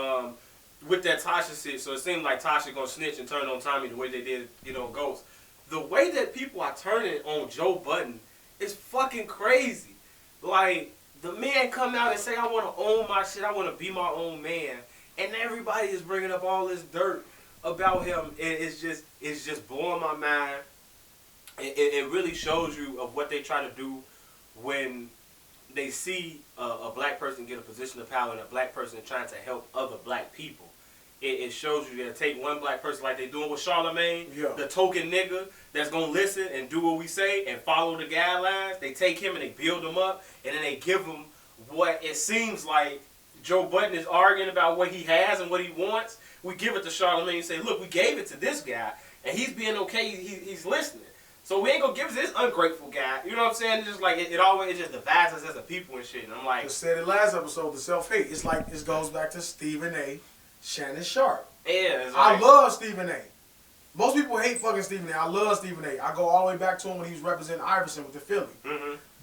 [SPEAKER 2] With that Tasha shit, so it seemed like Tasha going to snitch and turn on Tommy the way they did, Ghost. The way that people are turning on Joe Budden is fucking crazy. Like, the man come out and say, I want to own my shit, I want to be my own man. And everybody is bringing up all this dirt about him. And it's just blowing my mind. It really shows you of what they try to do when they see a black person get a position of power and a black person trying to help other black people. It shows you that take one black person like they doing with Charlemagne, the token nigga that's going to listen and do what we say and follow the guidelines. They take him and they build him up and then they give him what it seems like Joe Budden is arguing about what he has and what he wants. We give it to Charlemagne and say, look, we gave it to this guy and he's being okay, he's listening. So we ain't going to give it to this ungrateful guy. You know what I'm saying? It's just like, it always just divides us as a people and shit. And I'm like...
[SPEAKER 1] I said it last episode, the self-hate. It's like, it goes back to Stephen A. Shannon Sharp.
[SPEAKER 2] Yeah,
[SPEAKER 1] I love Stephen A. Most people hate fucking Stephen A. I love Stephen A. I go all the way back to him when he was representing Iverson with the Philly.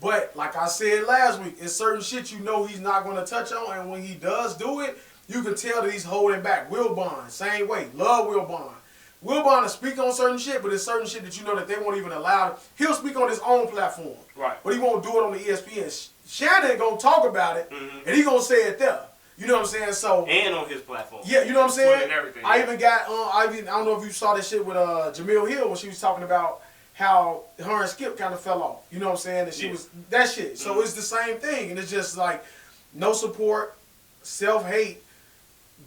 [SPEAKER 1] But like I said last week, it's certain shit you know he's not going to touch on, and when he does do it, you can tell that he's holding back. Will Bond, same way. Love Will Bond. Will Bond will speak on certain shit, but it's certain shit that you know that they won't even allow. He'll speak on his own platform. Right. But he won't do it on the ESPN. Shannon going to talk about it, and he going to say it there. You know what I'm saying? So
[SPEAKER 2] and on his platform.
[SPEAKER 1] Yeah, you know what I'm saying?
[SPEAKER 2] And everything,
[SPEAKER 1] I even got I don't know if you saw this shit with Jamil Hill when she was talking about how her and Skip kind of fell off. You know what I'm saying? And she was that shit. So it's the same thing, and it's just like no support, self-hate.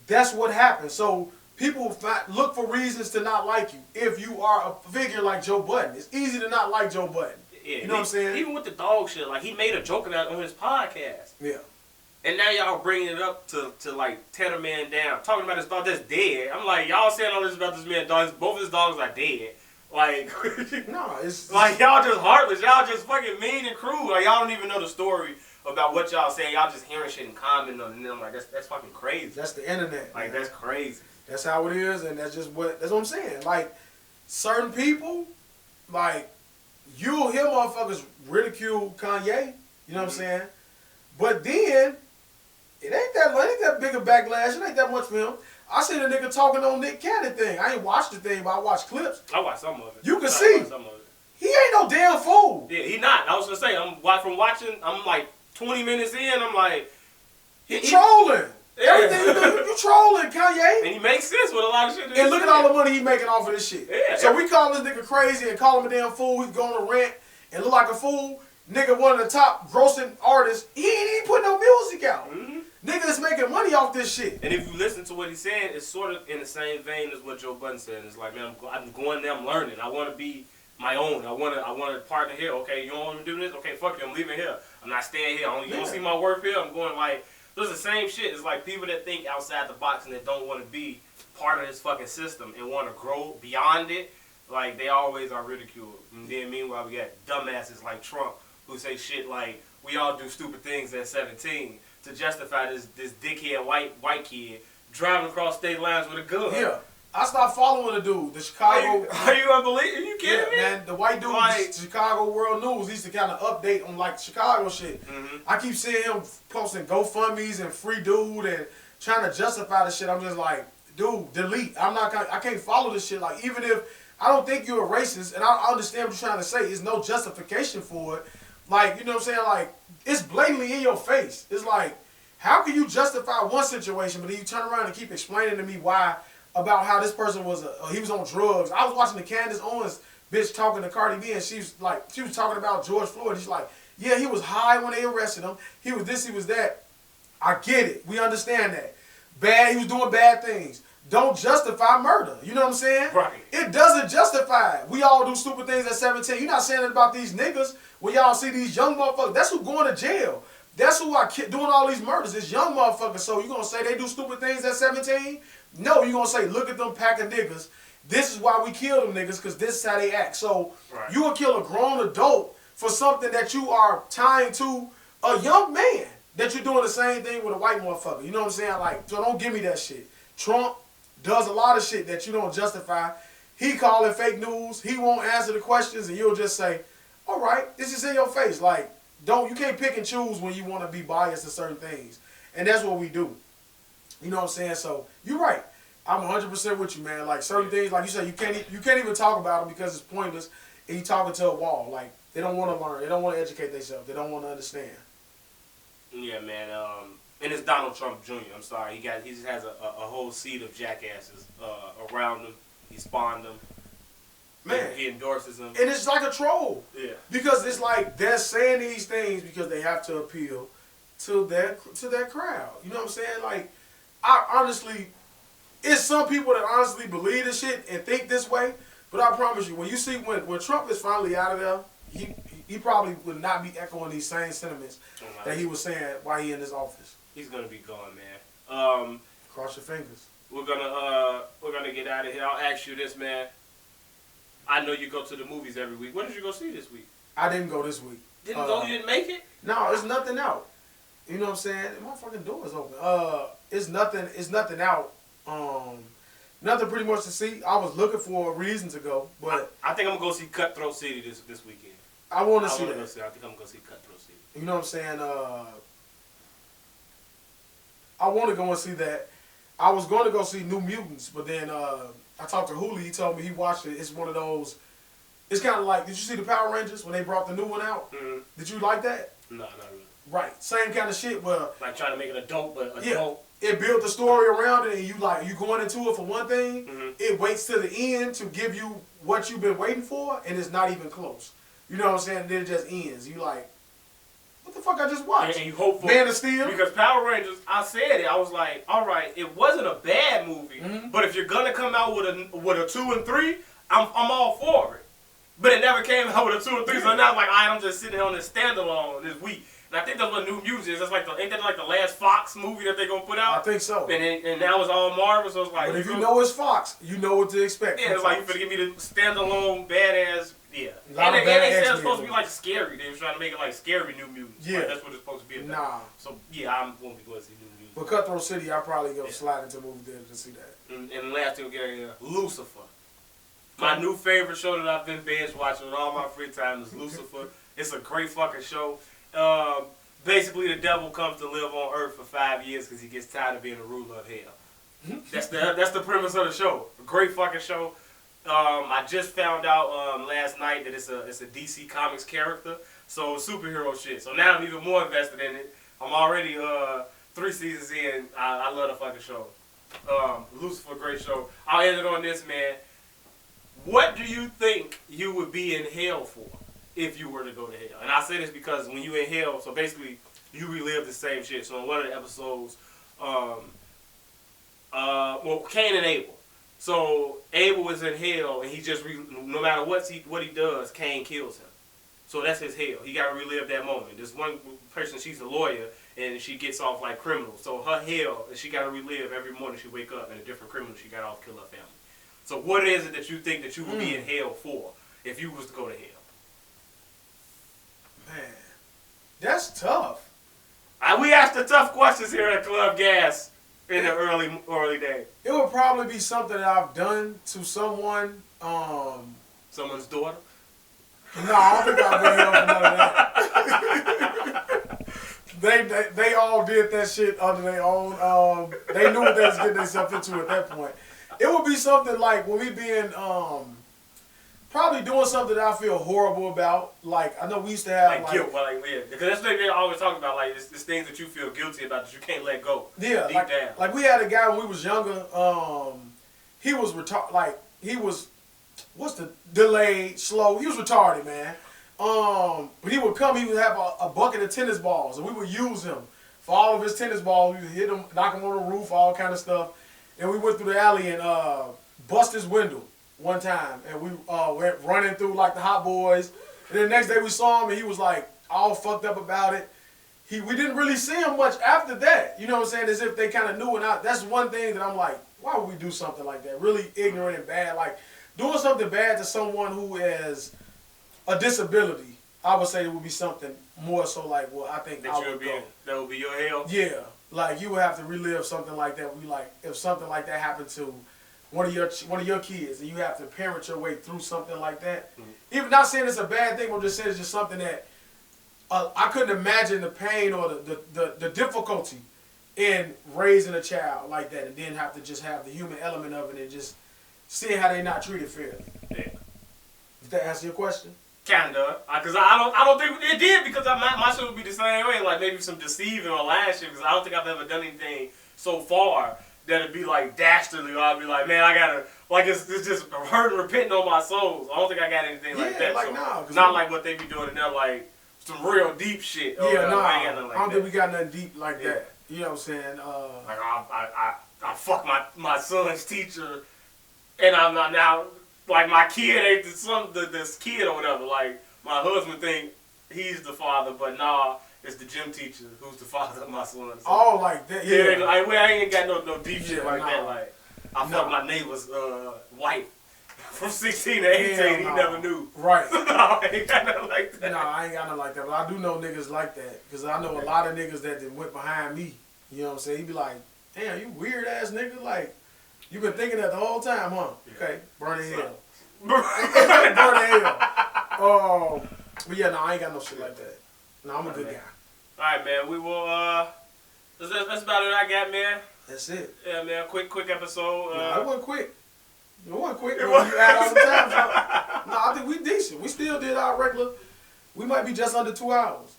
[SPEAKER 1] That's what happens. So people look for reasons to not like you. If you are a figure like Joe Budden, it's easy to not like Joe Budden. Yeah, you know what I'm saying?
[SPEAKER 2] Even with the dog shit, like he made a joke of that on his podcast. Yeah. And now y'all bringing it up to like tear a man down, talking about his dog that's dead. I'm like, y'all saying all this about this man's dog. Both his dogs are dead. Like,
[SPEAKER 1] no, it's
[SPEAKER 2] like y'all just heartless. Y'all just fucking mean and cruel. Like y'all don't even know the story about what y'all saying. Y'all just hearing shit and commenting on it. And I'm like, that's fucking crazy.
[SPEAKER 1] That's the internet.
[SPEAKER 2] Like, man. That's crazy.
[SPEAKER 1] That's how it is, and that's what I'm saying. Like, certain people, like, you'll hear motherfuckers ridicule Kanye. You know what I'm saying? But then it ain't that big a backlash. It ain't that much for him. I seen a nigga talking on Nick Cannon thing. I ain't watched the thing, but I watched clips.
[SPEAKER 2] I watched some of it.
[SPEAKER 1] You can see.
[SPEAKER 2] Some of it.
[SPEAKER 1] He ain't no damn fool.
[SPEAKER 2] Yeah, he not. I was gonna say, from watching, I'm like 20 minutes in, I'm like,
[SPEAKER 1] he trolling. Yeah. Everything you do, you trolling, Kanye.
[SPEAKER 2] And he makes sense with a lot of shit.
[SPEAKER 1] And look at all the money he making off of this shit.
[SPEAKER 2] Yeah.
[SPEAKER 1] So we call this nigga crazy and call him a damn fool. He's going to rant and look like a fool. Nigga, one of the top grossing artists. He ain't even putting no music out. Nigga is making money off this shit.
[SPEAKER 2] And if you listen to what he's saying, it's sort of in the same vein as what Joe Budden said. It's like, man, I'm going there, I'm learning. I want to be my own. I want to partner here. Okay, you don't want me to do this? Okay, fuck you, I'm leaving here. I'm not staying here. You don't see my worth here? I'm going like, it's the same shit. It's like people that think outside the box and that don't want to be part of this fucking system and want to grow beyond it, like, they always are ridiculed. And then meanwhile, we got dumbasses like Trump who say shit like, we all do stupid things at 17 to justify this dickhead white kid driving across state lines with a gun.
[SPEAKER 1] Yeah. I stopped following the dude, the Chicago.
[SPEAKER 2] Are you unbelievable? Are you kidding me?
[SPEAKER 1] Man, the white dude, like, Chicago World News, he used to kind of update on like Chicago shit.
[SPEAKER 2] Mm-hmm.
[SPEAKER 1] I keep seeing him posting GoFundMe's and free dude and trying to justify the shit. I'm just like, dude, delete. I can't follow this shit. Like, even if I don't think you're a racist, and I understand what you're trying to say, there's no justification for it. Like, you know what I'm saying? Like, it's blatantly in your face. It's like, how can you justify one situation, but then you turn around and keep explaining to me why? About how this person was he was on drugs. I was watching the Candace Owens bitch talking to Cardi B, and she was talking about George Floyd. She's like, yeah, he was high when they arrested him. He was this, he was that. I get it. We understand that. He was doing bad things. Don't justify murder. You know what I'm saying?
[SPEAKER 2] Right.
[SPEAKER 1] It doesn't justify it. We all do stupid things at 17. You're not saying it about these niggas. When y'all see these young motherfuckers, that's who going to jail. That's who are doing all these murders. It's young motherfuckers. So you gonna say they do stupid things at 17? No, you're going to say, look at them pack of niggas. This is why we kill them niggas, because this is how they act. So you will kill a grown adult for something that you are tying to a young man. That you're doing the same thing with a white motherfucker. You know what I'm saying? Like, so don't give me that shit. Trump does a lot of shit that you don't justify. He call it fake news. He won't answer the questions, and you'll just say, all right, this is in your face. Like, you can't pick and choose when you want to be biased to certain things. And that's what we do. You know what I'm saying? So you're right. I'm 100% with you, man. Like, certain things, like you said, you can't even talk about them because it's pointless. And you talking to a wall. Like, they don't want to learn. They don't want to educate themselves. They don't want to understand. Yeah,
[SPEAKER 2] man. And it's Donald Trump Jr. I'm sorry. He just has a whole seed of jackasses around him. He spawned them.
[SPEAKER 1] Man,
[SPEAKER 2] he endorses them.
[SPEAKER 1] And it's like a troll.
[SPEAKER 2] Yeah.
[SPEAKER 1] Because it's like they're saying these things because they have to appeal to that crowd. You know what I'm saying? Like, I honestly, it's some people that honestly believe this shit and think this way, but I promise you, when you see when Trump is finally out of there, he probably would not be echoing these same sentiments that he was saying while he in his office.
[SPEAKER 2] He's gonna be gone, man.
[SPEAKER 1] Cross your fingers.
[SPEAKER 2] We're gonna get out of here. I'll ask you this, man. I know you go to the movies every week. What did you go see this week?
[SPEAKER 1] I didn't go this week.
[SPEAKER 2] You didn't make it?
[SPEAKER 1] No, it's nothing out. You know what I'm saying? My fucking door is open. It's nothing out. Nothing pretty much to see. I was looking for a reason to go, but
[SPEAKER 2] I think I'm gonna go see Cutthroat City this weekend.
[SPEAKER 1] I want to see that.
[SPEAKER 2] I think I'm gonna go see Cutthroat City.
[SPEAKER 1] You know what I'm saying? I want to go and see that. I was going to go see New Mutants, but then I talked to Hooli. He told me he watched it. It's one of those. It's kind of like, did you see the Power Rangers when they brought the new one out? Mm-hmm. Did you like that?
[SPEAKER 2] No, not really.
[SPEAKER 1] Right, same kind of shit. Where
[SPEAKER 2] like trying to make it adult, but adult.
[SPEAKER 1] Yeah, it built the story around it, and you going into it for one thing. Mm-hmm. It waits to the end to give you what you've been waiting for, and it's not even close. You know what I'm saying? Then it just ends. You like, what the fuck I just watched?
[SPEAKER 2] And you hope for
[SPEAKER 1] Man of Steel.
[SPEAKER 2] Because Power Rangers, I said it. I was like, all right, it wasn't a bad movie, but if you're gonna come out with a 2 and 3, I'm all for it. But it never came out with a 2 and 3, so now I'm like, all right, I'm just sitting here on this standalone this week. And I think that's what New Mutants is. That's like ain't that like the last Fox movie that they're gonna put out?
[SPEAKER 1] I think so.
[SPEAKER 2] And now it's all Marvel, so it's like.
[SPEAKER 1] But if you know it's Fox, you know what to expect.
[SPEAKER 2] Yeah, it's like you finna give me the standalone badass. Yeah. And they said it's supposed to be like scary. They were trying to make it like scary New Mutants.
[SPEAKER 1] Yeah.
[SPEAKER 2] Like, that's what it's supposed to be about.
[SPEAKER 1] Nah.
[SPEAKER 2] So yeah, I'm gonna be going to see New Mutants.
[SPEAKER 1] But Cutthroat City, I'll probably go slide into movie theater to see that.
[SPEAKER 2] And the last thing we'll get here, Lucifer. My new favorite show that I've been binge watching with all my free time is Lucifer. It's a great fucking show. Basically, the devil comes to live on Earth for 5 years because he gets tired of being a ruler of hell. That's the premise of the show. A great fucking show. I just found out last night that it's a DC Comics character, so superhero shit. So now I'm even more invested in it. I'm already 3 seasons in. I love the fucking show. Lucifer, great show. I'll end it on this, man. What do you think you would be in hell for if you were to go to hell? And I say this because when you in hell, so basically you relive the same shit. So in one of the episodes, Cain and Abel. So Abel is in hell, and he just no matter what he does, Cain kills him. So that's his hell. He got to relive that moment. This one person, she's a lawyer, and she gets off like criminal. So her hell, and she got to relive every morning she wake up in a different criminal she got off, kill her family. So what is it that you think that you would be in hell for if you was to go to hell?
[SPEAKER 1] Man, that's tough.
[SPEAKER 2] We asked the tough questions here at Club Gas in the early day.
[SPEAKER 1] It would probably be something that I've done to someone.
[SPEAKER 2] Someone's daughter?
[SPEAKER 1] No, I don't think I've been here for none of that. They all did that shit under their own. They knew what they was getting themselves into at that point. It would be something like when we being probably doing something that I feel horrible about. Like I know we used to have
[SPEAKER 2] like guilt, because that's what they always talk about. Like it's things that you feel guilty about that you can't let go.
[SPEAKER 1] Yeah,
[SPEAKER 2] deep down.
[SPEAKER 1] Like we had a guy when we was younger. He was retarded. Like he was, what's the delayed, slow? He was retarded, man. But he would come. He would have a bucket of tennis balls, and we would use him for all of his tennis balls. We would hit him, knock him on the roof, all kind of stuff. And we went through the alley and bust his window one time, and we went running through like the Hot Boys. And then the next day we saw him, and he was like all fucked up about it. We didn't really see him much after that. You know what I'm saying? As if they kind of knew. And that's one thing that I'm like, why would we do something like that? Really ignorant and bad. Like doing something bad to someone who has a disability. I would say it would be something more so like, well, I think
[SPEAKER 2] that that would be your hell.
[SPEAKER 1] Yeah, like you would have to relive something like that. We like if something like that happened to one of your kids, and you have to parent your way through something like that. Mm-hmm. Even not saying it's a bad thing, I'm just saying it's just something that I couldn't imagine the pain or the difficulty in raising a child like that, and then have to just have the human element of it and just seeing how they not treated fairly.
[SPEAKER 2] Yeah.
[SPEAKER 1] Did that answer your question?
[SPEAKER 2] Kinda, because I don't think it did, because my shit would be the same way, like maybe some deceiving or lying shit, because I don't think I've ever done anything so far that'd be like dastardly, or I'd be like, man, I gotta, like it's just hurting, repenting on my soul. I don't think I got anything like that.
[SPEAKER 1] Like,
[SPEAKER 2] so
[SPEAKER 1] nah,
[SPEAKER 2] not like what they be doing, and they're like some real deep shit.
[SPEAKER 1] Yeah, nah,
[SPEAKER 2] I don't
[SPEAKER 1] think we got nothing deep like that. You know what I'm saying?
[SPEAKER 2] Like I fuck my son's teacher, and I'm not now. Like my kid ain't this kid or whatever. Like my husband think he's the father, but nah, it's the gym teacher who's the father of my son. So,
[SPEAKER 1] oh, like that? Yeah.
[SPEAKER 2] Like I ain't got no deep shit like that. Like I fucked my neighbor's wife from 16 to 18. He never knew.
[SPEAKER 1] Right.
[SPEAKER 2] No, I ain't got nothing like that.
[SPEAKER 1] No, I ain't got nothing like that. But I do know niggas like that, because I know a lot of niggas that went behind me. You know what I'm saying? He be like, damn, you weird ass nigga. Like, you been thinking that the whole time, huh? Yeah. Okay, burn in hell. Burn in hell. But yeah, no, I ain't got no shit like that. No, I'm a good guy.
[SPEAKER 2] Alright, man, we will, that's about it I got, man.
[SPEAKER 1] That's it.
[SPEAKER 2] Yeah, man, quick episode.
[SPEAKER 1] No, it wasn't quick. It wasn't quick. You add all the time. No, I think we decent. We still did our regular. We might be just under 2 hours.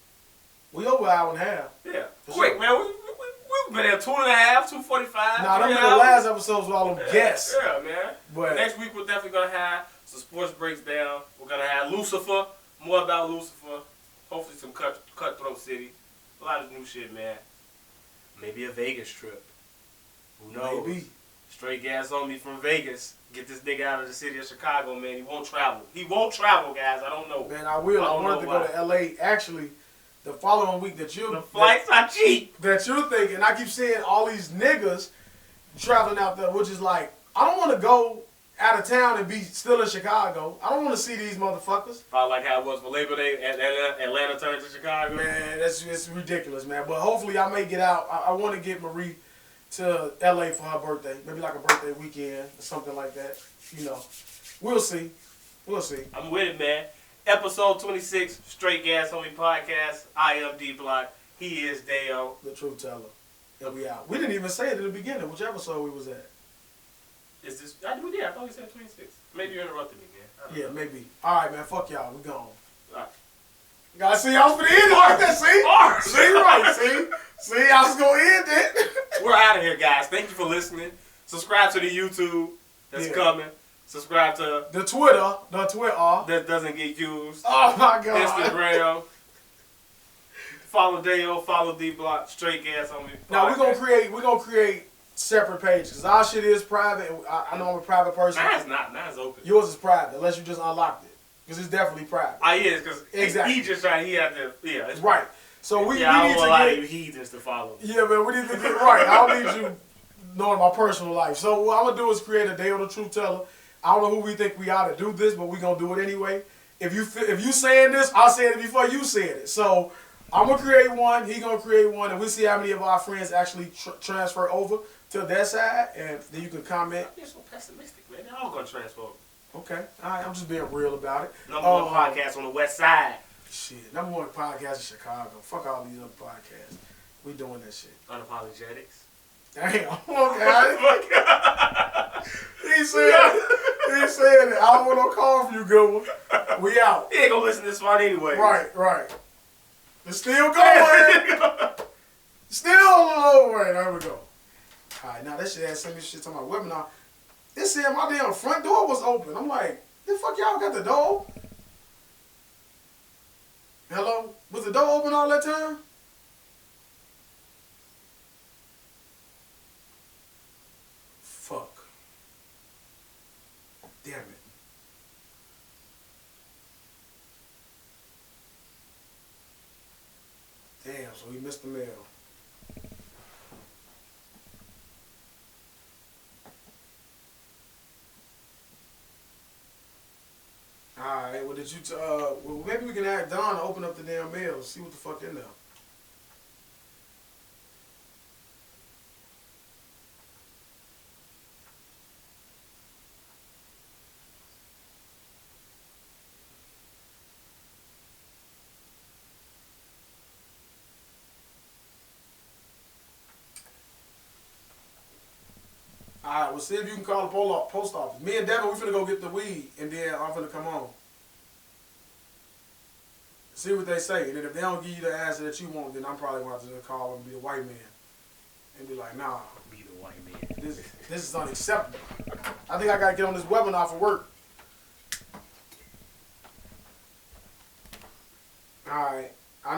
[SPEAKER 1] We over an hour and a half.
[SPEAKER 2] Yeah. Quick, sure. Man. We've been at 2.5, 2:45.
[SPEAKER 1] Nah, them been the last episodes with all them guests.
[SPEAKER 2] Yeah, man. But next week we're definitely gonna have some sports breaks down. We're gonna have Lucifer, more about Lucifer. Hopefully some Cutthroat City. A lot of new shit, man. Maybe a Vegas trip. Who knows? Maybe. Straight gas on me from Vegas. Get this nigga out of the city of Chicago, man. He won't travel. He won't travel, guys. I don't know.
[SPEAKER 1] Man, I will. I wanted to go to L.A. actually the following week the
[SPEAKER 2] flights are cheap.
[SPEAKER 1] That you're thinking. I keep seeing all these niggas traveling out there, which is like, I don't want to go out of town and be still in Chicago. I don't want to see these motherfuckers.
[SPEAKER 2] Probably like how it was for Labor Day, Atlanta turned to Chicago.
[SPEAKER 1] Man, it's ridiculous, man. But hopefully I may get out. I want to get Marie to L.A. for her birthday. Maybe like a birthday weekend or something like that. You know, we'll see. We'll see.
[SPEAKER 2] I'm with it, man. Episode 26, Straight Gas Homie Podcast. I am D-Block. He is Daeo.
[SPEAKER 1] The Truth Teller. And we out. We didn't even say it in the beginning, which episode we was at.
[SPEAKER 2] Is this? We did. I thought we said 26. Maybe you interrupted me, man.
[SPEAKER 1] Yeah, maybe. All right, man. Fuck y'all. We gone. All
[SPEAKER 2] right.
[SPEAKER 1] Gotta see, I was for the end like that. See? See, right. See, I was gonna end it.
[SPEAKER 2] We're out of here, guys. Thank you for listening. Subscribe to the YouTube that's coming. Subscribe to
[SPEAKER 1] the Twitter
[SPEAKER 2] that doesn't get used.
[SPEAKER 1] Oh my God.
[SPEAKER 2] Instagram. Follow Daeo, follow D-Block, Straight Gas on me.
[SPEAKER 1] Now we're gonna create separate pages, because our shit is private. I know I'm a private person.
[SPEAKER 2] Mine's not. Mine's open.
[SPEAKER 1] Yours is private, unless you just unlocked it, because it's definitely private.
[SPEAKER 2] Is, because exactly. He just tried. He had to. Yeah, it's
[SPEAKER 1] right. So we
[SPEAKER 2] I don't
[SPEAKER 1] need
[SPEAKER 2] want
[SPEAKER 1] to
[SPEAKER 2] a lot
[SPEAKER 1] get,
[SPEAKER 2] of you heathens to follow me.
[SPEAKER 1] yeah, man, we need to get right. I don't need you knowing my personal life. So what I'm gonna do is create a Daeo the Truth Teller. I don't know who we think we ought to do this, but we gonna do it anyway. If you saying this, I said it before you said it. So I'm gonna create one. He gonna create one, and we see how many of our friends actually transfer over to that side, and then you can comment.
[SPEAKER 2] You're so pessimistic, man. They're all gonna transfer.
[SPEAKER 1] Okay, all right. I'm just being real about it.
[SPEAKER 2] Number one podcast on the West Side.
[SPEAKER 1] Shit, number one podcast in Chicago. Fuck all these other podcasts. We doing that shit.
[SPEAKER 2] Unapologetics.
[SPEAKER 1] Damn. Okay. He said it. I don't want no call from you, good one. We out.
[SPEAKER 2] He ain't gonna listen to this one anyway.
[SPEAKER 1] Right. It's still going. Still on the low way. There we go. Alright, now that shit had sent me shit to my webinar. It said my damn front door was open. I'm like, the fuck y'all got the door? Hello? Was the door open all that time? Fuck. Damn it. Damn, so we missed the mail. Alright, well, well, maybe we can ask Don to open up the damn mail, see what the fuck in there. Alright, well, see if you can call the post office. Me and Devin, we finna go get the weed, and then I'm finna come on. See what they say, and then if they don't give you the answer that you want, then I'm probably going to have to call them and be the white man. And be like, nah.
[SPEAKER 2] Be the white man.
[SPEAKER 1] This is unacceptable. I think I gotta get on this webinar for work. Alright.